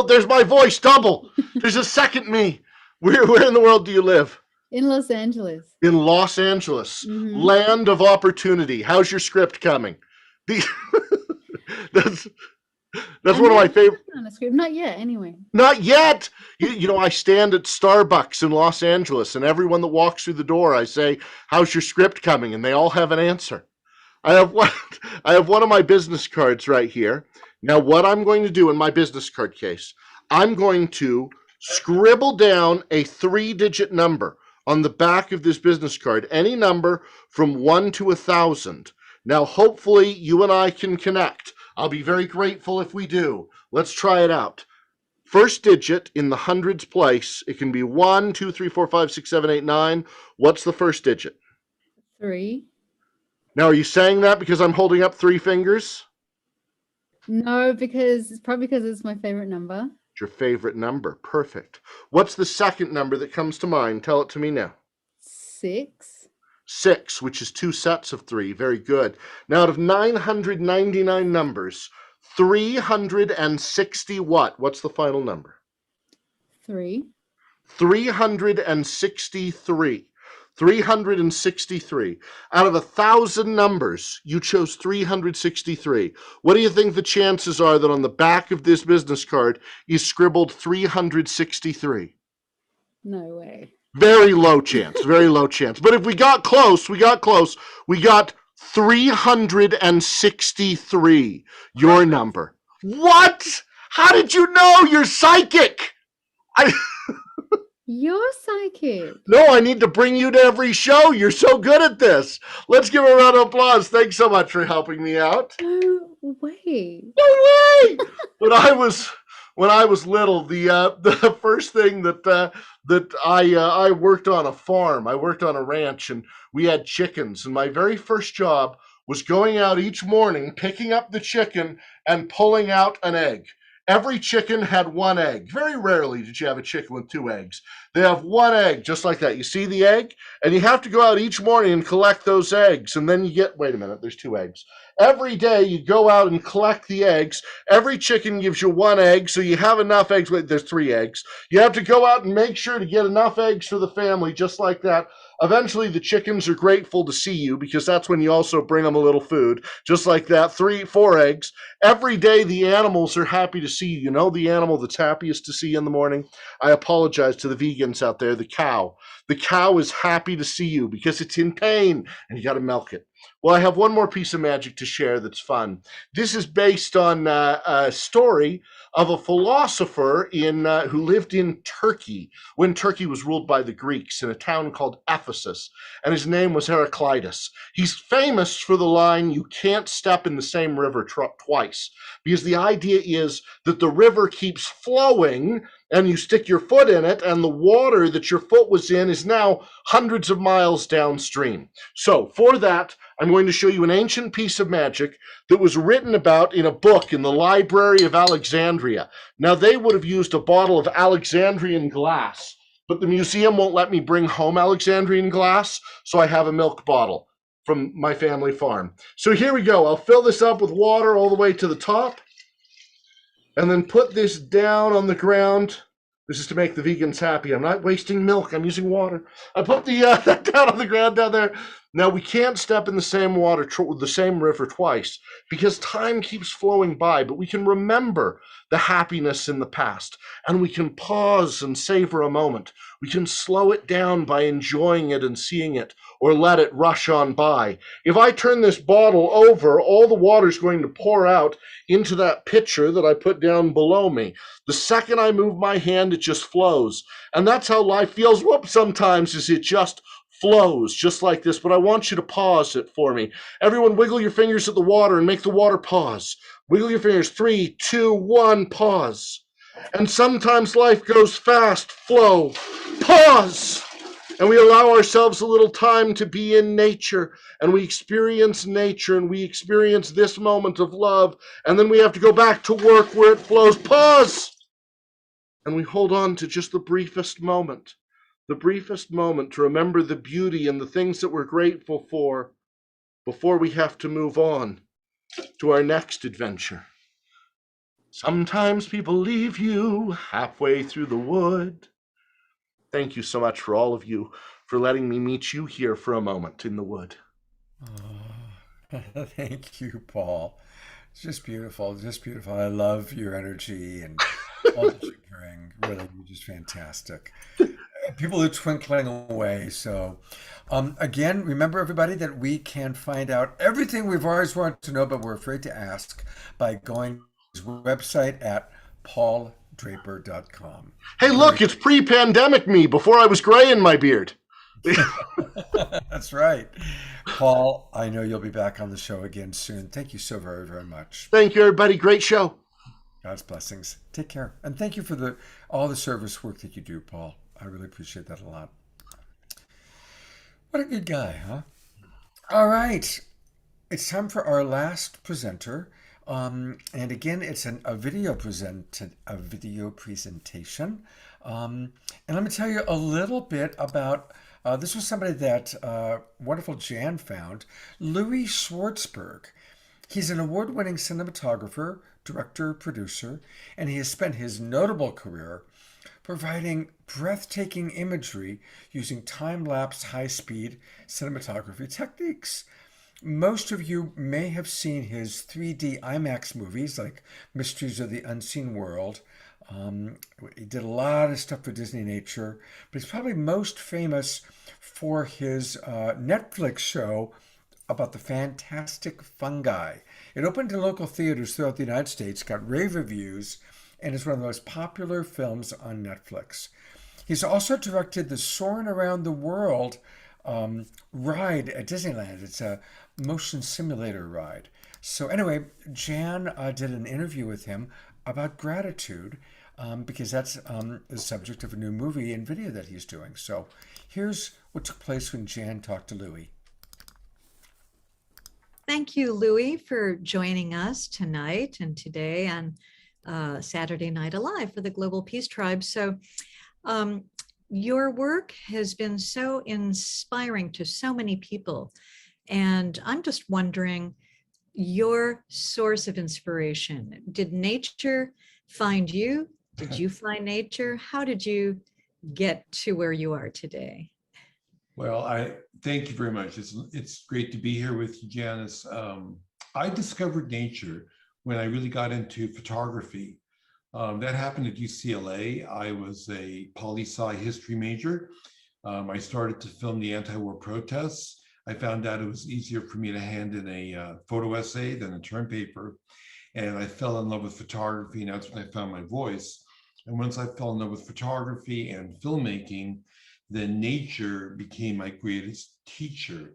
There's my voice double. There's a second me. Where in the world do you live? In Los Angeles. In Los Angeles. Mm-hmm. Land of opportunity. How's your script coming? That's one of my favorite. Not yet, anyway. Not yet. You know, I stand at Starbucks in Los Angeles, and everyone that walks through the door, I say, "How's your script coming?" And they all have an answer. I have one of my business cards right here. Now, what I'm going to do in my business card case, I'm going to scribble down a 3-digit number on the back of this business card, any number from 1 to 1,000. Now, hopefully, you and I can connect. I'll be very grateful if we do. Let's try it out. First digit in the hundreds place, it can be 1, 2, 3, 4, 5, 6, 7, 8, 9. What's the first digit? 3. Now, are you saying that because I'm holding up 3 fingers? No, because it's my favorite number. Your favorite number. Perfect. What's the second number that comes to mind? Tell it to me now. 6. 6, which is 2 sets of 3. Very good. Now, out of 999 numbers, 360 what? What's the final number? 3. 363. 363. Out of 1,000 numbers, you chose 363. What do you think the chances are that on the back of this business card is scribbled 363? No way. Very low chance, very low chance. But if we got close, we got 363, your number. What? How did you know? You're psychic. You're psychic. No, I need to bring you to every show. You're so good at this. Let's give a round of applause. Thanks so much for helping me out. No way. No way. When I was little, the first thing that I worked on a farm. I worked on a ranch, and we had chickens. And my very first job was going out each morning, picking up the chicken and pulling out an egg. Every chicken had 1 egg. Very rarely did you have a chicken with 2 eggs. They have 1 egg, just like that. You see the egg? And you have to go out each morning and collect those eggs. And then you get, wait a minute, there's 2 eggs. Every day you go out and collect the eggs. Every chicken gives you 1 egg, so you have enough eggs. Wait, there's 3 eggs. You have to go out and make sure to get enough eggs for the family, just like that. Eventually, the chickens are grateful to see you because that's when you also bring them a little food, just like that. 3, 4 eggs. Every day, the animals are happy to see you. You know the animal that's happiest to see you in the morning? I apologize to the vegans out there, the cow. The cow is happy to see you because it's in pain, and you got to milk it. Well, I have one more piece of magic to share that's fun. This is based on a story of a philosopher who lived in Turkey when Turkey was ruled by the Greeks in a town called Ephesus, and his name was Heraclitus. He's famous for the line, "You can't step in the same river twice," because the idea is that the river keeps flowing and you stick your foot in it, and the water that your foot was in is now hundreds of miles downstream. So for that, I'm going to show you an ancient piece of magic that was written about in a book in the Library of Alexandria. Now, they would have used a bottle of Alexandrian glass, but the museum won't let me bring home Alexandrian glass, so I have a milk bottle from my family farm. So here we go. I'll fill this up with water all the way to the top, and then put this down on the ground. This is to make the vegans happy. I'm not wasting milk. I'm using water. I put that down on the ground down there. Now, we can't step in the same the same river twice because time keeps flowing by, but we can remember the happiness in the past, and we can pause and savor a moment. We can slow it down by enjoying it and seeing it, or let it rush on by. If I turn this bottle over, all the water is going to pour out into that pitcher that I put down below me. The second I move my hand, it just flows. And that's how life feels. Sometimes is it just flows, just like this. But I want you to pause it for me. Everyone, wiggle your fingers at the water and make the water pause. Wiggle your fingers. 3, 2, 1, pause. And sometimes life goes fast, flow, pause. And we allow ourselves a little time to be in nature, and we experience nature, and we experience this moment of love, and then we have to go back to work where it flows. Pause! And we hold on to just the briefest moment to remember the beauty and the things that we're grateful for before we have to move on to our next adventure. Sometimes people leave you halfway through the wood. Thank you so much for all of you for letting me meet you here for a moment in the wood. Thank you, Paul. It's just beautiful. Just beautiful. I love your energy and all that you're doing. Really, you're just fantastic. People are twinkling away. So, again, remember, everybody, that we can find out everything we've always wanted to know, but we're afraid to ask by going to his website at pauldraper.com. Hey, look, it's pre-pandemic me before I was gray in my beard. That's right. Paul, I know you'll be back on the show again soon. Thank you so very, very much. Thank you, everybody. Great show. God's blessings. Take care. And thank you for all the service work that you do, Paul. I really appreciate that a lot. What a good guy, huh? All right. It's time for our last presenter. And again, it's a video presentation. And let me tell you a little bit about. This was somebody that wonderful Jan found, Louie Schwartzberg. He's an award-winning cinematographer, director, producer, and he has spent his notable career providing breathtaking imagery using time-lapse high-speed cinematography techniques. Most of you may have seen his 3D IMAX movies like Mysteries of the Unseen World. He did a lot of stuff for Disney Nature, but he's probably most famous for his Netflix show about the fantastic fungi. It opened in local theaters throughout the United States, got rave reviews, and is one of the most popular films on Netflix. He's also directed the Soarin' Around the World ride at Disneyland. It's a motion simulator ride. So anyway, Jan did an interview with him about gratitude because that's the subject of a new movie and video that he's doing. So here's what took place when Jan talked to Louie. Thank you, Louie, for joining us tonight and today on Saturday Night Alive for the Global Peace Tribe. So your work has been so inspiring to so many people. And I'm just wondering, your source of inspiration. Did nature find you? Did you find nature? How did you get to where you are today? Well, I thank you very much. It's great to be here with you, Janice. I discovered nature when I really got into photography. That happened at UCLA. I was a poli-sci history major. I started to film the anti-war protests. I found out it was easier for me to hand in a photo essay than a term paper. And I fell in love with photography, and that's when I found my voice. And once I fell in love with photography and filmmaking, then nature became my greatest teacher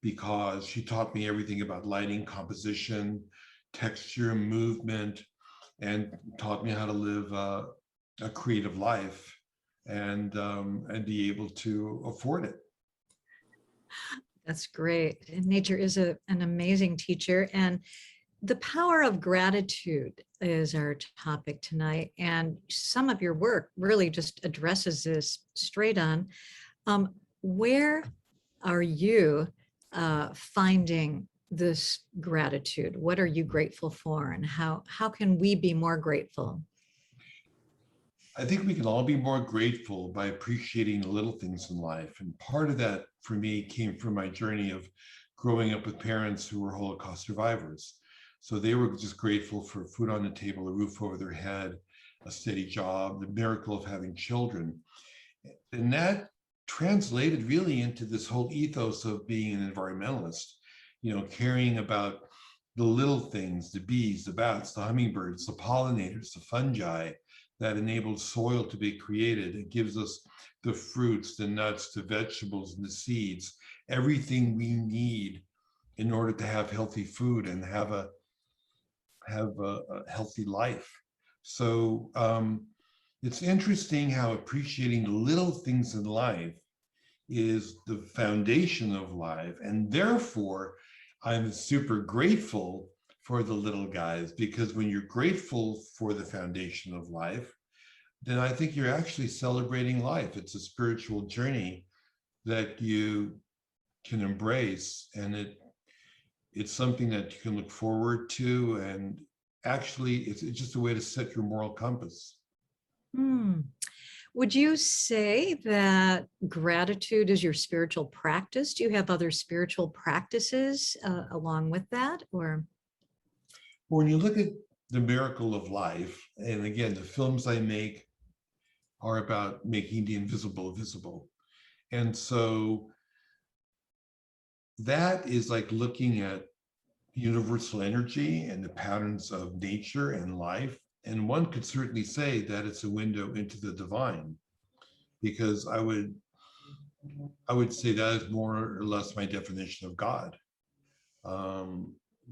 because she taught me everything about lighting, composition, texture, movement, and taught me how to live a creative life and be able to afford it. That's great. And nature is an amazing teacher. And the power of gratitude is our topic tonight. And some of your work really just addresses this straight on. Where are you finding this gratitude? What are you grateful for? And how can we be more grateful? I think we can all be more grateful by appreciating the little things in life. And part of that for me came from my journey of growing up with parents who were Holocaust survivors. So they were just grateful for food on the table, a roof over their head, a steady job, the miracle of having children. And that translated really into this whole ethos of being an environmentalist, caring about the little things, the bees, the bats, the hummingbirds, the pollinators, the fungi that enable soil to be created. It gives us the fruits, the nuts, the vegetables, and the seeds, everything we need in order to have healthy food and have a healthy life. So it's interesting how appreciating the little things in life is the foundation of life. And therefore, I'm super grateful for the little guys, because when you're grateful for the foundation of life, then I think you're actually celebrating life. It's a spiritual journey that you can embrace, and it's something that you can look forward to, and actually it's just a way to set your moral compass. Would you say that gratitude is your spiritual practice? Do you have other spiritual practices along with that, or? When you look at the miracle of life, and again, the films I make are about making the invisible visible. And so that is like looking at universal energy and the patterns of nature and life. And one could certainly say that it's a window into the divine, because I would say that is more or less my definition of God.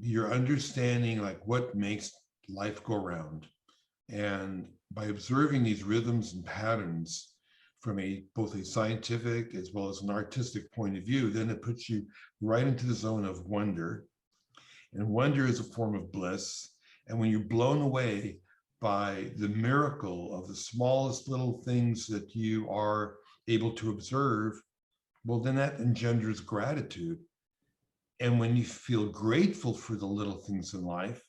You're understanding like what makes life go round. And by observing these rhythms and patterns from both a scientific as well as an artistic point of view, then it puts you right into the zone of wonder. And wonder is a form of bliss. And when you're blown away by the miracle of the smallest little things that you are able to observe, well, then that engenders gratitude. And when you feel grateful for the little things in life,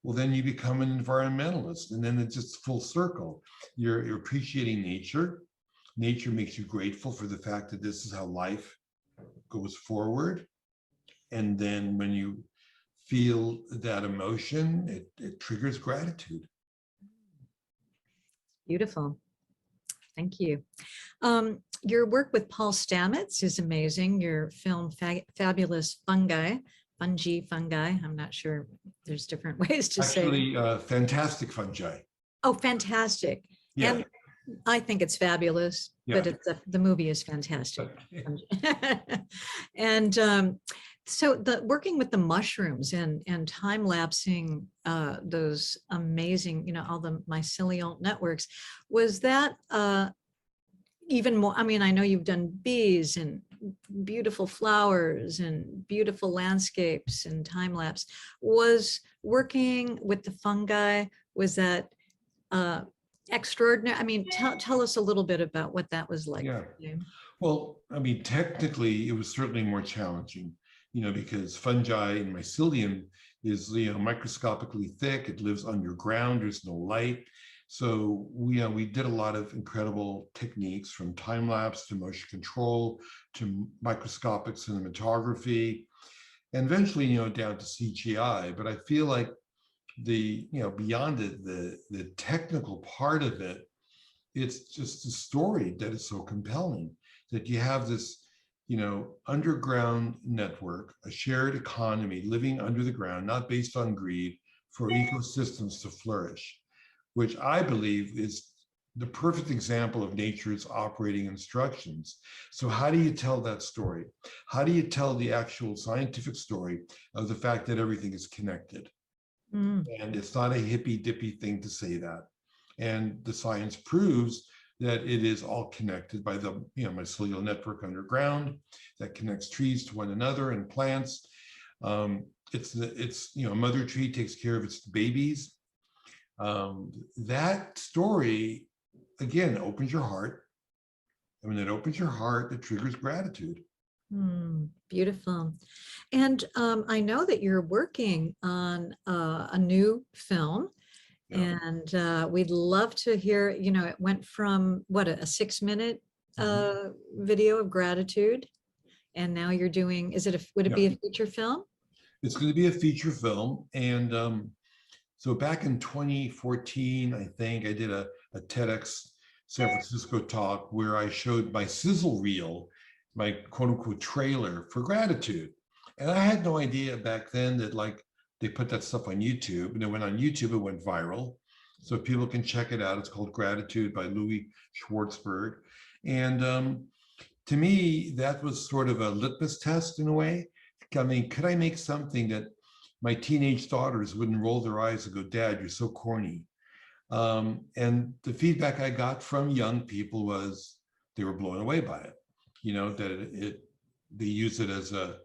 well, then you become an environmentalist. And then it's just full circle. You're appreciating nature. Nature makes you grateful for the fact that this is how life goes forward. And then when you feel that emotion, it triggers gratitude. Beautiful. Thank you. Your work with Paul Stamets is amazing. Your film, Fabulous Fungi. I'm not sure. There's different ways to say it. Actually, fantastic fungi. Oh, fantastic. Yeah. And I think it's fabulous, but Yeah. the movie is fantastic. And so working with the mushrooms and time lapsing those amazing, all the mycelial networks, was that even more? I mean, I know you've done bees and beautiful flowers and beautiful landscapes and time lapse. Was working with the fungi, was that extraordinary? I mean, tell us a little bit about what that was like for you. Well, I mean, technically, it was certainly more challenging, because fungi and mycelium is, microscopically thick. It lives underground. There's no light. So we did a lot of incredible techniques, from time lapse to motion control to microscopic cinematography, and eventually, down to CGI. But I feel like beyond the technical part of it, it's just the story that is so compelling, that you have this, underground network, a shared economy living under the ground, not based on greed, for ecosystems to flourish, which I believe is the perfect example of nature's operating instructions. So how do you tell that story? How do you tell the actual scientific story of the fact that everything is connected? And it's not a hippy dippy thing to say that. And the science proves that it is all connected by the mycelial network underground that connects trees to one another and plants. It's a mother tree takes care of its babies. That story, again, opens your heart. And when it opens your heart, it triggers gratitude. Beautiful. And I know that you're working on a new film. And we'd love to hear, it went from what, a 6-minute video of gratitude. And now you're doing, would it be a feature film? It's going to be a feature film. And so back in 2014, I think I did a TEDx San Francisco talk where I showed my sizzle reel, my quote unquote trailer for gratitude. And I had no idea back then that they put that stuff on YouTube, and it went on YouTube, it went viral. So people can check it out. It's called Gratitude by Louie Schwartzberg. And to me, that was sort of a litmus test in a way. I mean, could I make something that my teenage daughters wouldn't roll their eyes and go, "Dad, you're so corny"? And the feedback I got from young people was they were blown away by it. That they use it as a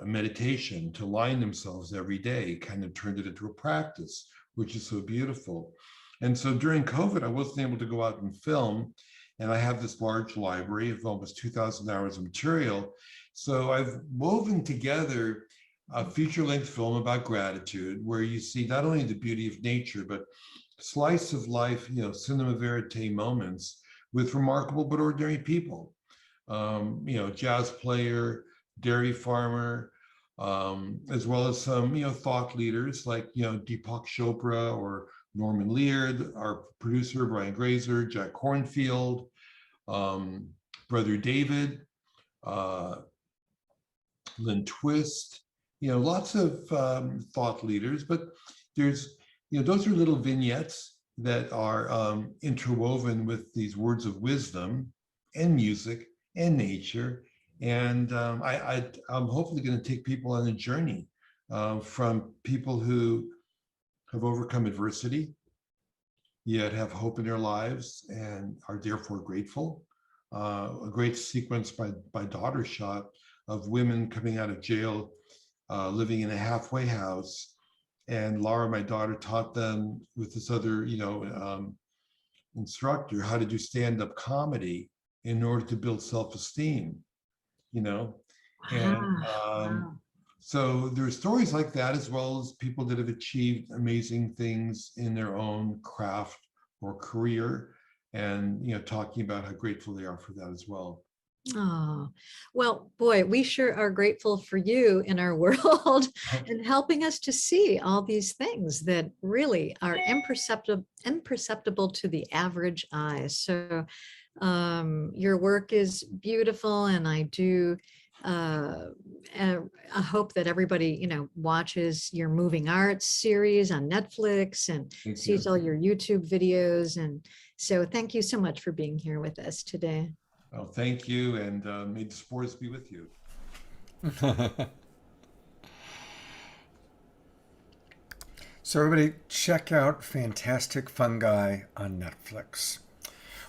meditation to line themselves every day, kind of turned it into a practice, which is so beautiful. And so during COVID, I wasn't able to go out and film. And I have this large library of almost 2,000 hours of material. So I've woven together a feature-length film about gratitude, where you see not only the beauty of nature, but slice of life, cinema verite moments with remarkable but ordinary people. Jazz player, dairy farmer, as well as some, thought leaders like, Deepak Chopra or Norman Lear, our producer, Brian Grazer, Jack Kornfield, Brother David, Lynn Twist, lots of thought leaders, but there's, those are little vignettes that are interwoven with these words of wisdom and music and nature. And I'm hopefully going to take people on a journey from people who have overcome adversity, yet have hope in their lives and are therefore grateful. A great sequence by Daughter Shot of women coming out of jail, living in a halfway house, And Laura, my daughter, taught them with this other, instructor how to do stand-up comedy in order to build self-esteem, and so there are stories like that, as well as people that have achieved amazing things in their own craft or career, and talking about how grateful they are for that as well. Oh, well, boy, we sure are grateful for you in our world and helping us to see all these things that really are imperceptible to the average eye. So your work is beautiful, and I do I hope that everybody, watches your moving arts series on Netflix and sees all your YouTube videos. And so thank you so much for being here with us today. Well, thank you, and may the sports be with you. So everybody check out Fantastic Fungi on Netflix.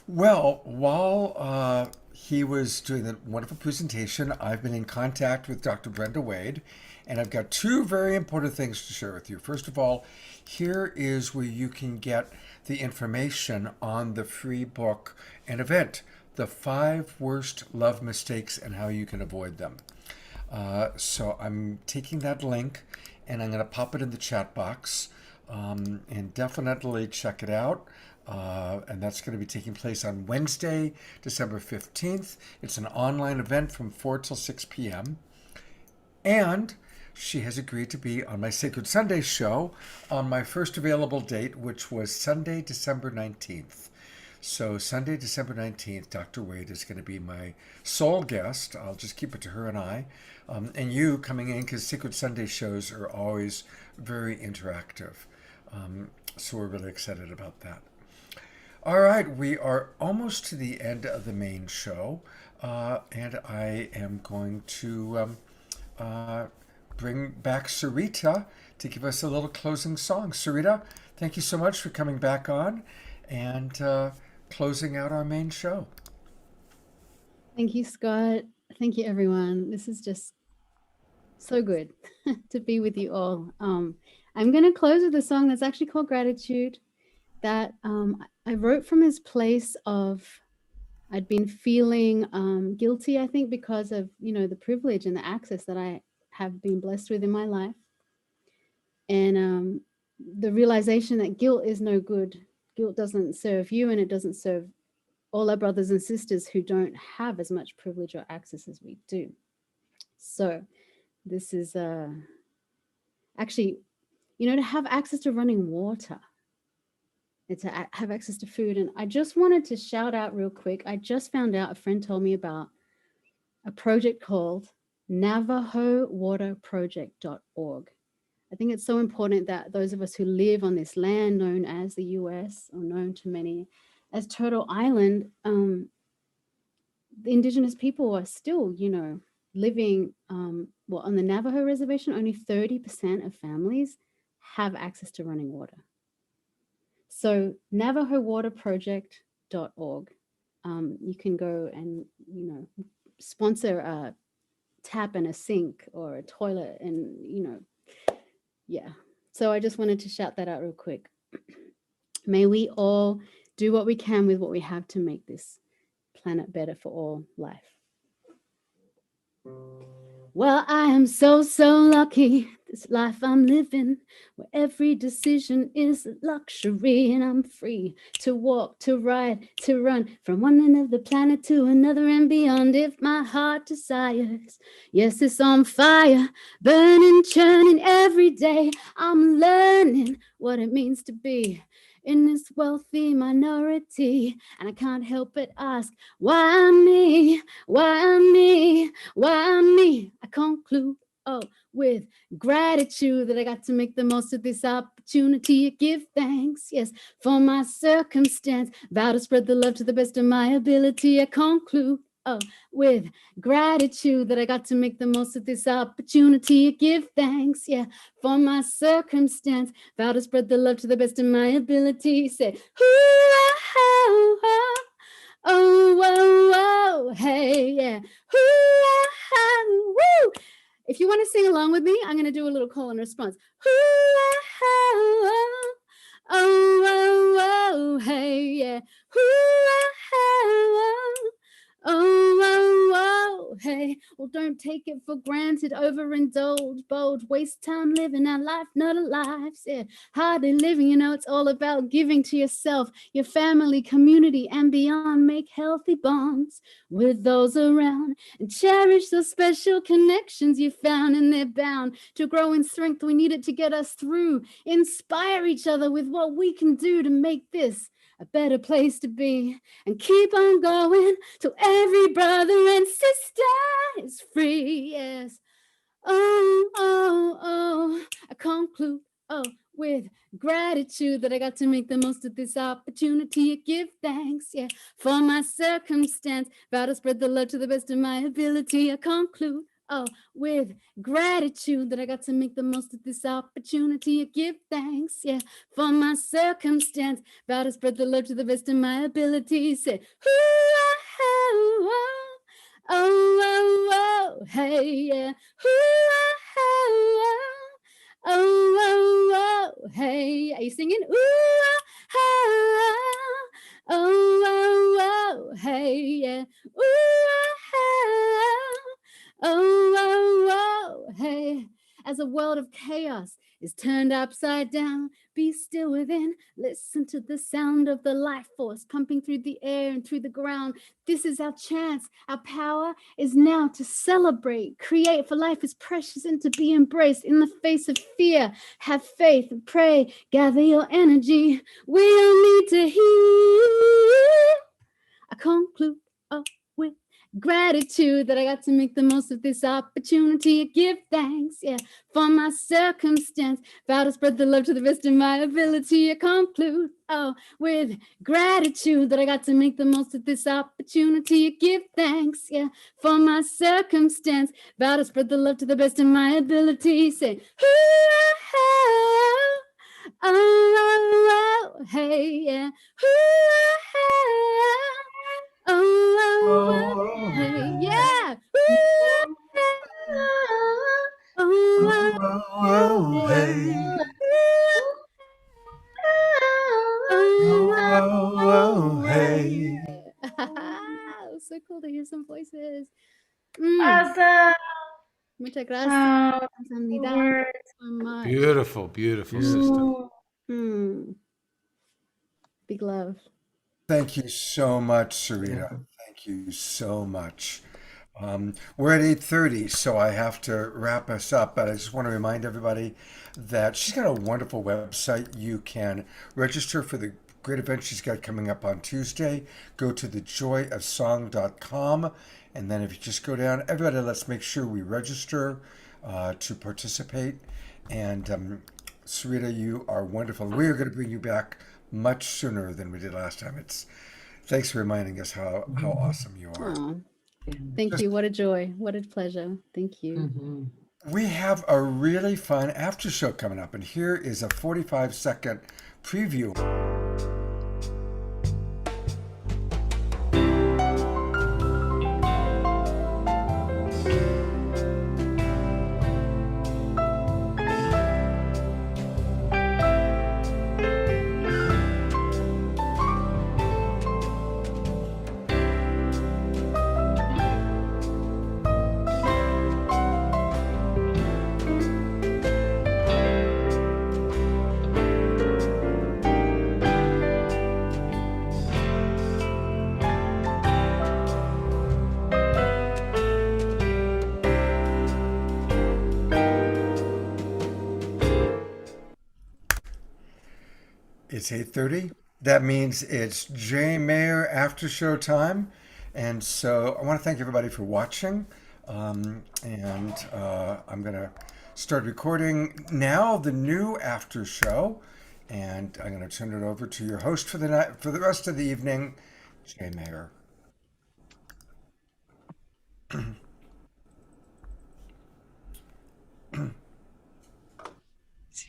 Well, while he was doing that wonderful presentation, I've been in contact with Dr. Brenda Wade, and I've got two very important things to share with you. First of all, here is where you can get the information on the free book and event, The 5 Worst Love Mistakes and How You Can Avoid Them. So I'm taking that link and I'm going to pop it in the chat box, and definitely check it out. And that's going to be taking place on Wednesday, December 15th. It's an online event from 4 till 6 p.m. And she has agreed to be on my Sacred Sunday show on my first available date, which was Sunday, December 19th. So Sunday, December 19th, Dr. Wade is going to be my sole guest. I'll just keep it to her and I. And you coming in, because Sacred Sunday shows are always very interactive. So we're really excited about that. All right, we are almost to the end of the main show, and I am going to bring back Saritah to give us a little closing song. Saritah, thank you so much for coming back on and closing out our main show. Thank you, Scott. Thank you, everyone. This is just so good to be with you all. I'm going to close with a song that's actually called Gratitude, that I wrote from this place of I'd been feeling guilty, I think, because of, the privilege and the access that I have been blessed with in my life. And the realization that guilt is no good. Guilt doesn't serve you, and it doesn't serve all our brothers and sisters who don't have as much privilege or access as we do. So this is actually, to have access to running water, to have access to food. And I just wanted to shout out real quick. I just found out, a friend told me about a project called NavajoWaterProject.org. I think it's so important that those of us who live on this land known as the US, or known to many as Turtle Island, the indigenous people are still, living, on the Navajo reservation. Only 30% of families have access to running water. So NavajoWaterProject.org, you can go and, sponsor a tap and a sink or a toilet, and, yeah. So I just wanted to shout that out real quick. May we all do what we can with what we have to make this planet better for all life. Well, I am so, so lucky, this life I'm living, where every decision is a luxury, and I'm free to walk, to ride, to run, from one end of the planet to another and beyond, if my heart desires. Yes, it's on fire, burning, churning every day. I'm learning what it means to be in this wealthy minority, and I can't help but ask, why me? Why me? Why me? I conclude with gratitude that I got to make the most of this opportunity. Give thanks, yes, for my circumstance. Vow to spread the love to the best of my ability. I conclude with gratitude that I got to make the most of this opportunity. Give thanks, yeah, for my circumstance. Vow to spread the love to the best of my ability. Say, ooh, oh, oh, oh, oh, oh, hey, yeah, ooh, oh, woo. if you want to sing along with me, I'm going to do a little call and response. Oh, oh, oh, hey, yeah. Oh, hey. Well, don't take it for granted, overindulge, bold, waste time living our life, not our lives. Yeah, hardly living, you know, it's all about giving to yourself, your family, community, and beyond. Make healthy bonds with those around and cherish those special connections you found, and they're bound to grow in strength. We need it to get us through. Inspire each other with what we can do to make this a better place to be, and keep on going till every brother and sister is free. Yes. Oh, I conclude, with gratitude that I got to make the most of this opportunity. Give thanks, yeah, for my circumstance. Vow to spread the love to the best of my ability. I conclude, with gratitude that I got to make the most of this opportunity. Give thanks, yeah, for my circumstance. Vow to spread the love to the best of my ability. Say, oh, hey, yeah. Oh, hey. Are you singing? Oh, hey, yeah. Oh, hey. As a world of chaos is turned upside down, be still within. Listen to the sound of the life force pumping through the air and through the ground. This is our chance. Our power is now to celebrate. Create, for life is precious and to be embraced. In the face of fear, have faith and pray. Gather your energy. We all need to heal. I conclude with gratitude that I got to make the most of this opportunity. Give thanks, yeah, for my circumstance. Vow to spread the love to the best of my ability. I conclude, with gratitude that I got to make the most of this opportunity. Give thanks, yeah, for my circumstance. Vow to spread the love to the best of my ability. Say, oh, hey, yeah. Oh, hey, yeah. Oh, hey. Oh, hey. It was so cool to hear some voices. Awesome. Muchas gracias. 감사합니다. So much. Beautiful, beautiful, sister. Big love. Thank you so much, Saritah. Thank you so much. We're at 8:30, so I have to wrap us up, but I just want to remind everybody that she's got a wonderful website. You can register for the great event she's got coming up on Tuesday. Go to thejoyofsong.com, and then if you just go down, everybody, let's make sure we register to participate. And Saritah, you are wonderful. We are going to bring you back much sooner than we did last time. Thanks for reminding us how awesome you are. Aww. Thank you. What a joy. What a pleasure. Thank you. We have a really fun after show coming up, and here is a 45-second preview. It's 8:30. That means it's J Mayer after show time. And so I want to thank everybody for watching. I'm going to start recording now the new after show. And I'm going to turn it over to your host for the night, for the rest of the evening, J Mayer. Here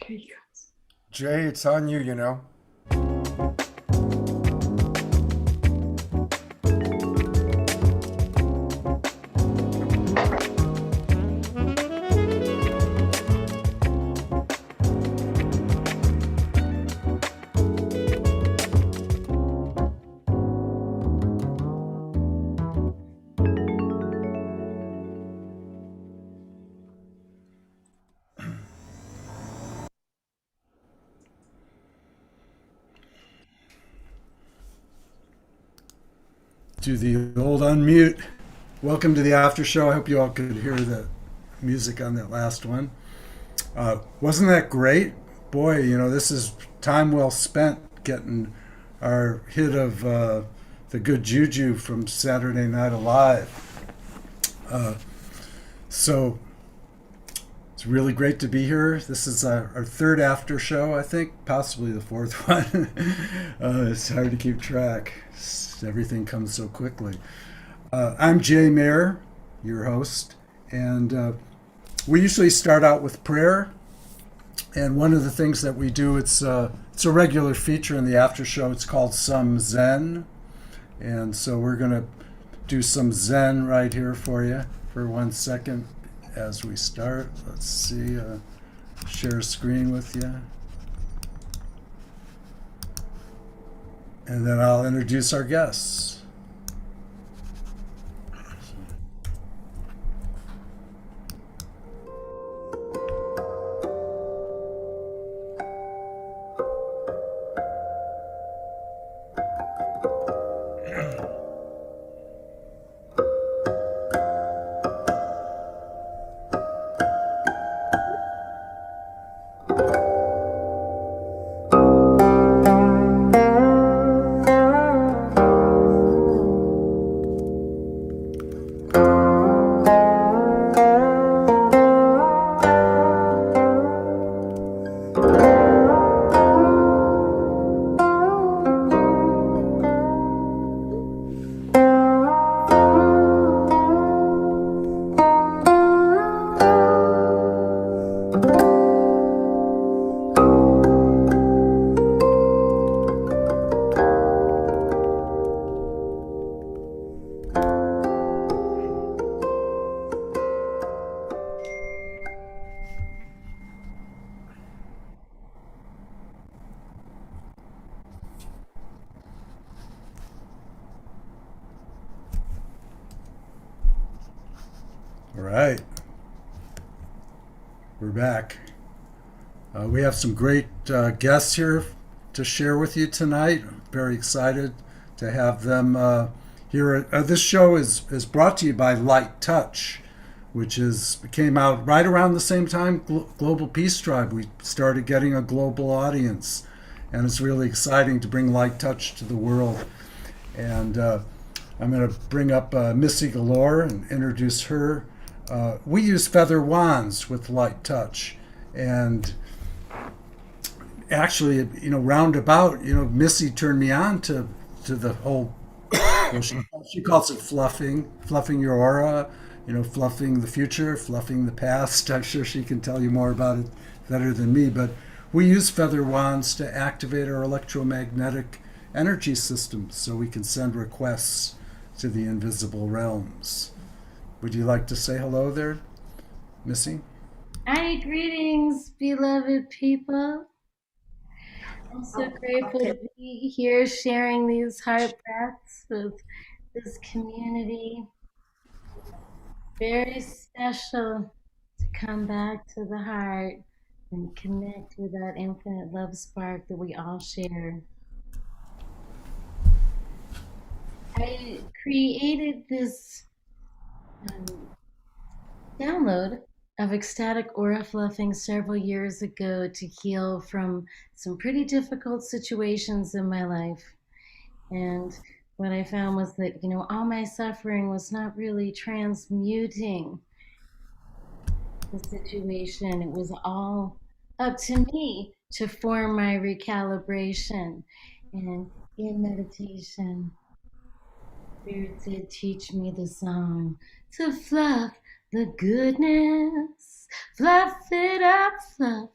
you go. Jay, it's on you, you know. do the old unmute. Welcome to the after show. I hope you all could hear the music on that last one. Wasn't that great? Boy, you know, this is time well spent getting our hit of the good juju from Saturday Night Alive. So it's really great to be here. This is our third after show, I think, possibly the fourth one. It's hard to keep track. Everything comes so quickly. I'm Jay Mayer, your host, and we usually start out with prayer. And one of the things that we do, it's a regular feature in the after show. It's called Some Zen. And so we're going to do some Zen right here for you for 1 second as we start. Let's see, share a screen with you. And then I'll introduce our guests. All right, we're back. We have some great guests here to share with you tonight. Very excited to have them here. This show is brought to you by Light Touch, which came out right around the same time Global Peace Tribe. We started getting a global audience, and it's really exciting to bring Light Touch to the world. And I'm going to bring up Missy Galore and introduce her. We use feather wands with Light Touch, and actually, you know, roundabout, you know, Missy turned me on to the whole. Well, she calls it fluffing your aura, you know, fluffing the future, fluffing the past. I'm sure she can tell you more about it better than me, but we use feather wands to activate our electromagnetic energy system so we can send requests to the invisible realms. Would you like to say hello there, Missy? Hi, greetings, beloved people. I'm so grateful to be here sharing these heart breaths with this community. Very special to come back to the heart and connect with that infinite love spark that we all share. I created this download of ecstatic aura fluffing several years ago to heal from some pretty difficult situations in my life. And what I found was that, you know, all my suffering was not really transmuting the situation. It was all up to me to form my recalibration. And in meditation, Spirit did teach me the song to fluff the goodness, fluff it up, fluff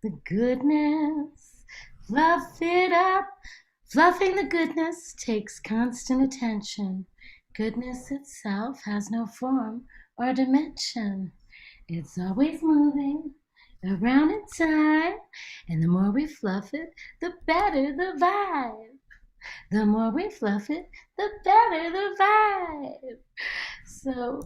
the goodness, fluff it up. Fluffing the goodness takes constant attention. Goodness itself has no form or dimension. It's always moving around in time, and the more we fluff it, the better the vibe. The more we fluff it, the better the vibe. So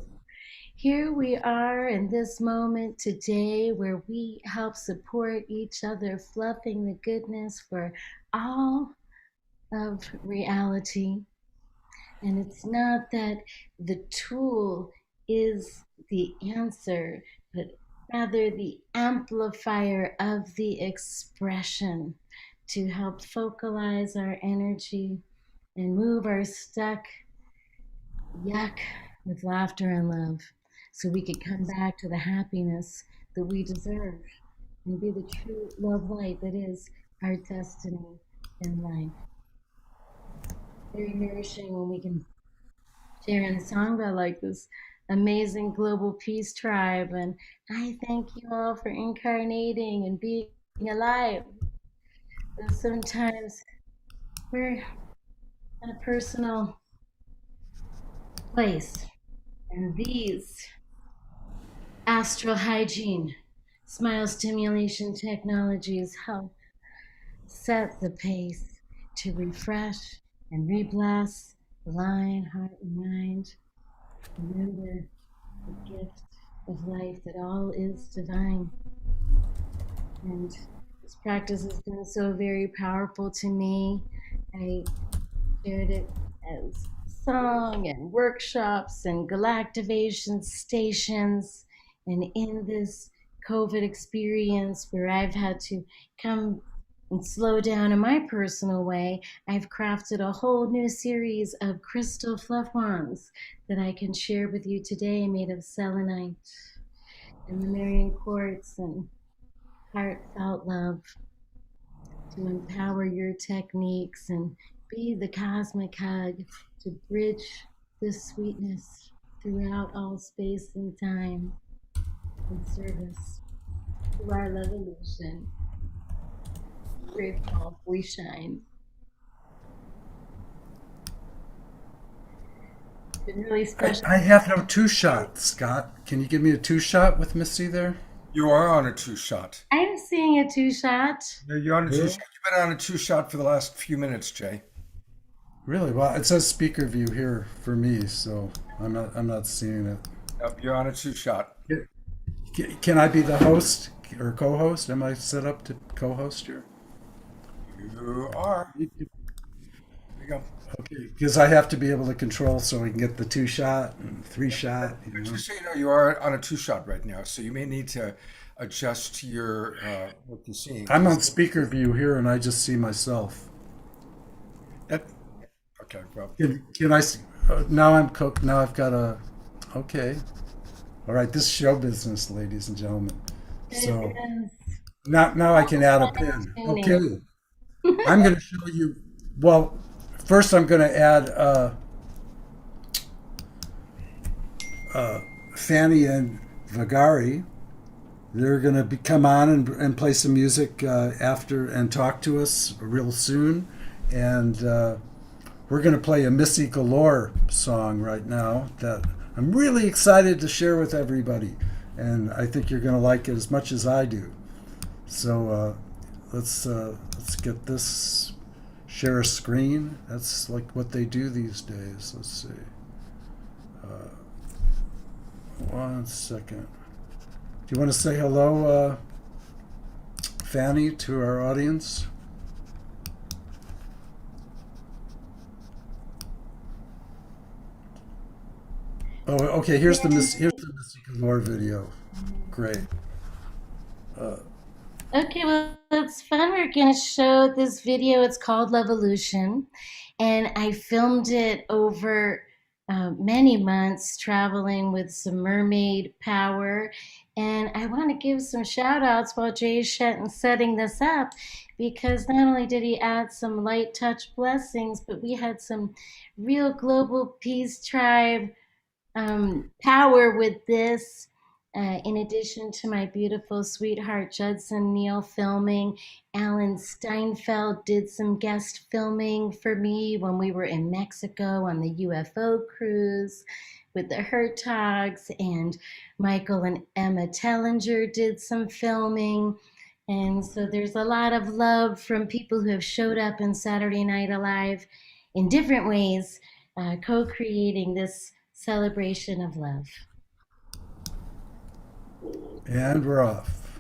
here we are in this moment today where we help support each other, fluffing the goodness for all of reality. And it's not that the tool is the answer, but rather the amplifier of the expression to help focalize our energy and move our stuck yuck with laughter and love so we could come back to the happiness that we deserve and be the true love light that is our destiny in life. Very nourishing when we can share in sangha like this amazing global peace tribe. And I thank you all for incarnating and being alive. And sometimes we're in a personal place, and these astral hygiene, smile stimulation technologies help set the pace to refresh and rebless the mind, heart, and mind. Remember the gift of life, that all is divine. And this practice has been so very powerful to me. I shared it as song and workshops and galactivation stations. And in this COVID experience where I've had to come and slow down in my personal way, I've crafted a whole new series of crystal fluff wands that I can share with you today, made of selenite and Lemurian quartz and heartfelt love, to empower your techniques and be the cosmic hug to bridge this sweetness throughout all space and time in service to our revolution. Grateful we shine. Been really special. I have no two-shot, Scott. Can you give me a two-shot with Missy there? You are on a two-shot. I'm seeing a two-shot. No, you're on a two-shot. You've been on a two-shot for the last few minutes, Jay. Really? Well, it says speaker view here for me, so I'm not seeing it. Yep, you're on a two-shot. Can I be the host or co-host? Am I set up to co-host here? You are. There you go. Okay, because I have to be able to control so we can get the two-shot and three-shot. But just so you know, you are on a two-shot right now, so you may need to adjust your what you're seeing. I'm on speaker view here, and I just see myself. Okay, well. Can I see? Now I've got a. Okay. All right, this is show business, ladies and gentlemen. So now I can add a pin. Okay. I'm going to show you. Well, first I'm going to add Fanny and Vagari. They're going to come on and play some music after and talk to us real soon. And we're going to play a Missy Galore song right now that I'm really excited to share with everybody. And I think you're going to like it as much as I do. So let's get this, share a screen. That's like what they do these days. Let's see. 1 second. Do you want to say hello, Fanny, to our audience? Oh, okay. Here's the Missy Galore video. Great. Okay, well, it's fun. We're going to show this video. It's called Levolution, and I filmed it over many months, traveling with some mermaid power. And I want to give some shout outs while Jay's setting this up, because not only did he add some light touch blessings, but we had some real global peace tribe power with this. In addition to my beautiful sweetheart Judson Neal filming, Alan Steinfeld did some guest filming for me when we were in Mexico on the UFO cruise with the Hertogs, and Michael and Emma Tellinger did some filming. And so there's a lot of love from people who have showed up in Saturday Night Alive in different ways, co-creating this celebration of love. And we're off.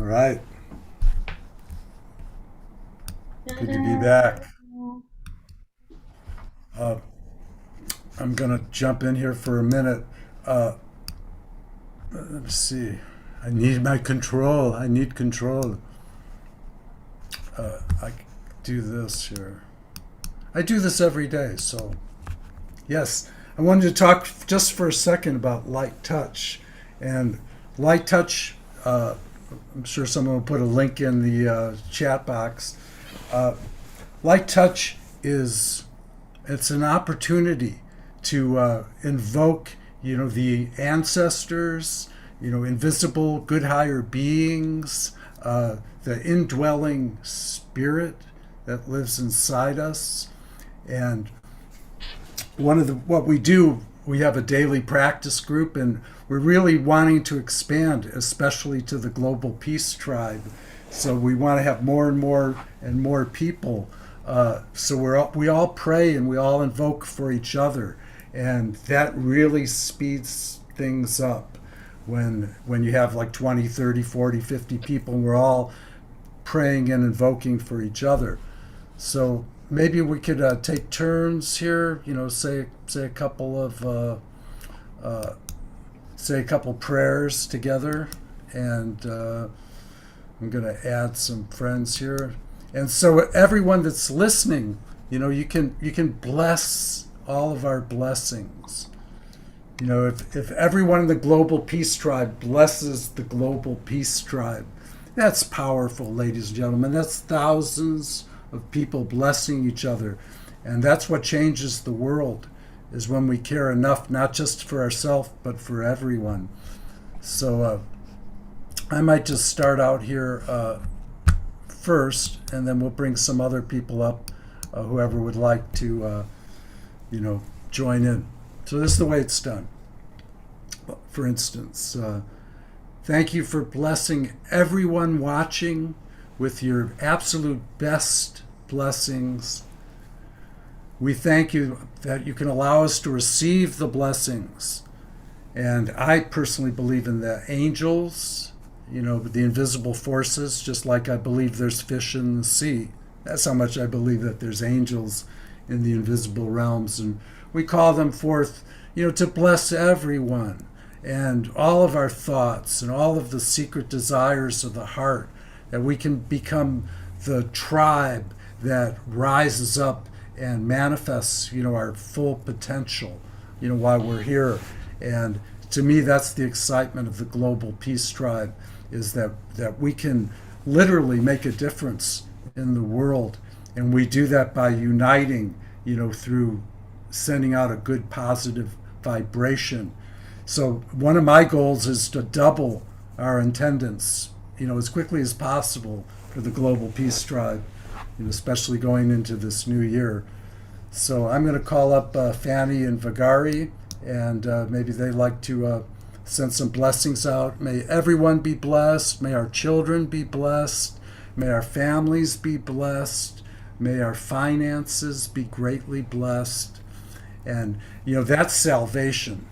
right. Good to be back. I'm going to jump in here for a minute. Let's see. I need my control. I need control. I do this here. I do this every day, so yes. I wanted to talk just for a second about light touch. And light touch, I'm sure someone will put a link in the chat box. Light touch it's an opportunity to invoke, the ancestors, invisible good higher beings, the indwelling spirit that lives inside us. And what we do, we have a daily practice group, and we're really wanting to expand, especially to the Global Peace Tribe. So we want to have more and more people. So we all pray and we all invoke for each other, and that really speeds things up when you have like 20, 30, 40, 50 people, and we're all praying and invoking for each other. So maybe we could take turns here, say a couple of prayers together, and I'm going to add some friends here. And so everyone that's listening, you can bless all of our blessings. If everyone in the Global Peace Tribe blesses the Global Peace Tribe, that's powerful, ladies and gentlemen. That's thousands of people blessing each other. And that's what changes the world, is when we care enough, not just for ourselves, but for everyone. So I might just start out here first, and then we'll bring some other people up, whoever would like to, join in. So this is the way it's done. For instance, thank you for blessing everyone watching with your absolute best blessings. We thank you that you can allow us to receive the blessings. And I personally believe in the angels, the invisible forces, just like I believe there's fish in the sea. That's how much I believe that there's angels in the invisible realms. And we call them forth, to bless everyone and all of our thoughts and all of the secret desires of the heart, that we can become the tribe that rises up and manifests, our full potential, while we're here. And to me, that's the excitement of the Global Peace Tribe, is that we can literally make a difference in the world. And we do that by uniting, through sending out a good positive vibration. So one of my goals is to double our attendance, as quickly as possible for the Global Peace Tribe, especially going into this new year. So I'm going to call up Fanny and Vagari, and maybe they'd like to send some blessings out. May everyone be blessed. May our children be blessed. May our families be blessed. May our finances be greatly blessed. And, that's salvation.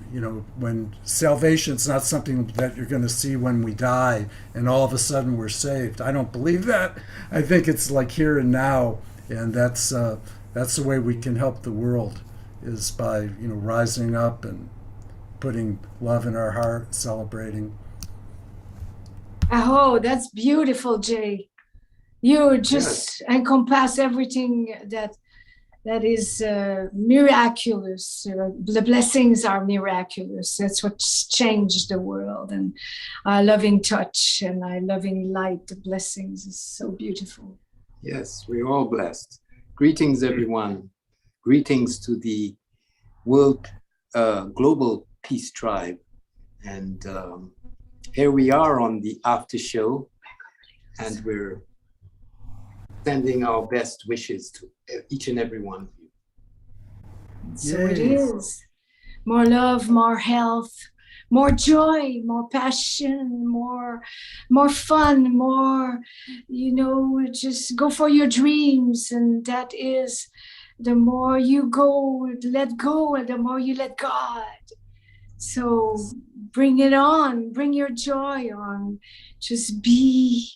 When salvation's not something that you're going to see when we die and all of a sudden we're saved. I don't believe that. I think it's like here and now. And that's the way we can help the world, is by, rising up and putting love in our heart, celebrating. Oh, that's beautiful, Jay. You just encompass everything that is miraculous. The blessings are miraculous. That's what's changed the world. And I love in touch, and I love in light. The blessings is so beautiful. Yes, we're all blessed. Greetings, everyone. Greetings to the World Global Peace Tribe. And here we are on the after show, and we're sending our best wishes to each and every one of you. So it is. More love, more health, more joy, more passion, more fun, more, just go for your dreams. And that is, the more you let go, and the more you let God. So bring it on, bring your joy on, just be.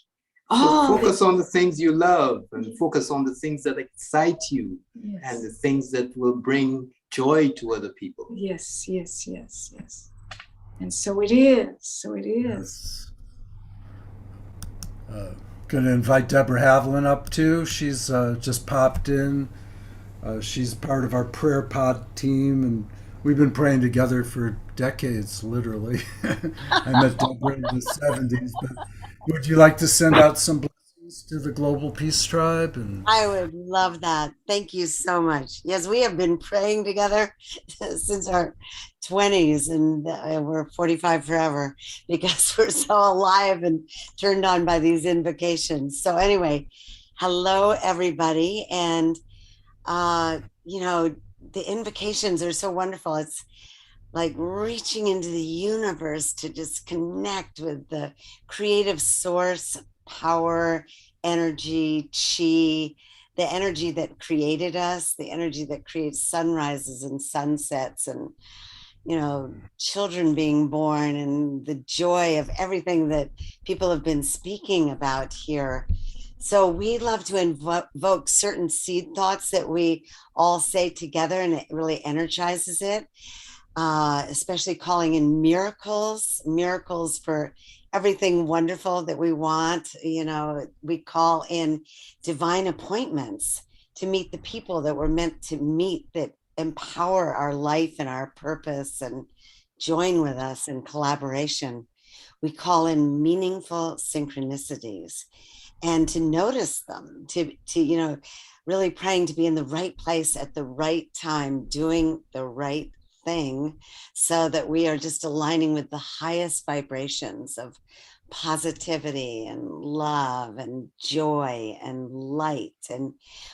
So focus on the things you love and focus on the things that excite you and the things that will bring joy to other people. Yes, yes, yes, yes. And so it is. So it is. Going to invite Deborah Haviland up too. She's just popped in. She's part of our prayer pod team, and we've been praying together for decades, literally. I met Deborah in the 70s, but would you like to send out some blessings to the Global Peace Tribe? And I would love that. Thank you so much. Yes, we have been praying together since our 20s, and we're 45 forever because we're so alive and turned on by these invocations. So anyway, hello, everybody. And, the invocations are so wonderful. It's like reaching into the universe to just connect with the creative source, power, energy, chi, the energy that created us, the energy that creates sunrises and sunsets and, children being born, and the joy of everything that people have been speaking about here. So we love to invoke certain seed thoughts that we all say together, and it really energizes it. Especially calling in miracles for everything wonderful that we want. We call in divine appointments to meet the people that we're meant to meet, that empower our life and our purpose and join with us in collaboration. We call in meaningful synchronicities and to notice them, to really praying to be in the right place at the right time, doing the right thing, so that we are just aligning with the highest vibrations of positivity and love and joy and light, and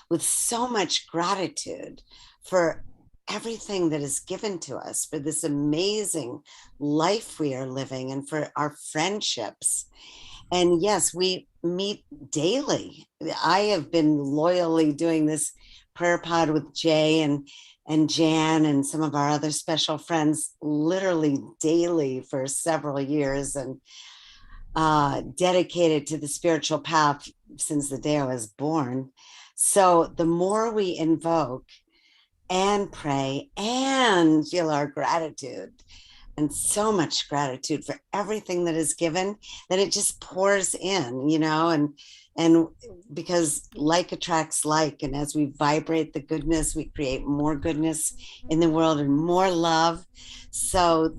with so much gratitude for everything that is given to us, for this amazing life we are living, and for our friendships. And yes, we meet daily. I have been loyally doing this prayer pod with Jay and Jan and some of our other special friends literally daily for several years, and dedicated to the spiritual path since the day I was born. So the more we invoke and pray and feel our gratitude, and so much gratitude for everything that is given, that it just pours in, and because like attracts like, and as we vibrate the goodness, we create more goodness in the world and more love. So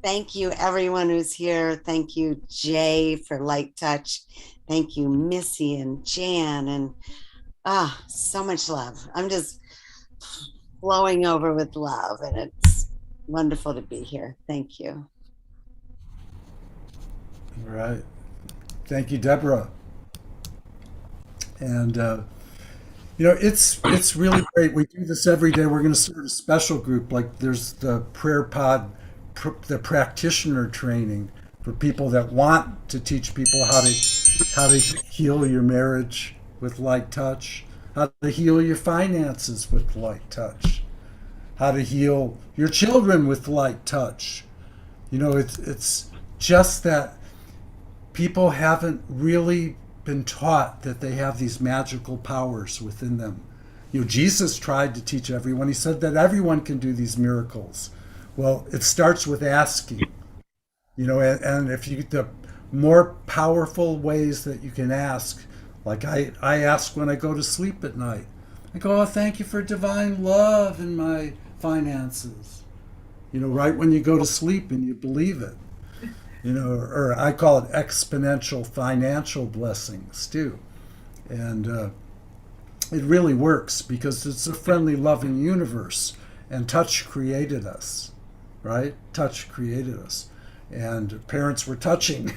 thank you, everyone who's here. Thank you, Jay, for light touch. Thank you, Missy and Jan, and so much love. I'm just flowing over with love, and it's wonderful to be here. Thank you. all right. Thank you, Deborah. And it's really great. We do this every day. We're going to start a special group. Like there's the prayer pod, the practitioner training for people that want to teach people how to heal your marriage with light touch, how to heal your finances with light touch, how to heal your children with light touch. It's just that people haven't really been taught that they have these magical powers within them. Jesus tried to teach everyone. He said that everyone can do these miracles. Well, it starts with asking, and if you, the more powerful ways that you can ask, like I ask when I go to sleep at night. I go, thank you for divine love in my finances. Right when you go to sleep and you believe it. Or I call it exponential financial blessings too. And it really works because it's a friendly, loving universe. And touch created us, right? Touch created us. And parents were touching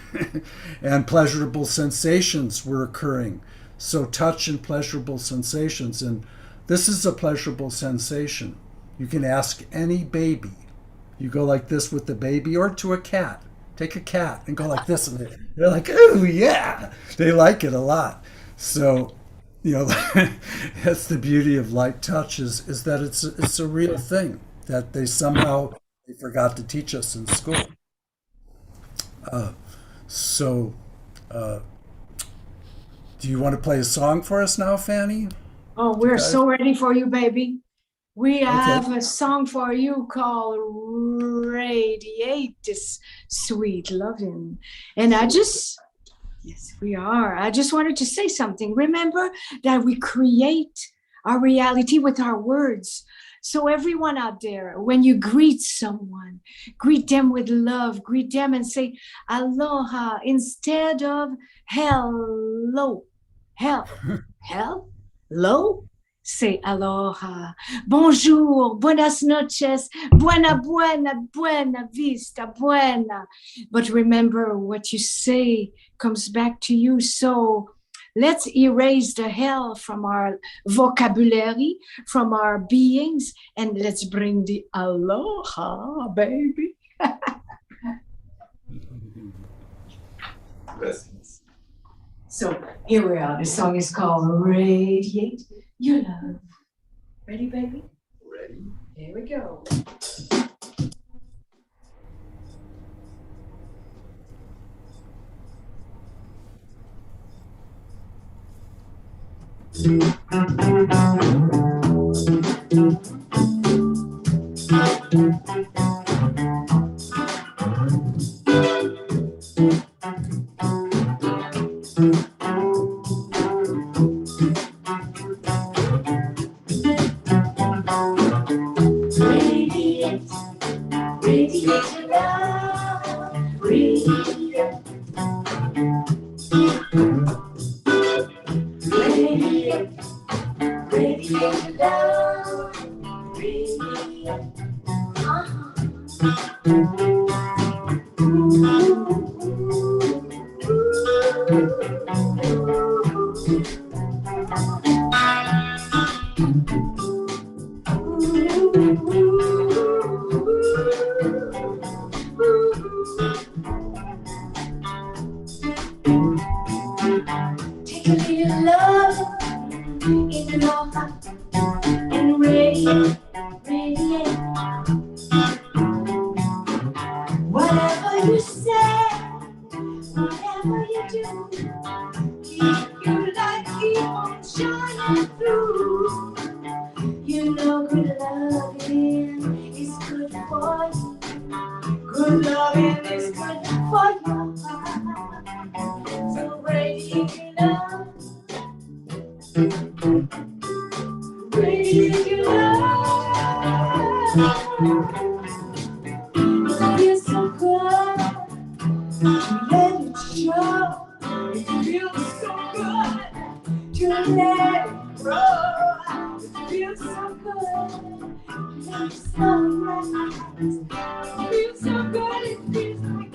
and pleasurable sensations were occurring. So touch and pleasurable sensations. And this is a pleasurable sensation. You can ask any baby. You go like this with the baby, or to a cat. Take a cat and go like this, and they're like, oh yeah, they like it a lot. So, that's the beauty of light touch is that it's a real thing, that they somehow they forgot to teach us in school. So, do you want to play a song for us now, Fanny? Oh, we're so ready for you, baby. We have Okay. a song for you called Radiate This Sweet Loving. And yes, we are. I just wanted to say something. Remember that we create our reality with our words. So everyone out there, when you greet someone, greet them with love, greet them and say aloha instead of hello. Hello? Say aloha. Bonjour, buenas noches, buena vista, buena. But remember, what you say comes back to you. So let's erase the hell from our vocabulary, from our beings, and let's bring the aloha, baby. Blessings. So here we are. The song is called Radiate Your Love. Ready, baby? Ready. Here we go. Radiate, radiate your love, radiate. Radiate, radiate your love, radiate. Take a little love in your heart and radiate, radiate. Whatever you say, whatever you do, keep your light, keep on shining through. You know good loving is good for you. Good loving is good for your heart. So radiate your love. Radiate your love. It feels so good to let it show. It feels so good to let it grow. It feels so good to let it sunrise. It feels so good, it feels like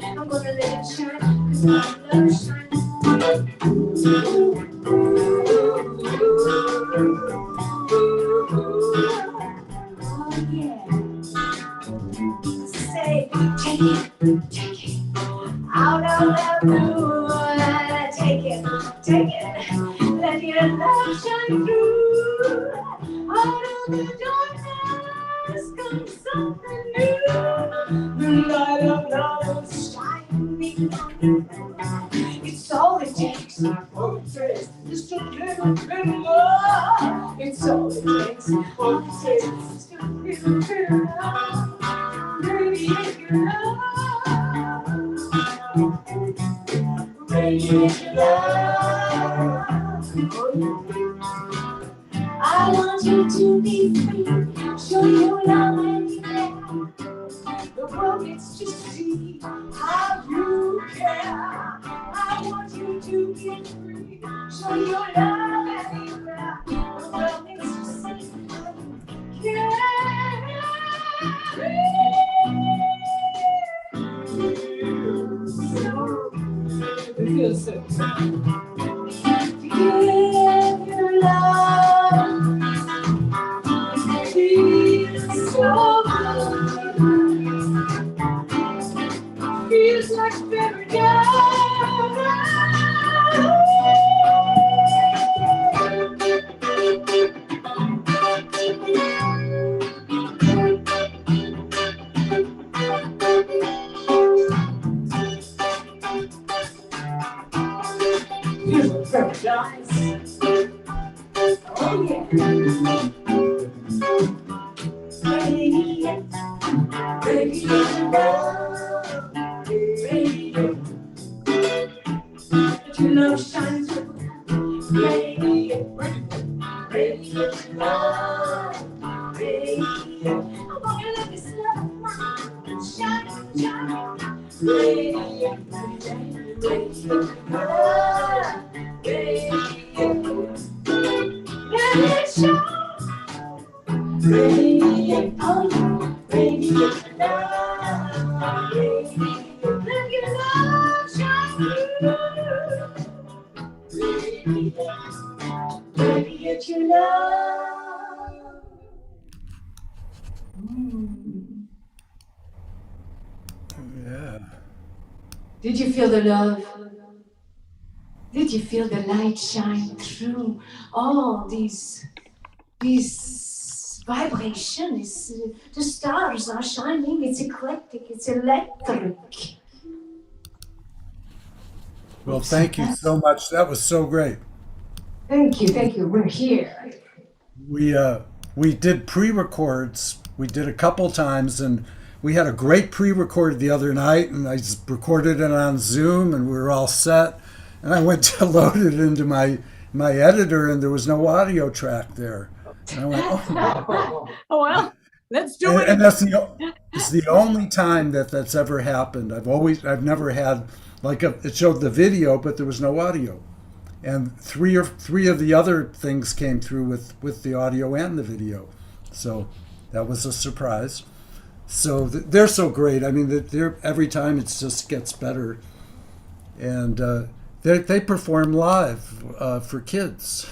I'm gonna let it shine, 'cause my love shines. Oh yeah. Say, take it out of the blue. Take it, let your love shine through. Out of the darkness comes something new. The light of love is shining on you. It's all it takes. All it takes is just a little bit of love. It's all it takes. All it takes is just a little bit of love. Radiate your love. Radiate your love. I want you to be free. Show your love anywhere. The world needs to see how you care. I want you to be free. Show your love anywhere. The world needs to see how you care. It feels so good. Give your love. much better now. You paradise. Oh yeah. Radiant, radiant love, radiant. Your love shines through. Radiant, radiant love, radiant. I wanna let this love shine, shine. Radiant, radiant, radiant love, radiant. Let it shine. Radiant, oh, radiant love, radiant. Let your love shine through. Radiant, radiant your love. Yeah. Did you feel the love? Did you feel the light shine through all these vibrations? The stars are shining. It's eclectic. It's electric. Well, thank you so much. That was so great. Thank you. Thank you. We're here. We did pre-records. We did a couple times, and we had a great pre-record the other night, and I just recorded it on Zoom, and we were all set. And I went to load it into my editor, and there was no audio track there. And I went, oh. Oh well, let's do it. And it's the only time that's ever happened. I've never had it showed the video, but there was no audio. And three of the other things came through with the audio and the video. So that was a surprise. So they're so great. I mean, every time it just gets better. And they perform live for kids,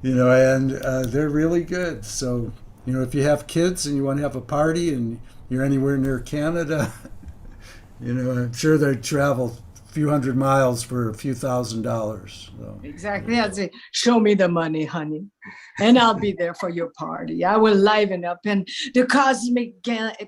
and they're really good. So, if you have kids and you want to have a party and you're anywhere near Canada, I'm sure they travel a few hundred miles for a few $1,000s. So. Exactly. I'd say, show me the money, honey, and I'll be there for your party. I will liven up, and the cosmic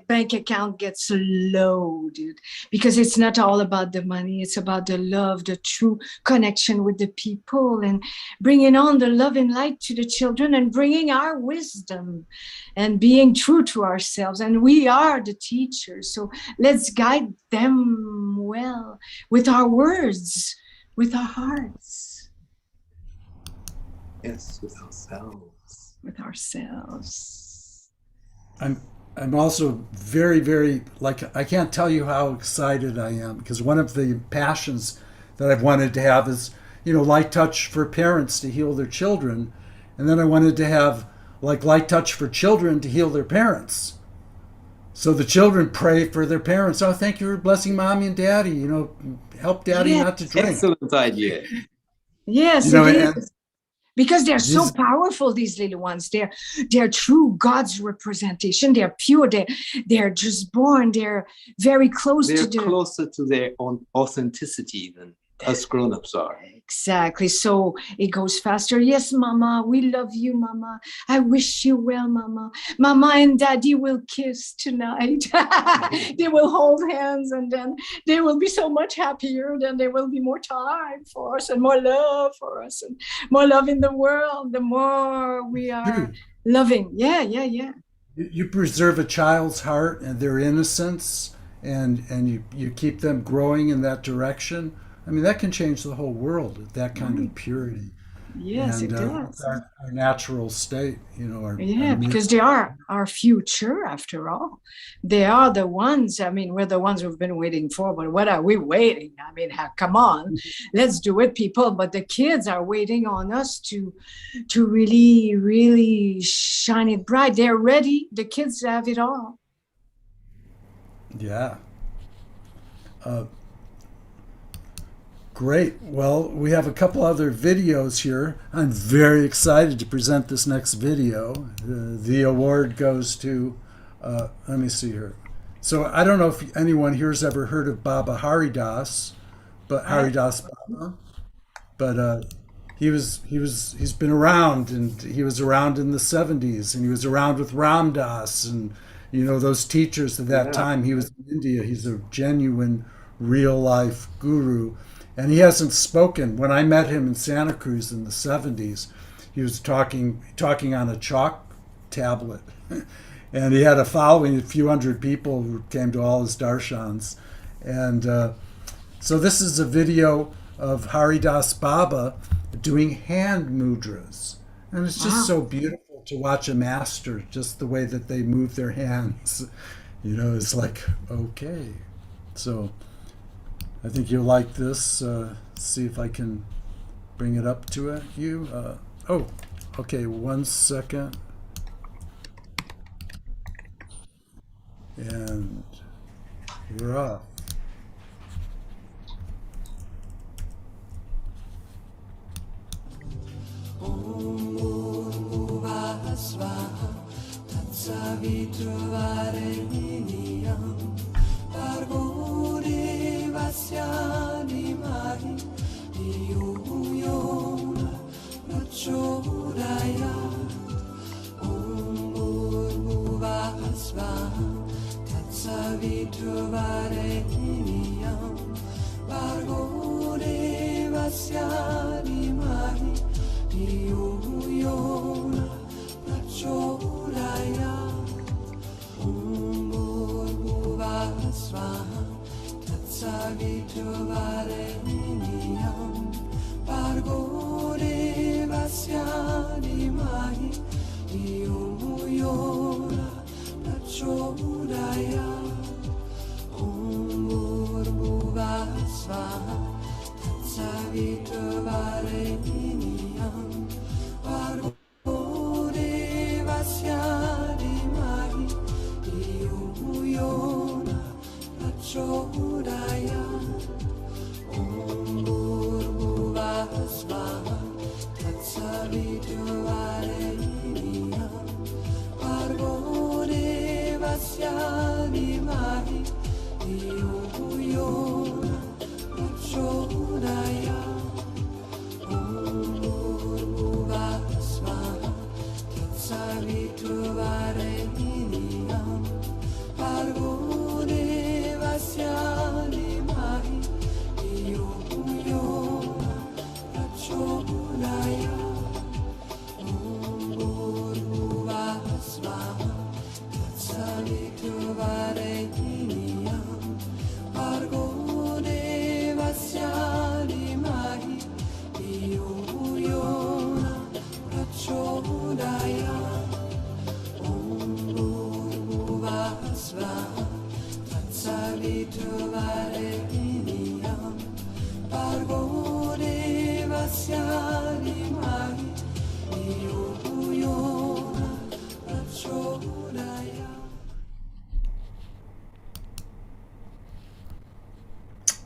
bank account gets loaded because it's not all about the money. It's about the love, the true connection with the people, and bringing on the love and light to the children, and bringing our wisdom and being true to ourselves. And we are the teachers. So let's guide them well with our words, with our hearts. Yes, with ourselves. With ourselves. I'm also very, very, I can't tell you how excited I am, because one of the passions that I've wanted to have is, light touch for parents to heal their children. And then I wanted to have light touch for children to heal their parents. So the children pray for their parents. Oh, thank you for blessing mommy and daddy. Help daddy not to drink. Excellent idea. Yes, it is. Because they're so powerful, these little ones. They're true God's representation. They're pure. They're just born. They're very close They're closer to their own authenticity than us grown-ups are. Exactly. So it goes faster. Yes, Mama, we love you, Mama. I wish you well, Mama. Mama and Daddy will kiss tonight. They will hold hands, and then they will be so much happier. Then there will be more time for us and more love for us and more love in the world. The more we are loving. Yeah. You preserve a child's heart and their innocence, and you keep them growing in that direction. I mean, that can change the whole world, that kind of purity. Yes, and, it does. Our natural state, because they are our future, after all. They are the ones, we're the ones who've been waiting for, but what are we waiting? Come on, let's do it, people. But the kids are waiting on us to really, really shine it bright. They're ready. The kids have it all. Yeah. Great. Well, we have a couple other videos here. I'm very excited to present this next video. The award goes to, let me see here. So I don't know if anyone here has ever heard of Baba Haridas, but Haridas Baba, but he's been around, and he was around in the 70s, and he was around with Ram Dass and those teachers at that time. He was in India. He's a genuine real life guru, and he hasn't spoken. When I met him in Santa Cruz in the 70s, he was talking on a chalk tablet. And he had a following, a few hundred people who came to all his darshans. And so this is a video of Haridas Baba doing hand mudras. And it's just so beautiful to watch a master, just the way that they move their hands. It's like, okay. So I think you'll like this. See if I can bring it up to you. Okay, 1 second. And we're off.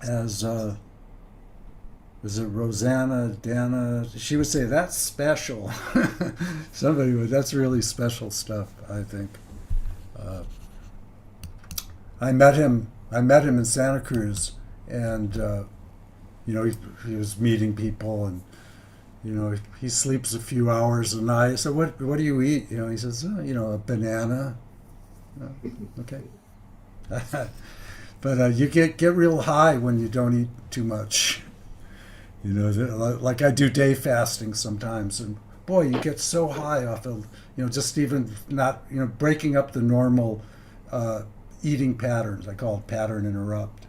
As was it Rosanna Dana? She would say that's special. Somebody would. That's really special stuff, I think. I met him in Santa Cruz, and he was meeting people, and he sleeps a few hours a night. I said, what do you eat? He says, a banana. Okay. But you get real high when you don't eat too much. Like I do day fasting sometimes, and boy, you get so high off of, just even not, breaking up the normal eating patterns. I call it pattern interrupt.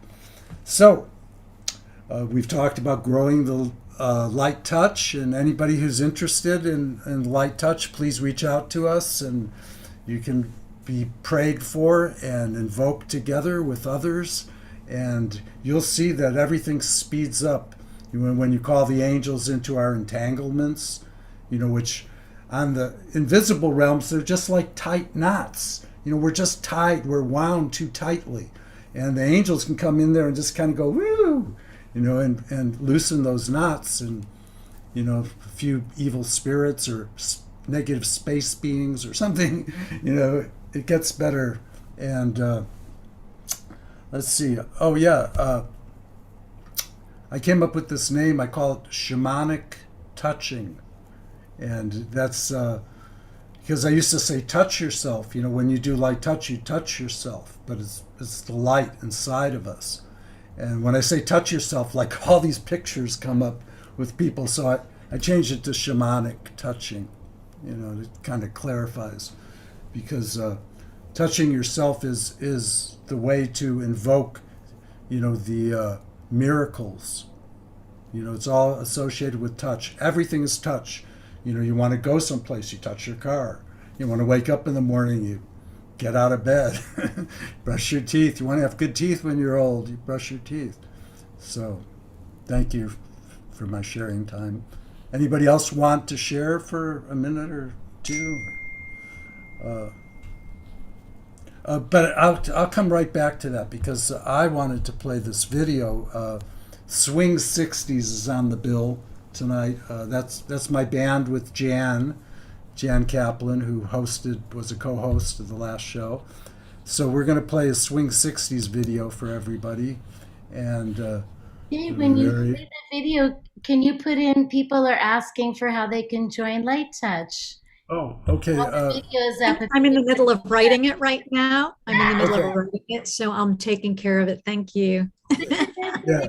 So we've talked about growing the light touch, and anybody who's interested in light touch, please reach out to us, and you can be prayed for and invoked together with others, and you'll see that everything speeds up when you call the angels into our entanglements, which on the invisible realms, they're just like tight knots. We're just tied, we're wound too tightly, and the angels can come in there and just kind of go woo, and loosen those knots, and a few evil spirits or negative space beings or something, it gets better. And let's see. Oh yeah, I came up with this name. I call it shamanic touching, and that's because I used to say touch yourself. You know, when you do light touch, you touch yourself, but it's the light inside of us. And when I say touch yourself, like all these pictures come up with people, so I changed it to shamanic touching. You know, it kind of clarifies, because touching yourself is the way to invoke, you know, the miracles. You know, it's all associated with touch. Everything is touch. You know, you want to go someplace, you touch your car. You want to wake up in the morning, you get out of bed, brush your teeth. You want to have good teeth when you're old, you brush your teeth. So thank you for my sharing time. Anybody else want to share for a minute or two? But I'll come right back to that, because I wanted to play this video. Swing 60s is on the bill tonight. That's my band with Jan Kaplan, who was a co-host of the last show. So we're going to play a Swing 60s video for everybody. And Hey, when you play the video, can you put in people are asking for how they can join Light Touch? Oh, okay. I'm in the middle of writing it right now. I'm in the middle of writing it, so I'm taking care of it. Thank you. Yeah,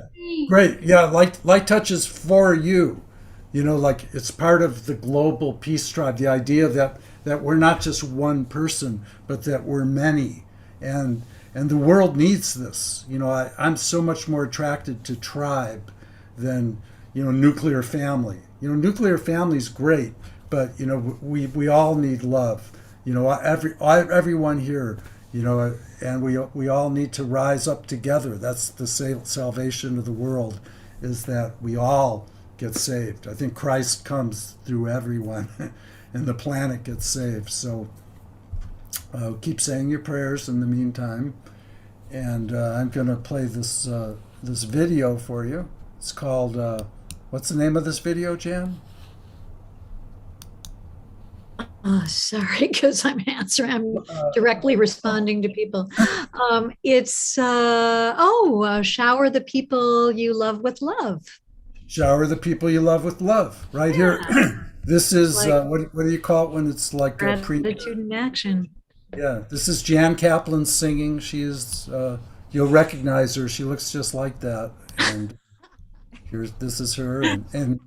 great. Yeah, Light Touch is for you. You know, like it's part of the global peace tribe. The idea that we're not just one person, but that we're many, and the world needs this. You know, I'm so much more attracted to tribe than, you know, nuclear family. You know, nuclear family is great, but you know, we all need love. You know, everyone here. You know, and we all need to rise up together. That's the salvation of the world, is that we all get saved. I think Christ comes through everyone, and the planet gets saved. So keep saying your prayers in the meantime. And I'm going to play this video for you. It's called, what's the name of this video, Jan? Sorry, because I'm directly responding to people. It's shower the people you love with love. Shower the people you love with love. Right here. This is, what do you call it when it's like a gratitude in action. Yeah, this is Jan Kaplan singing. She is, you'll recognize her. She looks just like that. And this is her. And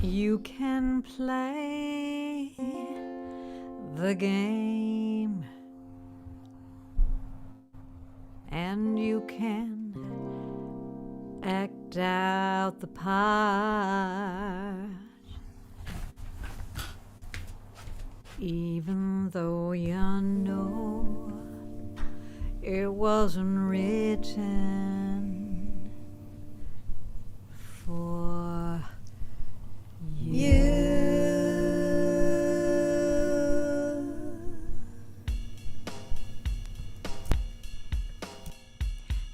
you can play the game, and you can act out the part, even though you know it wasn't written for you.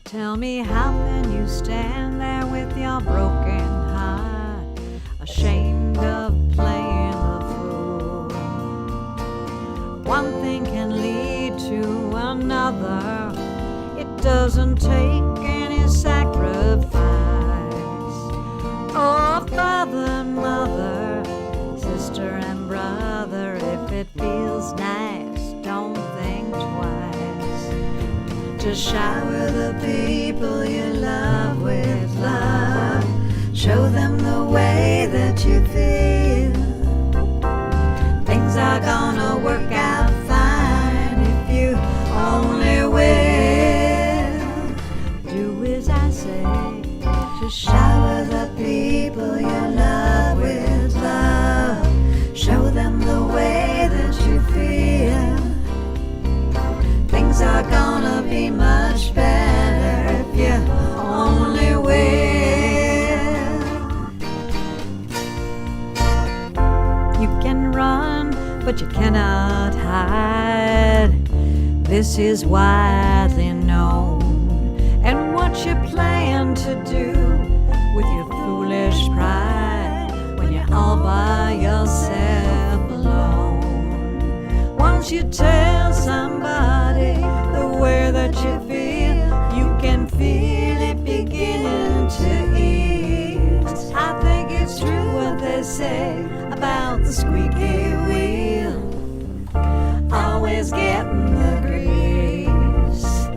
Tell me, how can you stand there with your broken heart, ashamed of playing the fool? One thing can lead to another. It doesn't take any sacrifice. Oh, father and mother, sister and brother, if it feels nice, don't think twice. Just shower the people you love with love. Show them the way that you feel. Things are gonna work out fine if you only will. Do as I say. Just shower the people you love with love. Show them the way that you feel. Things are gonna be much better if you only will. You can run, but you cannot hide. This is widely known. And what you plan to do with your foolish pride when you're all by yourself alone? Won't you tell somebody the way that you feel? You can feel it beginning to ease. I think it's true what they say about the squeaky wheel always getting the grease.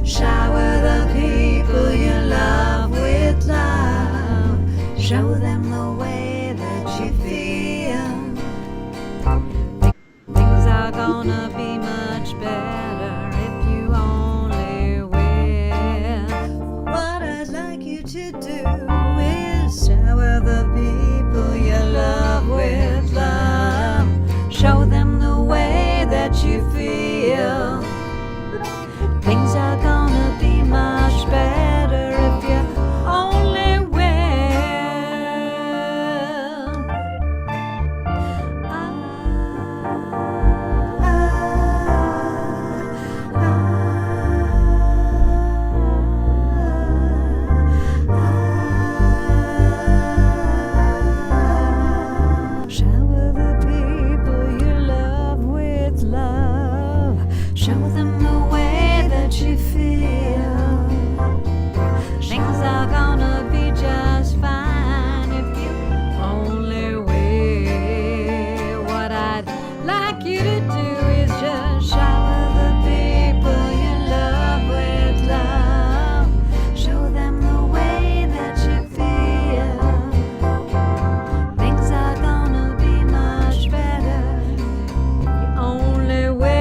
Shower the people you love with love. Show them the way that you feel. Things are gonna be much better if you only will. What I'd like you to do is shower the people you love with love. Show them the way that you feel. Things are gonna be much better if you only will. Shower the people you love with love. Show them the way that you feel. Things are gonna be just fine if you only will. What I'd like you to do is just shower the people you love with love. Show them the way that you feel. Things are gonna be much better if you only will.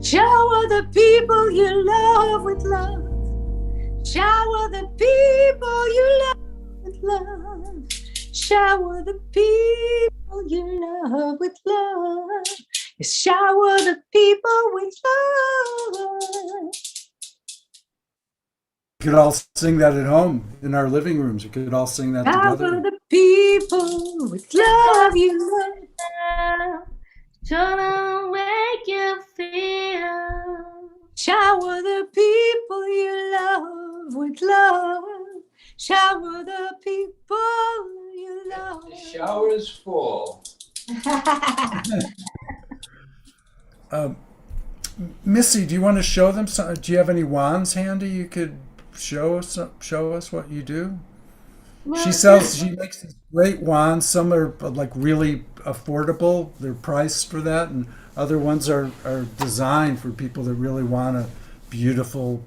Shower the people you love with love. Shower the people you love with love. Shower the people you love with love. Shower the people with love. We could all sing that at home in our living rooms. We could all sing that Shower together. the people with love you love. Show them make you feel. Shower the people you love with love. Shower the people you love. The shower is full. Missy, do you want to show them some? Do you have any wands handy? You could show us what you do. She makes these great wands. Some are like really affordable. They're priced for that, and other ones are designed for people that really want a beautiful.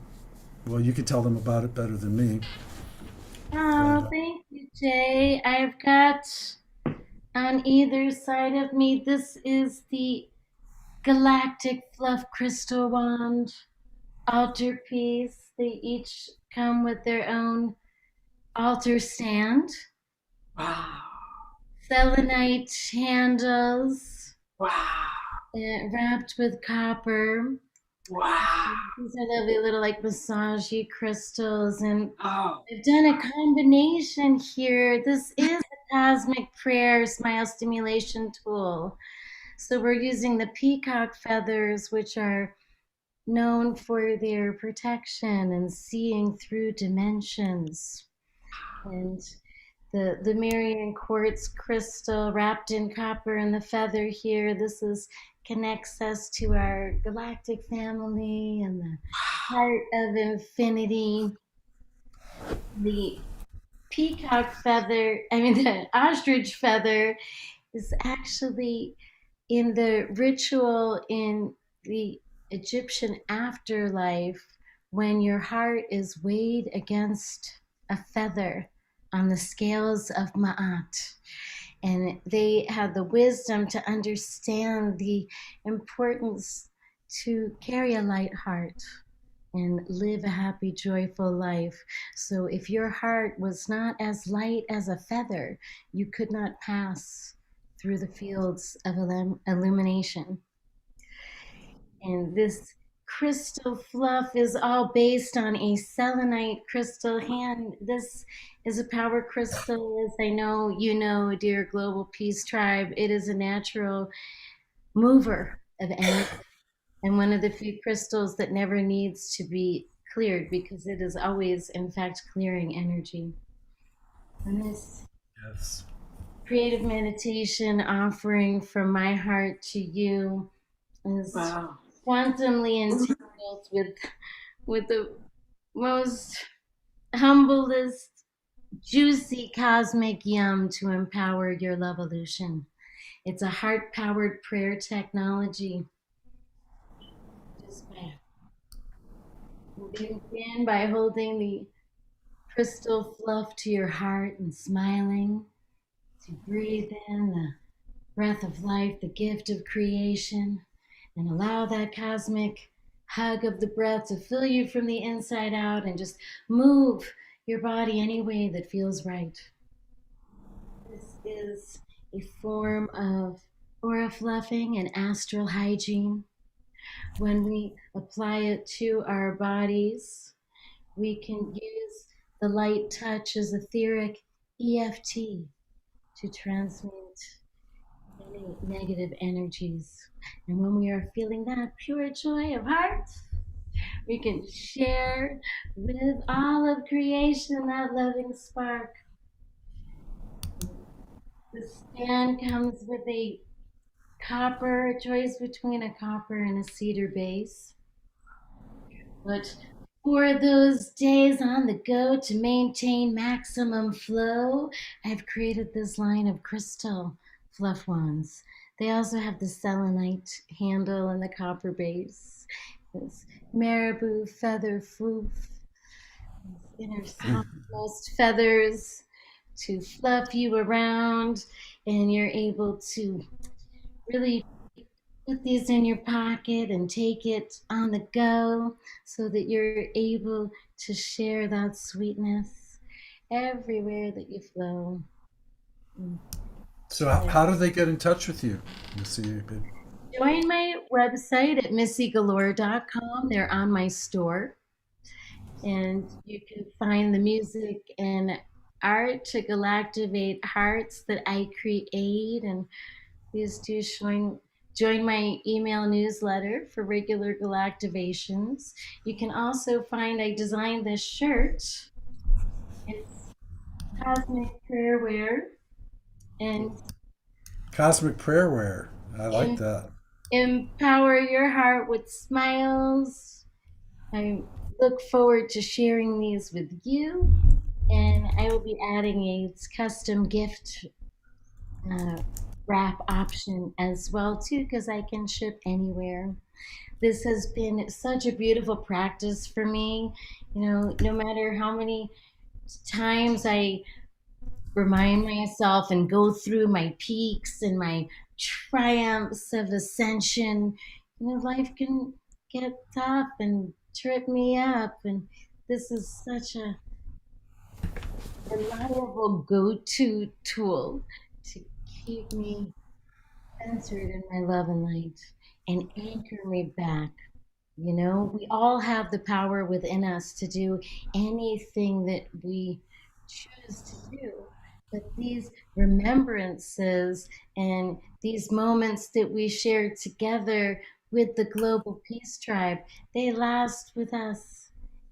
Well, you can tell them about it better than me. Oh, thank you, Jay. I've got on either side of me, this is the Galactic Fluff Crystal Wand altarpiece. They each come with their own altar stand. Wow. Selenite handles. Wow. Wrapped with copper. Wow. These are lovely little like massagey crystals, and Oh. I've done a combination here. This is a cosmic prayer smile stimulation tool. So we're using the peacock feathers, which are known for their protection and seeing through dimensions. And the Marian quartz crystal wrapped in copper and the feather here, this connects us to our galactic family and the heart of infinity. The peacock feather, the ostrich feather is actually in the ritual in the Egyptian afterlife when your heart is weighed against a feather on the scales of Ma'at. And they had the wisdom to understand the importance to carry a light heart and live a happy, joyful life. So if your heart was not as light as a feather, you could not pass through the fields of illumination. And this crystal fluff is all based on a selenite crystal hand. This is a power crystal, as I know you know, dear Global Peace Tribe. It is a natural mover of energy and one of the few crystals that never needs to be cleared because it is always, in fact, clearing energy. And this creative meditation offering from my heart to you is quantumly entangled with the most humblest, juicy cosmic yum to empower your Lovolution. It's a heart-powered prayer technology. Just begin by holding the crystal fluff to your heart and smiling to breathe in the breath of life, the gift of creation, and allow that cosmic hug of the breath to fill you from the inside out and just move your body any way that feels right. This is a form of aura fluffing and astral hygiene. When we apply it to our bodies, we can use the light touch as etheric EFT to transmute any negative energies. And when we are feeling that pure joy of heart, we can share with all of creation that loving spark. The stand comes with a choice between a copper and a cedar base. But for those days on the go to maintain maximum flow, I've created this line of crystal fluff wands. They also have the selenite handle and the copper base. This marabou feather foof, inner softmost feathers to fluff you around, and you're able to really put these in your pocket and take it on the go so that you're able to share that sweetness everywhere that you flow. So how do they get in touch with you, Missy? Join my website at missygalore.com. They're on my store. And you can find the music and art to galactivate hearts that I create. And please do join my email newsletter for regular galactivations. You can also find, I designed this shirt. It's Cosmic Prayer Wear. And Cosmic Prayer Wear. I like that. Empower your heart with smiles. I look forward to sharing these with you. And I will be adding a custom gift wrap option as well too, because I can ship anywhere. This has been such a beautiful practice for me. You know, no matter how many times I remind myself and go through my peaks and my triumphs of ascension, you know, life can get tough and trip me up, and this is such a reliable go-to tool to keep me centered in my love and light and anchor me back. You know, we all have the power within us to do anything that we choose to do. But these remembrances and these moments that we share together with the Global Peace Tribe, they last with us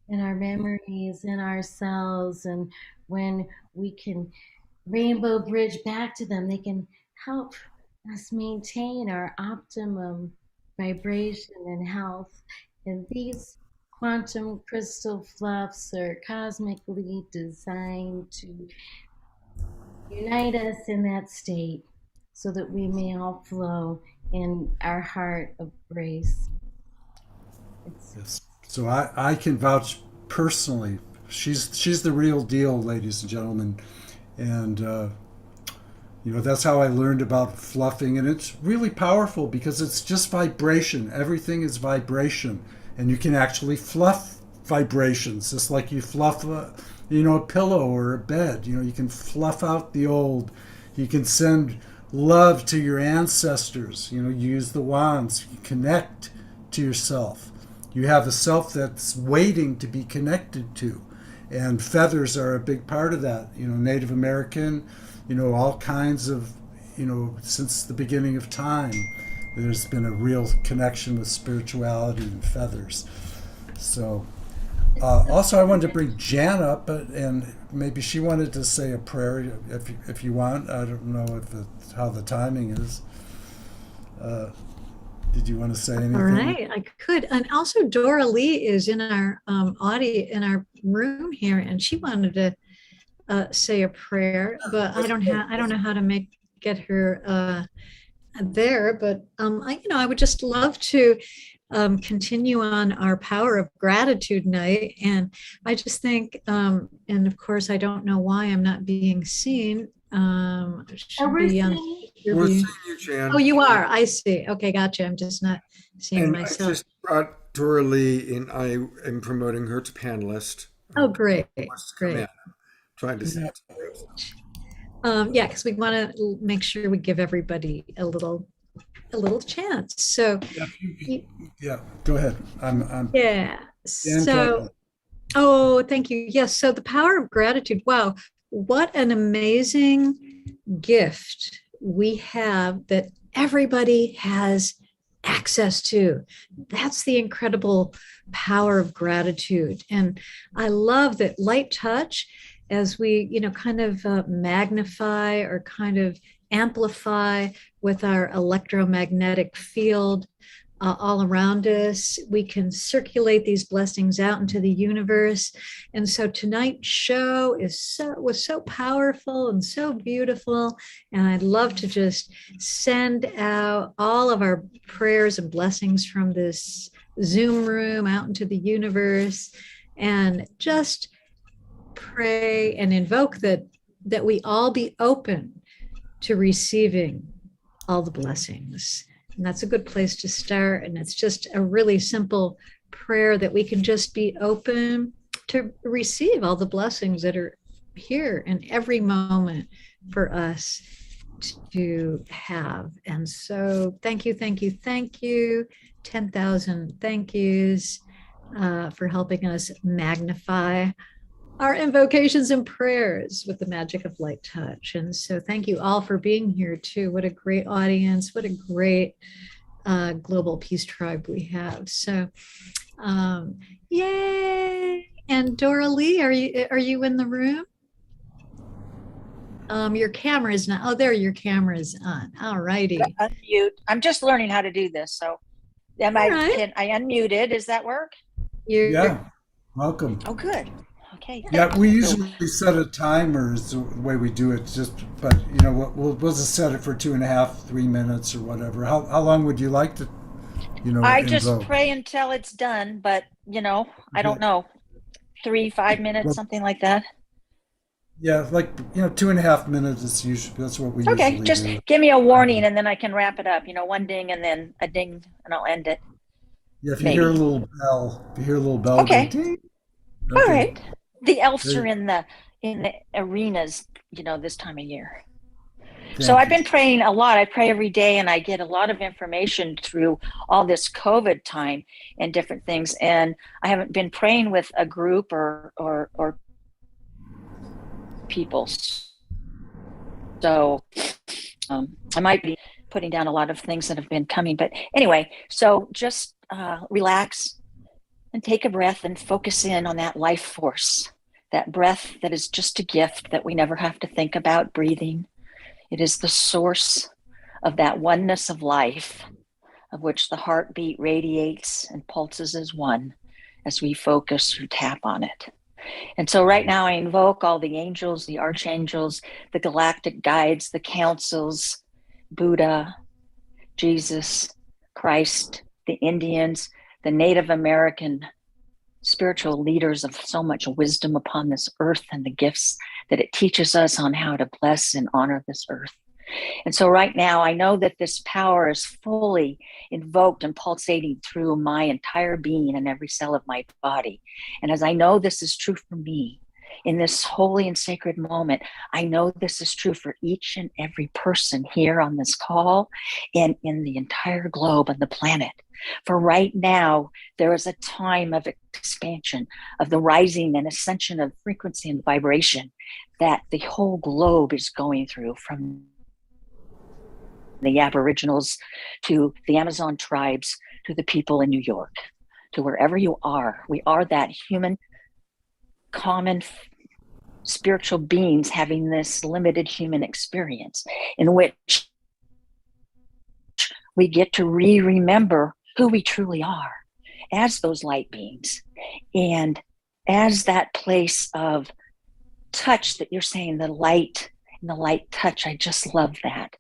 in our memories, in our cells, and when we can rainbow bridge back to them, they can help us maintain our optimum vibration and health. And these quantum crystal fluffs are cosmically designed to unite us in that state so that we may all flow in our heart of grace. Yes. So I can vouch personally. She's the real deal, ladies and gentlemen. And you know, that's how I learned about fluffing, and it's really powerful because it's just vibration. Everything is vibration, and you can actually fluff vibrations, just like you fluff a pillow or a bed. You know, you can fluff out the old. You can send love to your ancestors. You know, you use the wands. You connect to yourself. You have a self that's waiting to be connected to. And feathers are a big part of that. Native American, all kinds of, since the beginning of time, there's been a real connection with spirituality and feathers. So, also I wanted to bring Jan up, and maybe she wanted to say a prayer if you want. I don't know how the timing is. Did you want to say anything? All right, I could. And also Dora Lee is in our in our room here, and she wanted to say a prayer, but I don't know how to get her there. But I would just love to continue on our Power of Gratitude night. And I just think, and of course, I don't know why I'm not being seen. Should be We're seeing you, Jan. Oh, you are. I see. Okay, gotcha. I'm just not seeing And myself. I just brought Dora Lee, and I am promoting her to panelist. Oh, great. Great. Trying to see. Yeah, because we want to make sure we give everybody a little chance. So yeah, go ahead. Yeah. So oh, thank you. Yes. So the power of gratitude. Wow, what an amazing gift we have that everybody has access to. That's the incredible power of gratitude. And I love that light touch, as we, kind of magnify or kind of amplify with our electromagnetic field all around us, we can circulate these blessings out into the universe. And so tonight's show was so powerful and so beautiful. And I'd love to just send out all of our prayers and blessings from this Zoom room out into the universe, and just pray and invoke that we all be open to receiving all the blessings. And that's a good place to start. And it's just a really simple prayer that we can just be open to receive all the blessings that are here in every moment for us to have. And so thank you, 10,000 thank yous for helping us magnify our invocations and prayers with the magic of light touch. And so thank you all for being here too. What a great audience. What a great global peace tribe we have. So yay. And Dora Lee, are you in the room? Your camera is not. Oh, there, your camera is on. All righty. Unmute. I'm just learning how to do this. So I unmuted. Does that work? Yeah. Welcome. Oh, good. Okay. Yeah, we usually set a timer is the way we do it. But we'll just set it for 2.5, 3 minutes or whatever. How long would you like to? I just pray until it's done. But I don't know, 3-5 minutes, something like that. Yeah, 2.5 minutes is usually, that's what we usually do. Okay, just give me a warning and then I can wrap it up. One ding and then a ding and I'll end it. Yeah, if you hear a little bell. Okay. Ding. All right. The elves are in the arenas, this time of year. So I've been praying a lot. I pray every day and I get a lot of information through all this COVID time and different things. And I haven't been praying with a group or people. So I might be putting down a lot of things that have been coming. But anyway, so just relax and take a breath and focus in on that life force, that breath that is just a gift that we never have to think about breathing. It is the source of that oneness of life, of which the heartbeat radiates and pulses as one as we focus or tap on it. And so right now I invoke all the angels, the archangels, the galactic guides, the councils, Buddha, Jesus, Christ, the Indians, the Native American spiritual leaders of so much wisdom upon this earth, and the gifts that it teaches us on how to bless and honor this earth. And so right now, I know that this power is fully invoked and pulsating through my entire being and every cell of my body. And as I know this is true for me, in this holy and sacred moment. I know this is true for each and every person here on this call and in the entire globe and the planet. For right now, there is a time of expansion, of the rising and ascension of frequency and vibration that the whole globe is going through, from the Aboriginals to the Amazon tribes to the people in New York, to wherever you are. We are that human, common spiritual beings having this limited human experience in which we get to remember who we truly are as those light beings, and as that place of touch that you're saying, the light and the light touch. I just love that.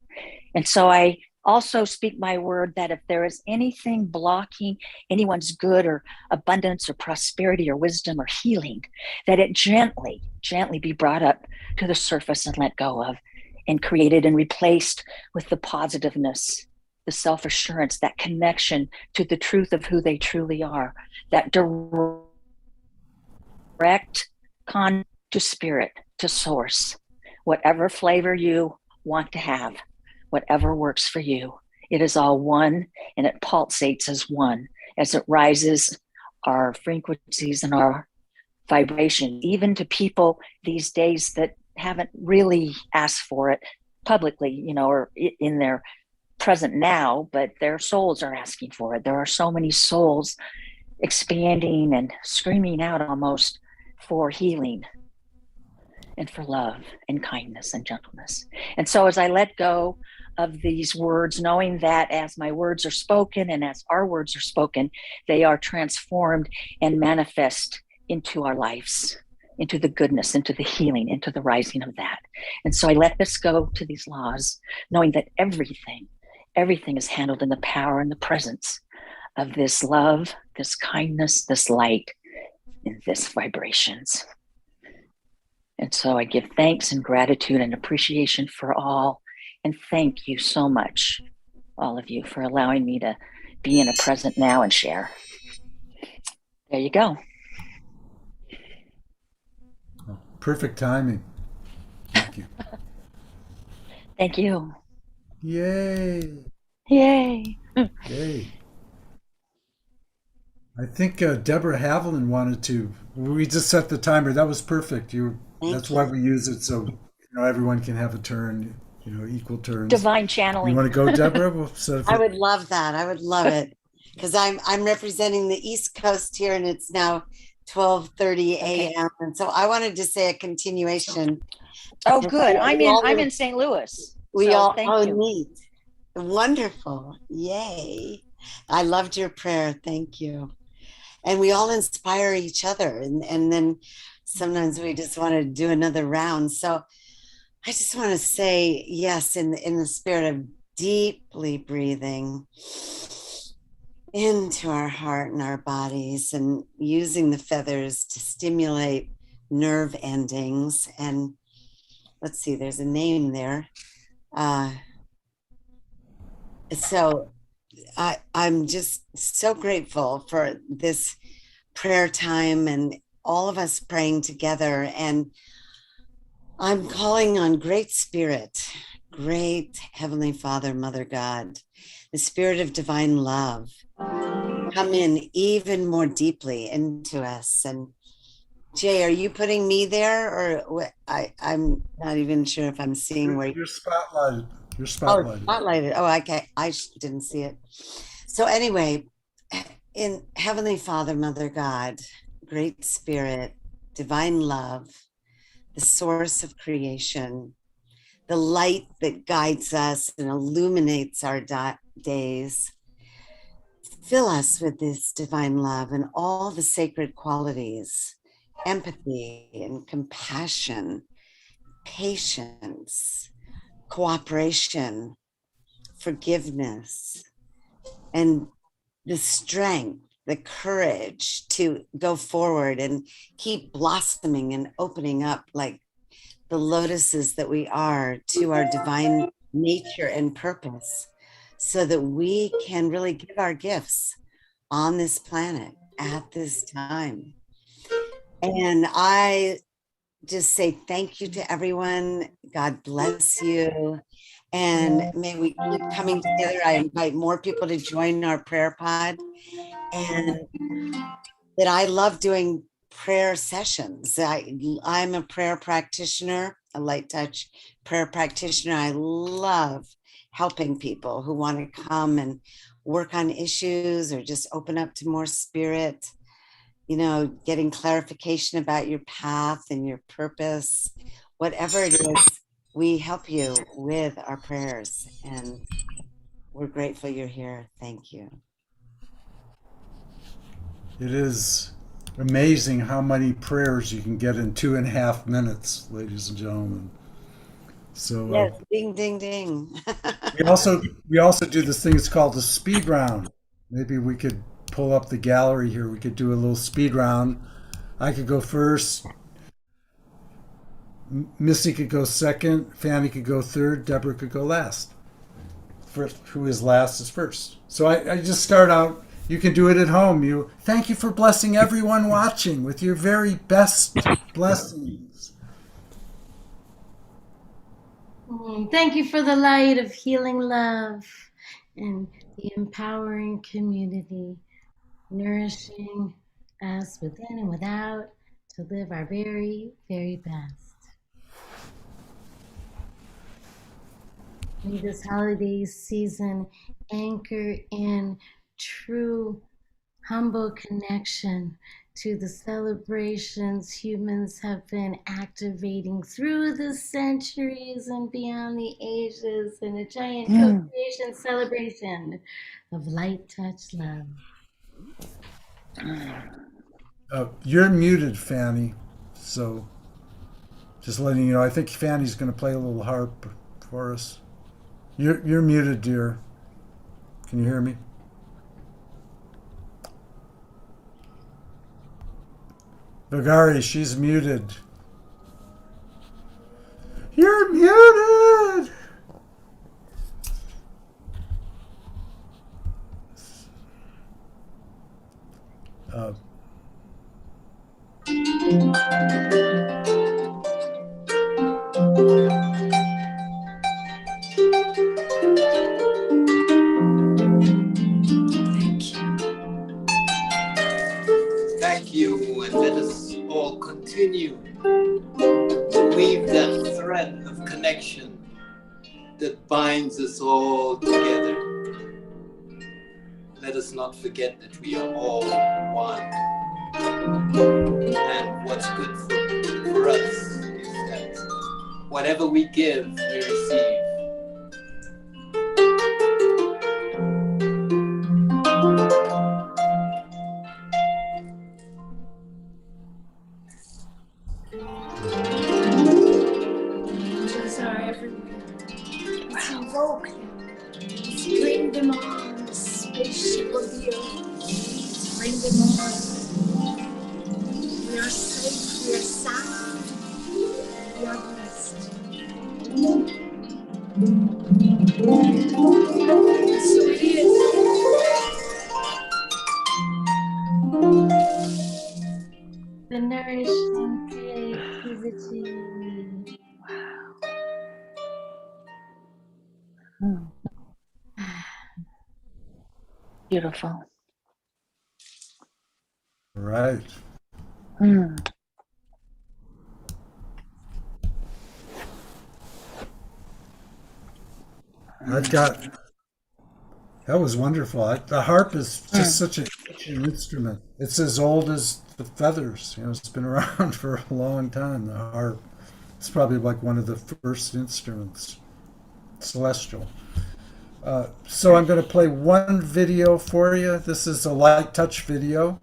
And so I also speak my word that if there is anything blocking anyone's good or abundance or prosperity or wisdom or healing, that it gently be brought up to the surface and let go of, and created and replaced with the positiveness, the self-assurance, that connection to the truth of who they truly are, that direct to spirit, to source, whatever flavor you want to have, whatever works for you. It is all one, and it pulsates as one as it rises our frequencies and our vibration, even to people these days that haven't really asked for it publicly, or in their present now, but their souls are asking for it. There are so many souls expanding and screaming out almost for healing and for love and kindness and gentleness. And so as I let go of these words, knowing that as my words are spoken and as our words are spoken, they are transformed and manifest into our lives, into the goodness, into the healing, into the rising of that. And so I let this go to these laws, knowing that everything is handled in the power and the presence of this love, this kindness, this light, and this vibrations. And so I give thanks and gratitude and appreciation for all. And thank you so much, all of you, for allowing me to be in a present now and share. There you go. Perfect timing. Thank you. Thank you. Yay. Yay. Yay. I think Deborah Haviland wanted to. We just set the timer. That was perfect. That's why we use it, so everyone can have a turn. Equal turns. Divine channeling. You want to go, Deborah? We'll I would love that. I would love it, because I'm representing the East Coast here, and it's now 12:30 a.m. And so I wanted to say a continuation. Oh, good. I'm in St. Louis. We all thank you. neat. Wonderful. Yay. I loved your prayer. Thank you. And we all inspire each other. And then sometimes we just want to do another round. So I just want to say yes, in the spirit of deeply breathing into our heart and our bodies, and using the feathers to stimulate nerve endings. And let's see, there's a name there. So I'm just so grateful for this prayer time and all of us praying together. And I'm calling on Great Spirit, Great Heavenly Father, Mother God, the Spirit of divine love, come in even more deeply into us. And Jay, are you putting me there, or what? I'm not even sure if I'm seeing where you're spotlighted. You're spotlighted. Oh, spotlighted. Oh, okay. I didn't see it. So anyway, in Heavenly Father, Mother God, Great Spirit, divine love, the source of creation, the light that guides us and illuminates our days. Fill us with this divine love and all the sacred qualities, empathy and compassion, patience, cooperation, forgiveness, and the strength, the courage to go forward and keep blossoming and opening up like the lotuses that we are to our divine nature and purpose, so that we can really give our gifts on this planet at this time. And I just say thank you to everyone. God bless you. And may we keep coming together. I invite more people to join our prayer pod. And that I love doing prayer sessions. I'm a prayer practitioner, a light touch prayer practitioner. I love helping people who want to come and work on issues or just open up to more spirit, you know, getting clarification about your path and your purpose, whatever it is, we help you with our prayers. And we're grateful you're here. Thank you. It is amazing how many prayers you can get in 2.5 minutes, ladies and gentlemen. So yes, ding, ding, ding. we also do this thing. It's called the speed round. Maybe we could pull up the gallery here. We could do a little speed round. I could go first. Missy could go second. Fanny could go third. Deborah could go last. First, who is last is first. So I just start out. You can do it at home. Thank you for blessing everyone watching with your very best blessings. Thank you for the light of healing love and the empowering community, nourishing us within and without to live our very, very best. May this holiday season anchor in true, humble connection to the celebrations humans have been activating through the centuries and beyond the ages in a giant co-creation celebration of light touch love. You're muted, Fanny. So just letting you know, I think Fanny's going to play a little harp for us. You're muted, dear. Can you hear me? Vagari, she's muted. You're muted! Thank you, and let us all continue to weave that thread of connection that binds us all together. Let us not forget that we are all one. And what's good for us is that whatever we give, we receive. Angels are everywhere. Let's invoke them. Let's bring them on the spaceship of the earth. Let's bring them on. We are safe, we are sound, we are blessed. So it is. The nourishing creativity. Beautiful. All right. That was wonderful. The harp is just such an instrument. It's as old as the feathers. It's been around for a long time, the harp. It's probably like one of the first instruments, celestial. So I'm going to play one video for you. This is a light touch video,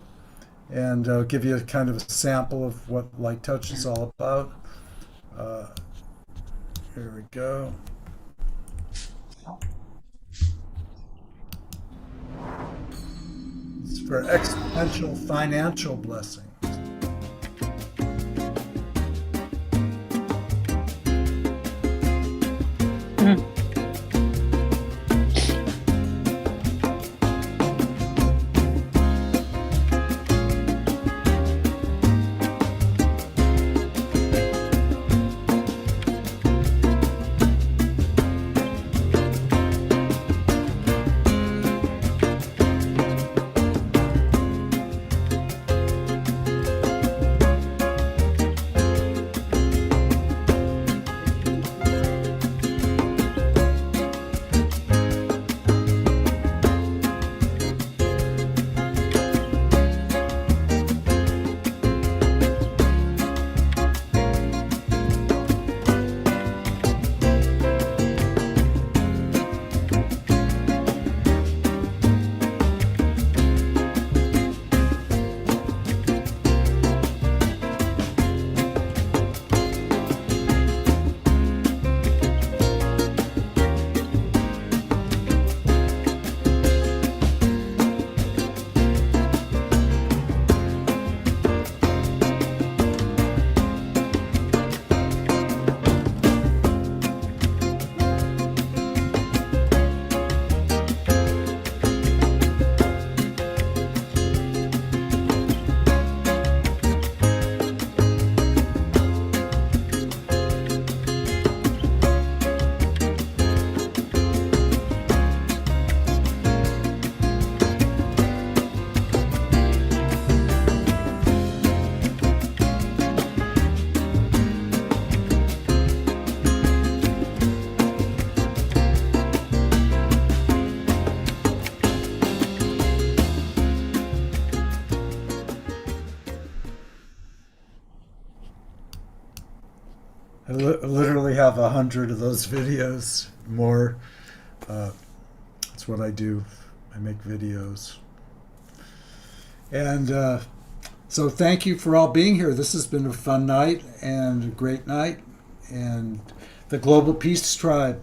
and I'll give you a kind of a sample of what light touch is all about. Here we go. It's for exponential financial blessings. I literally have 100 of those videos, more. That's what I do. I make videos. And so thank you for all being here. This has been a fun night and a great night. And the Global Peace Tribe,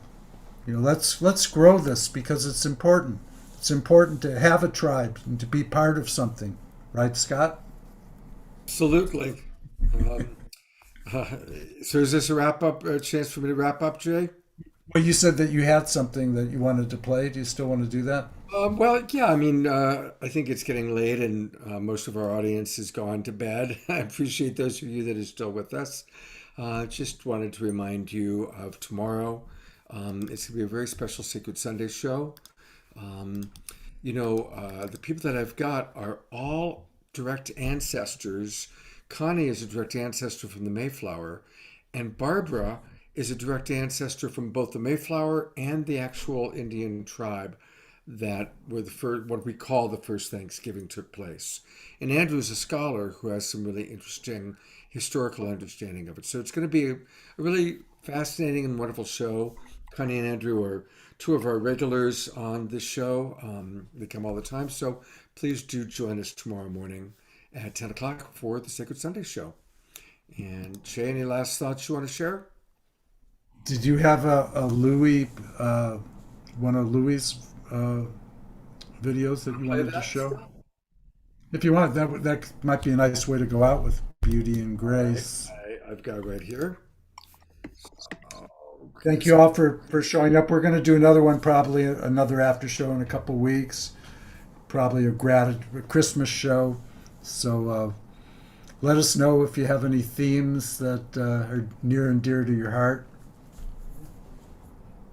let's grow this because it's important. It's important to have a tribe and to be part of something. Right, Scott? Absolutely. So is this a chance for me to wrap up, Jay? Well, you said that you had something that you wanted to play. Do you still want to do that? Well, yeah, I mean, I think it's getting late and most of our audience has gone to bed. I appreciate those of you that are still with us. Just wanted to remind you of tomorrow. It's going to be a very special Sacred Sunday show. The people that I've got are all direct ancestors. Connie is a direct ancestor from the Mayflower, and Barbara is a direct ancestor from both the Mayflower and the actual Indian tribe that were the first, what we call the first Thanksgiving took place. And Andrew is a scholar who has some really interesting historical understanding of it. So it's going to be a really fascinating and wonderful show. Connie and Andrew are two of our regulars on this show. They come all the time. So please do join us tomorrow morning at 10 o'clock for the Sacred Sunday show. And Jay, any last thoughts you want to share? Did you have a Louie, one of Louie's videos that you wanted to show? If you want, that might be a nice way to go out with Beauty and Grace. I've got it right here. Thank you all for showing up. We're going to do another one, probably another after show in a couple weeks. Probably a Christmas show. So let us know if you have any themes that are near and dear to your heart.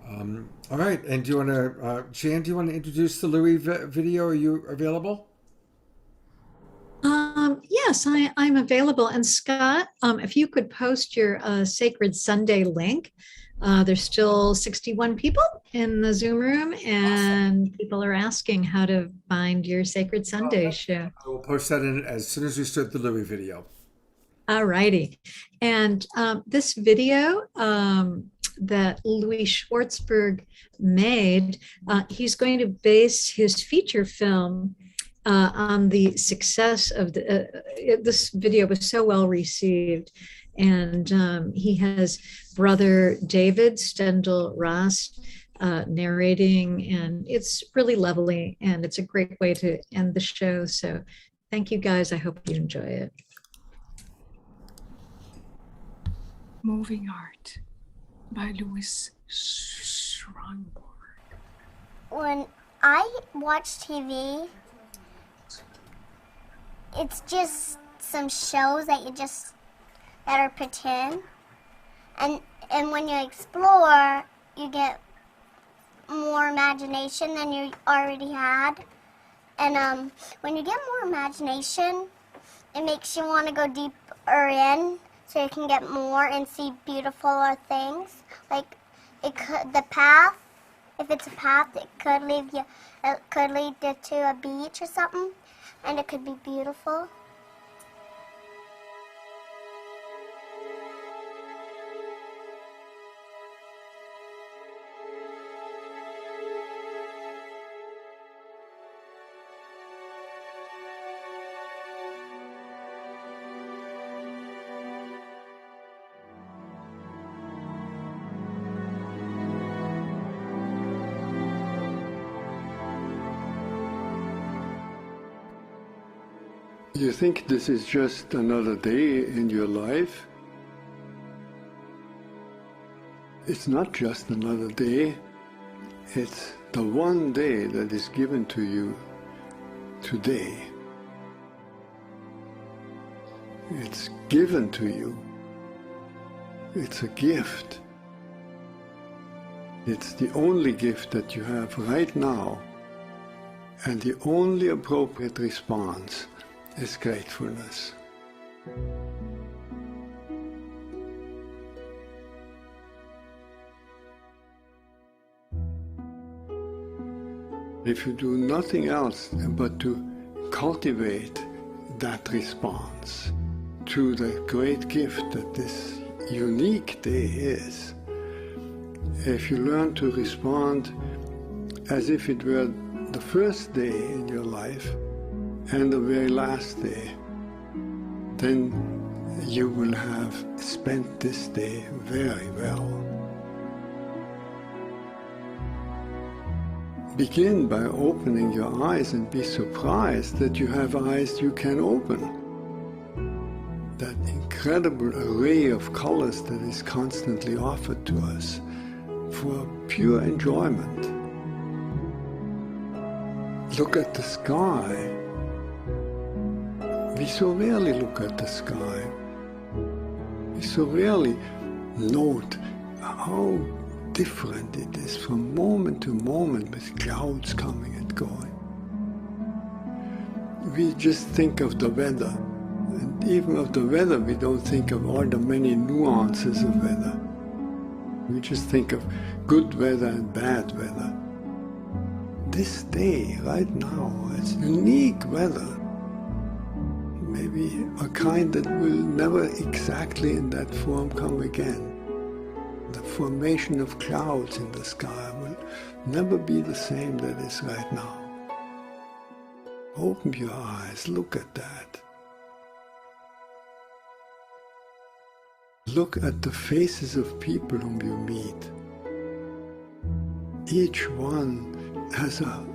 All right. And do you want to, Jan, do you want to introduce the Louie video? Are you available? Yes, I'm available. And Scott, if you could post your Sacred Sunday link. There's still 61 people in the Zoom room, and people are asking how to find your Sacred Sunday show. I will post that in as soon as we start the Louie video. All righty. And this video that Louie Schwartzberg made, he's going to base his feature film on the success of this video was so well received. And he has brother David Stendhal Ross narrating, and it's really lovely, and it's a great way to end the show. So thank you guys. I hope you enjoy it. Moving Art by Louis Schwartzberg. When I watch TV, it's just some shows that are pretend, and when you explore, you get more imagination than you already had, and when you get more imagination, it makes you want to go deeper in, so you can get more and see beautiful things. Like the path. If it's a path, it could lead you to a beach or something, and it could be beautiful. You think this is just another day in your life? It's not just another day. It's the one day that is given to you today. It's given to you. It's a gift. It's the only gift that you have right now, and the only appropriate response is gratefulness. If you do nothing else but to cultivate that response to the great gift that this unique day is if you learn to respond as if it were the first day in your life and the very last day. Then you will have spent this day very well. Begin by opening your eyes and be surprised that you have eyes you can open. That incredible array of colors that is constantly offered to us for pure enjoyment. Look at the sky. We so rarely look at the sky. We so rarely note how different it is from moment to moment with clouds coming and going. We just think of the weather, and even of the weather we don't think of all the many nuances of weather. We just think of good weather and bad weather. This day, right now, it's unique weather. Maybe a kind that will never exactly in that form come again. The formation of clouds in the sky will never be the same that is right now. Open your eyes, look at that. Look at the faces of people whom you meet. Each one has an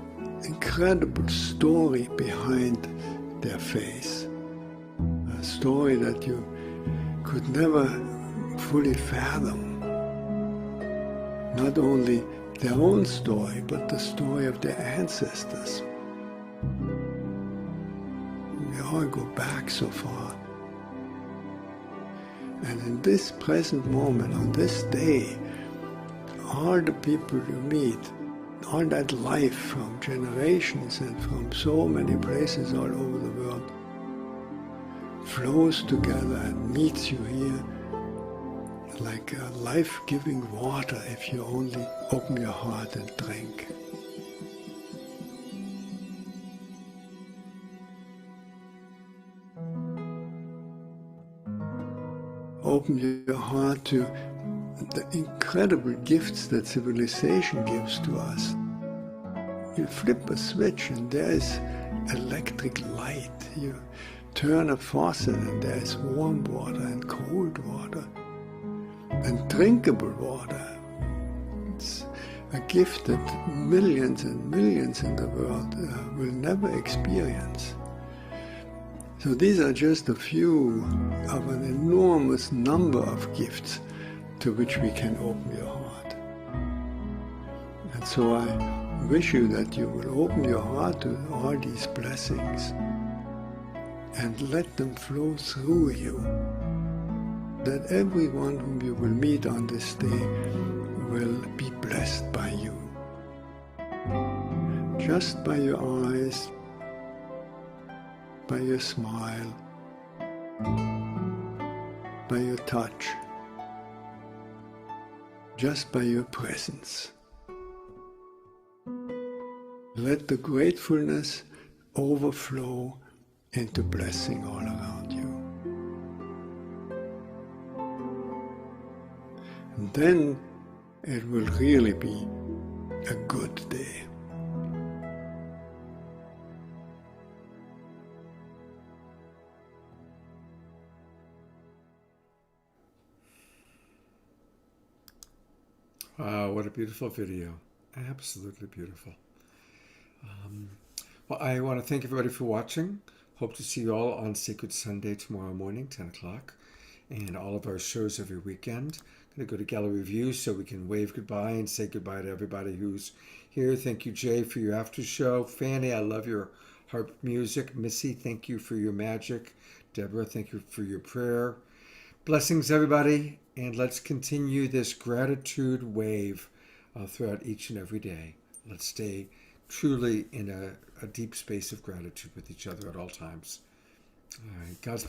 incredible story behind their face. A story that you could never fully fathom. Not only their own story, but the story of their ancestors. We all go back so far. And in this present moment, on this day, all the people you meet, all that life from generations and from so many places all over the world flows together and meets you here like a life-giving water if you only open your heart and drink. Open your heart to the incredible gifts that civilization gives to us. You flip a switch and there is electric light. You turn a faucet and there is warm water and cold water and drinkable water. It's a gift that millions and millions in the world will never experience. So these are just a few of an enormous number of gifts to which we can open your heart. And so I wish you that you will open your heart to all these blessings and let them flow through you. That everyone whom you will meet on this day will be blessed by you. Just by your eyes, by your smile, by your touch, just by your presence. Let the gratefulness overflow into blessing all around you. And then it will really be a good day. Wow, what a beautiful video. Absolutely beautiful. Well, I want to thank everybody for watching. Hope to see you all on Sacred Sunday tomorrow morning, 10 o'clock, and all of our shows every weekend. I'm going to go to gallery view so we can wave goodbye and say goodbye to everybody who's here. Thank you, Jay, for your after show. Fanny, I love your harp music. Missy, thank you for your magic. Deborah, thank you for your prayer. Blessings, everybody, and let's continue this gratitude wave throughout each and every day. Let's stay truly in a deep space of gratitude with each other at all times. All right, God's